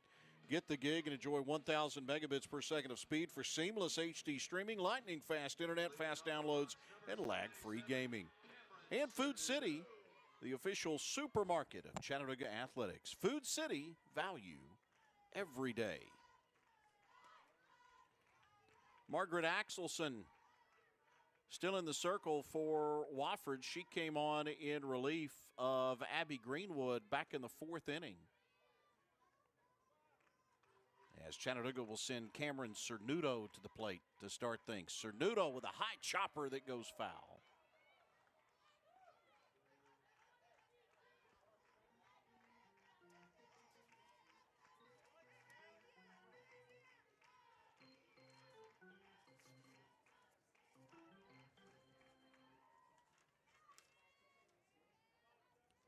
Get the gig and enjoy 1,000 megabits per second of speed for seamless HD streaming, lightning fast internet, fast downloads, and lag-free gaming. And Food City, the official supermarket of Chattanooga Athletics. Food City, value every day. Margaret Axelson still in the circle for Wofford. She came on in relief of Abby Greenwood back in the 4th inning. As Chattanooga will send Cameron Cernuto to the plate to start things. Cernuto with a high chopper that goes foul.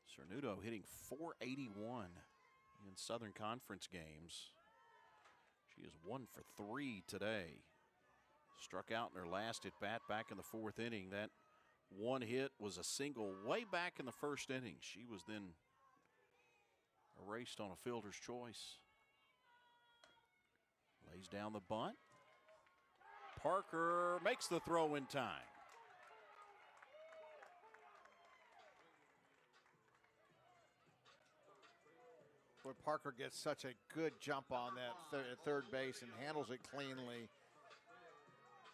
Cernuto hitting .481 in Southern Conference games. She is 1 for 3 today. Struck out in her last at bat back in the 4th inning. That One hit was a single way back in the first inning. She was then erased on a fielder's choice. Lays down the bunt. Parker makes the throw in time. Boy, Parker gets such a good jump on that third base and handles it cleanly.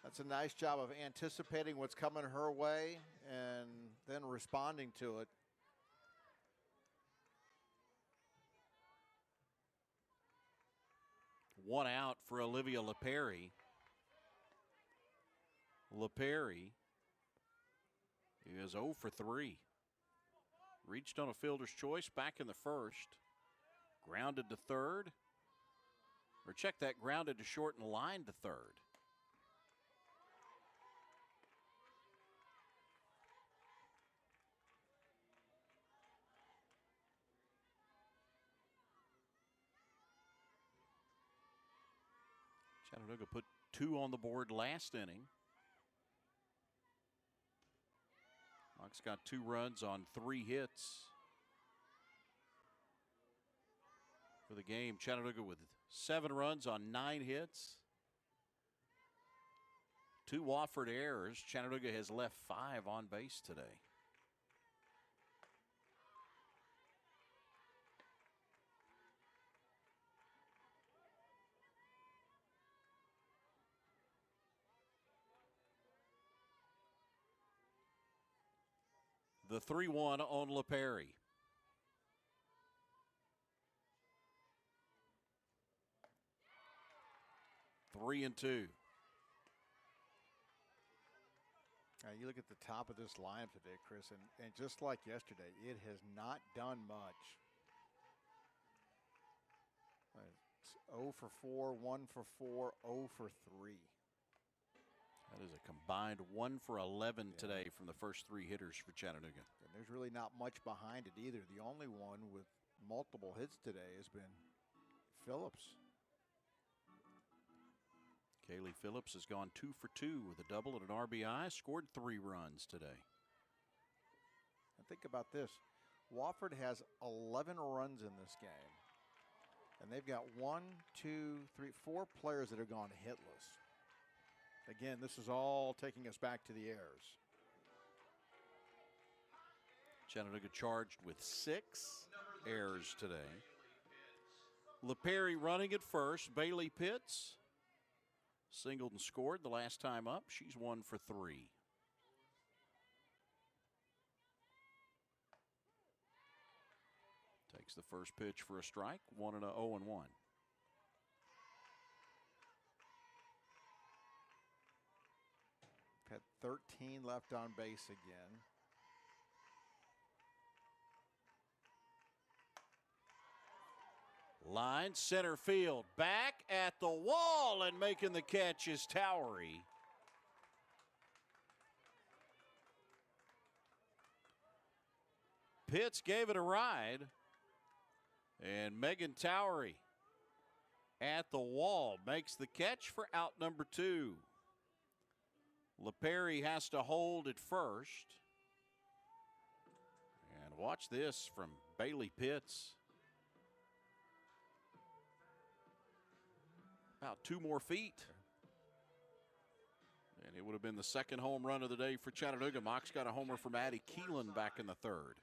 That's a nice job of anticipating what's coming her way and then responding to it. One out for Olivia LaPerry. LaPerry is 0 for 3. Reached on a fielder's choice back in the first. Grounded to third. Or check that, grounded to short and lined to third. Chattanooga put 2 on the board last inning. Mox got 2 runs on 3 hits for the game. Chattanooga with 7 runs on 9 hits. 2 Wofford errors. Chattanooga has left 5 on base today. The 3-1 on LaPerry. Three and 2. You look at the top of this lineup today, Chris, and just like yesterday, it has not done much. It's 0 for 4, 1 for 4, 0 for 3. That is a combined 1 for 11 today from the first 3 hitters for Chattanooga. And there's really not much behind it either. The only one with multiple hits today has been Phillips. Kaylee Phillips has gone 2 for 2 with a double and an RBI, scored 3 runs today. And think about this. Wofford has 11 runs in this game. And they've got 4 players that have gone hitless. Again, this is all taking us back to the errors. Chattanooga charged with 6 errors today. LaPerry running at first. Bailey Pitts singled and scored the last time up. She's 1 for 3. Takes the first pitch for a strike. 1-0-1. Had 13 left on base again. Line center field, back at the wall, and making the catch is Towery. Pitts gave it a ride, and Megan Towery at the wall makes the catch for out number 2. LaPerry has to hold at first. And watch this from Bailey Pitts. About 2 more feet. And it would have been the second home run of the day for Chattanooga. Mox got a homer from Addie Keelan back in the third.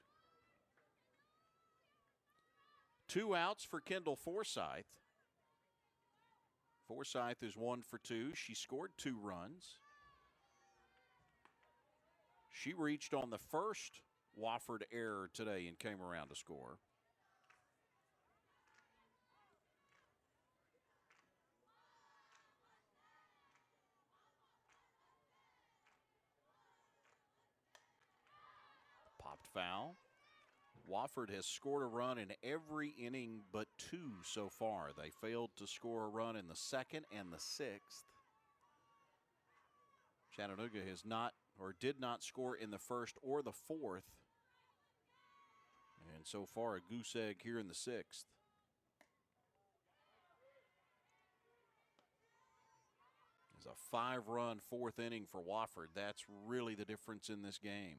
2 outs for Kendall Forsythe. Forsythe is 1 for 2. She scored 2 runs. She reached on the first Wofford error today and came around to score. Popped foul. Wofford has scored a run in every inning but 2 so far. They failed to score a run in the second and the 6th. Chattanooga has not or did not score in the first or the 4th. And so far a goose egg here in the 6th. As a 5-run fourth inning for Wofford. That's really the difference in this game.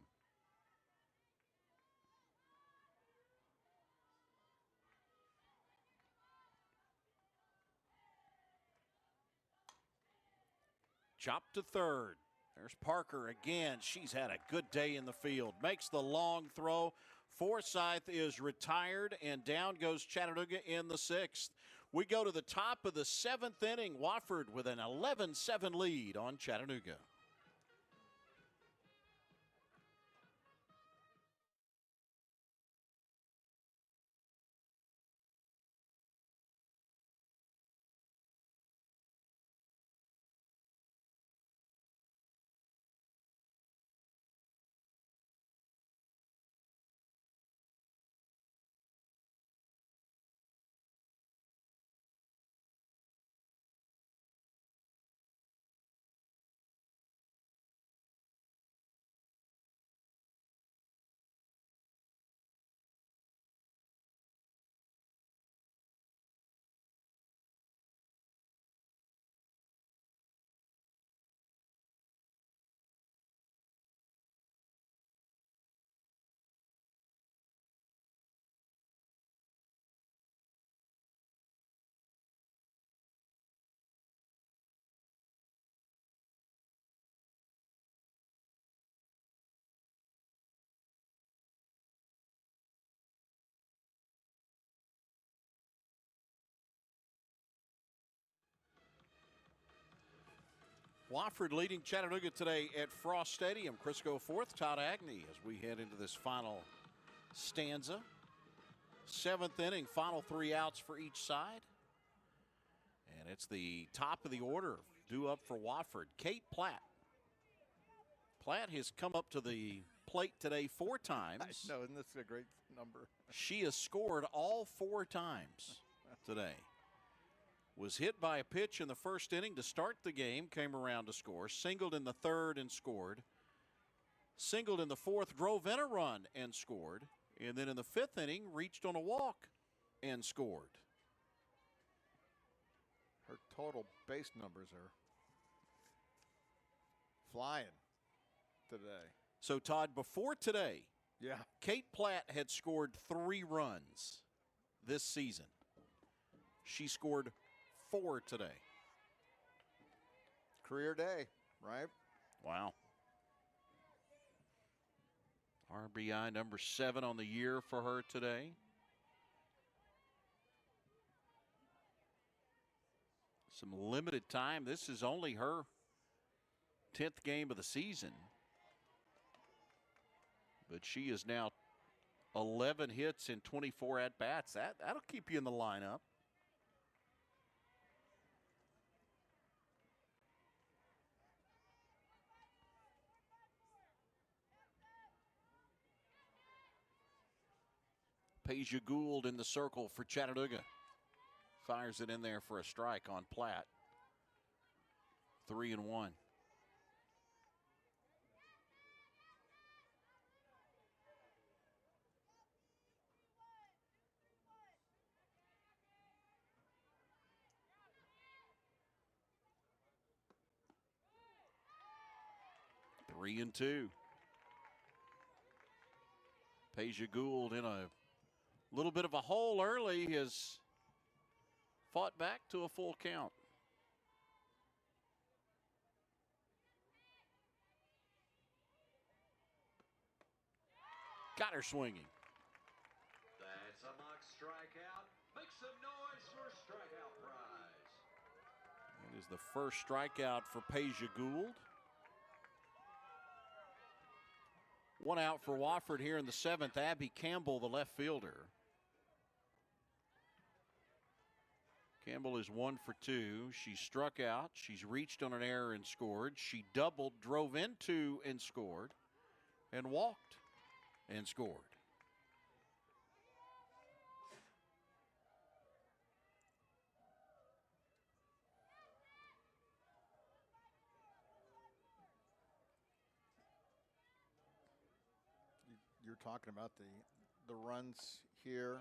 Chop to third. There's Parker again. She's had a good day in the field. Makes the long throw. Forsyth is retired, and down goes Chattanooga in the 6th. We go to the top of the 7th inning. Wofford with an 11-7 lead on Chattanooga. Wofford leading Chattanooga today at Frost Stadium. Crisco fourth, Todd Agnew as we head into this final stanza. 7th inning, final 3 outs for each side. And it's the top of the order due up for Wofford. Kate Platt. Platt has come up to the plate today 4 times. I know, isn't this a great number? She has scored all 4 times today. Was hit by a pitch in the first inning to start the game, came around to score, singled in the 3rd and scored, singled in the 4th, drove in a run and scored, and then in the 5th inning, reached on a walk and scored. Her total base numbers are flying today. So, Todd, before today, yeah, Kate Platt had scored 3 runs this season. She scored 4 today. Career day, right? Wow. RBI number 7 on the year for her today. Some limited time. This is only her 10th game of the season. But she is now 11 hits and 24 at-bats. That'll keep you in the lineup. Peja Gould in the circle for Chattanooga. Fires it in there for a strike on Platt. 3-1. Three and 2. Peja Gould in a little bit of a hole early has fought back to a full count. Got her swinging. That's a mock strikeout. Make some noise for strikeout prize. That is the first strikeout for Peja Gould. 1 out for Wofford here in the 7th. Abby Campbell, the left fielder. Campbell is 1 for 2. She struck out. She's reached on an error and scored. She doubled, drove into and scored, and walked and scored. You're talking about the runs here.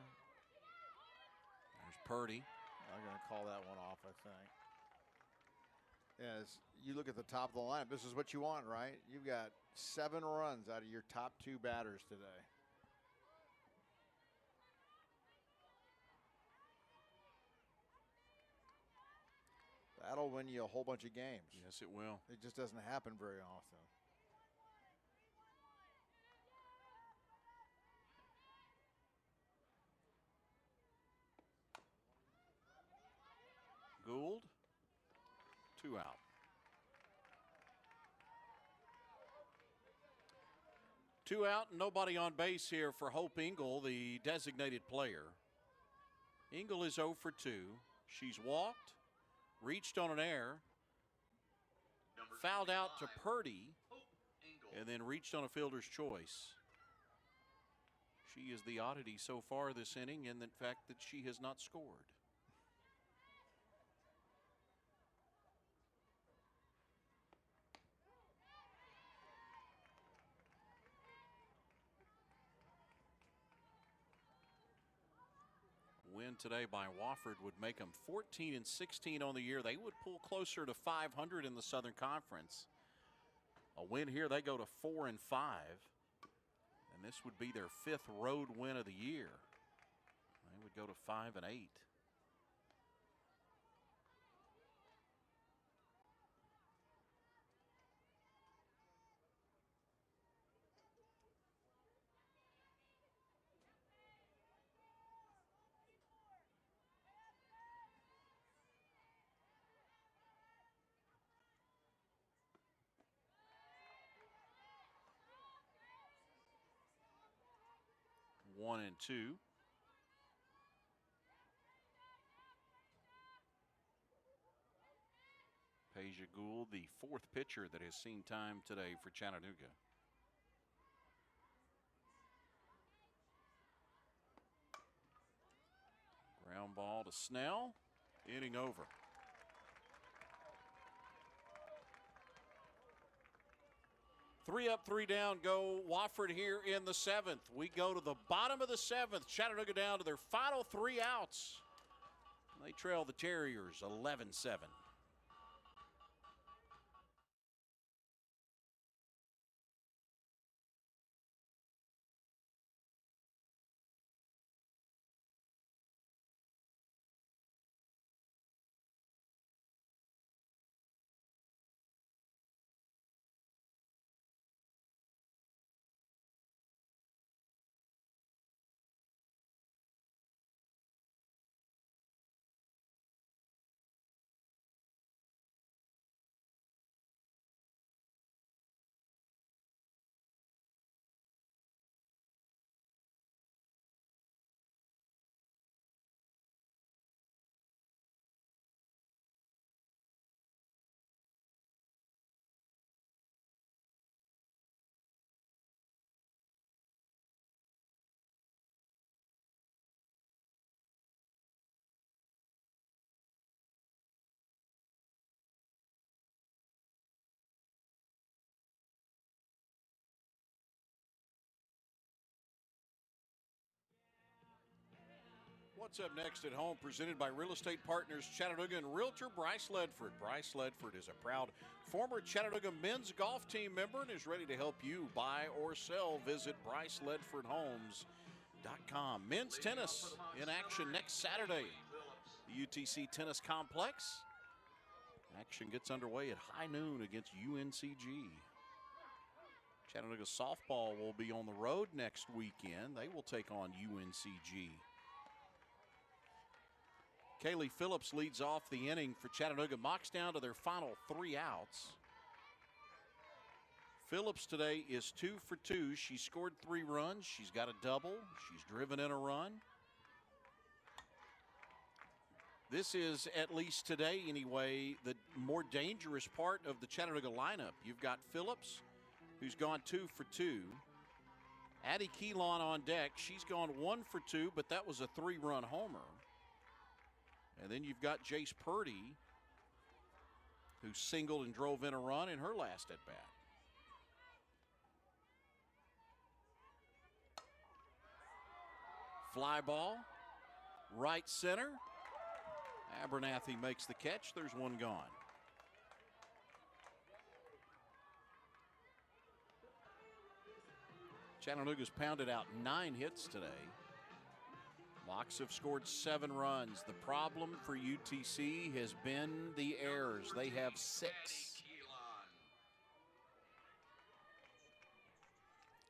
There's Purdy. I'm going to call that one off, I think. As you look at the top of the lineup, this is what you want, right? You've got 7 runs out of your top 2 batters today. That'll win you a whole bunch of games. Yes, it will. It just doesn't happen very often. Gould, 2 out. Two out, nobody on base here for Hope Engel, the designated player. Engel is 0 for 2. She's walked, reached on an error, fouled out to Purdy, and then reached on a fielder's choice. She is the oddity so far this inning in the fact that she has not scored. Win today by Wofford would make them 14-16 on the year. They would pull closer to 500 in the Southern Conference. A win here, they go to 4-5, and this would be their 5th road win of the year. They would go to 5-8. One and two. Peja Gould, the 4th pitcher that has seen time today for Chattanooga. Ground ball to Snell. Inning over. Three up, 3 down go Wofford here in the 7th. We go to the bottom of the 7th. Chattanooga down to their final 3 outs. They trail the Terriers 11-7. What's up next at home, presented by Real Estate Partners Chattanooga and Realtor Bryce Ledford. Bryce Ledford is a proud former Chattanooga men's golf team member and is ready to help you buy or sell. Visit BryceLedfordHomes.com. Men's tennis in action next Saturday. The UTC Tennis Complex. Action gets underway at high noon against UNCG. Chattanooga softball will be on the road next weekend. They will take on UNCG. Kaylee Phillips leads off the inning for Chattanooga. Mocs down to their final 3 outs. Phillips today is 2 for 2. She scored 3 runs. She's got a double. She's driven in a run. This is, at least today anyway, the more dangerous part of the Chattanooga lineup. You've got Phillips, who's gone 2 for 2. Addie Keelan on deck. She's gone 1 for 2, but that was a 3-run homer. And then you've got Jace Purdy, who singled and drove in a run in her last at-bat. Fly ball, right center. Abernathy makes the catch. There's one gone. Chattanooga's pounded out 9 hits today. Mocs have scored 7 runs. The problem for UTC has been the errors. They have 6.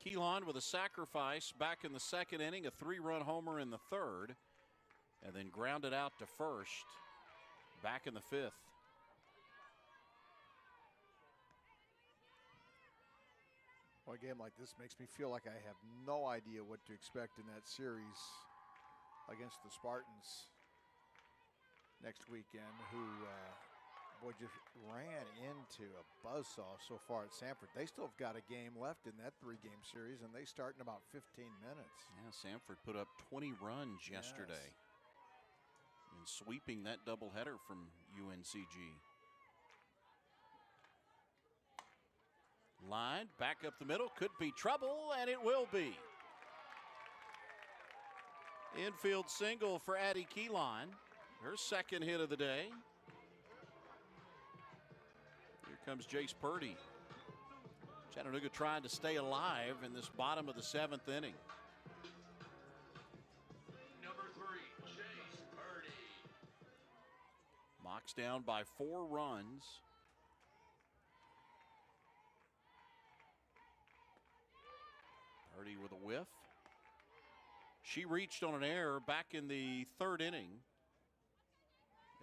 Keelan with a sacrifice back in the 2nd inning, a 3-run homer in the 3rd, and then grounded out to first back in the 5th. Well, a game like this makes me feel like I have no idea what to expect in that series against the Spartans next weekend, who boy, just ran into a buzzsaw so far at Sanford. They still have got a game left in that 3-game series, and they start in about 15 minutes. Yeah, Sanford put up 20 runs yesterday in sweeping that doubleheader from UNCG. Line back up the middle, could be trouble, and it will be. Infield single for Addie Keelan, her 2nd hit of the day. Here comes Jace Purdy. Chattanooga trying to stay alive in this bottom of the 7th inning. Number 3, Jace Purdy. Mocs down by 4 runs. Purdy with a whiff. She reached on an error back in the 3rd inning.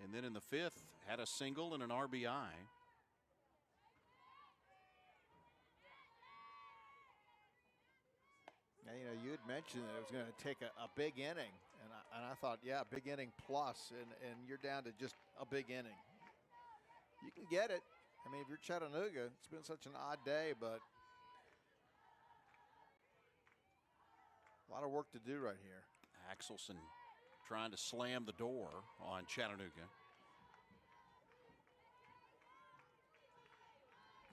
And then in the 5th, had a single and an RBI. Now, you know, you had mentioned that it was going to take a big inning. And I thought, yeah, big inning plus, and you're down to just a big inning. You can get it. I mean, if you're Chattanooga, it's been such an odd day, but a lot of work to do right here. Axelson trying to slam the door on Chattanooga.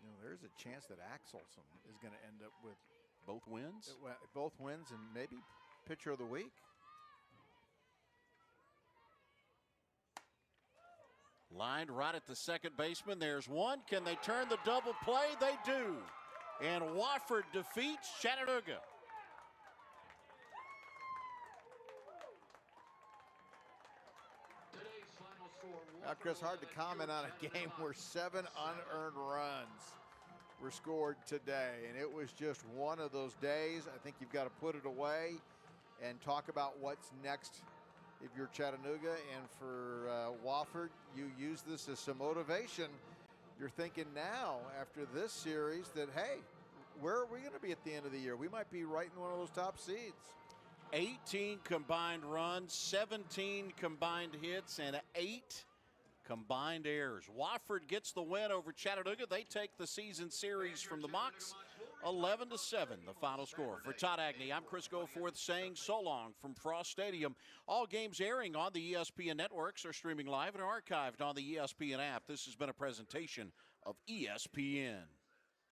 You know, there's a chance that Axelson is going to end up with both wins. Both wins and maybe pitcher of the week. Lined right at the 2nd baseman. There's one. Can they turn the double play? They do. And Wofford defeats Chattanooga. Now, Chris, hard to comment on a game where 7 unearned runs were scored today, and it was just one of those days. I think you've got to put it away and talk about what's next if you're Chattanooga. And for Wofford, you use this as some motivation. You're thinking now, after this series, that, hey, where are we going to be at the end of the year? We might be right in one of those top seeds. 18 combined runs, 17 combined hits, and 8 combined errors. Wofford gets the win over Chattanooga. They take the season series from the Mocs, 11-7, the final score. For Todd Agnew, I'm Chris Goforth saying so long from Frost Stadium. All games airing on the ESPN networks are streaming live and archived on the ESPN app. This has been a presentation of ESPN.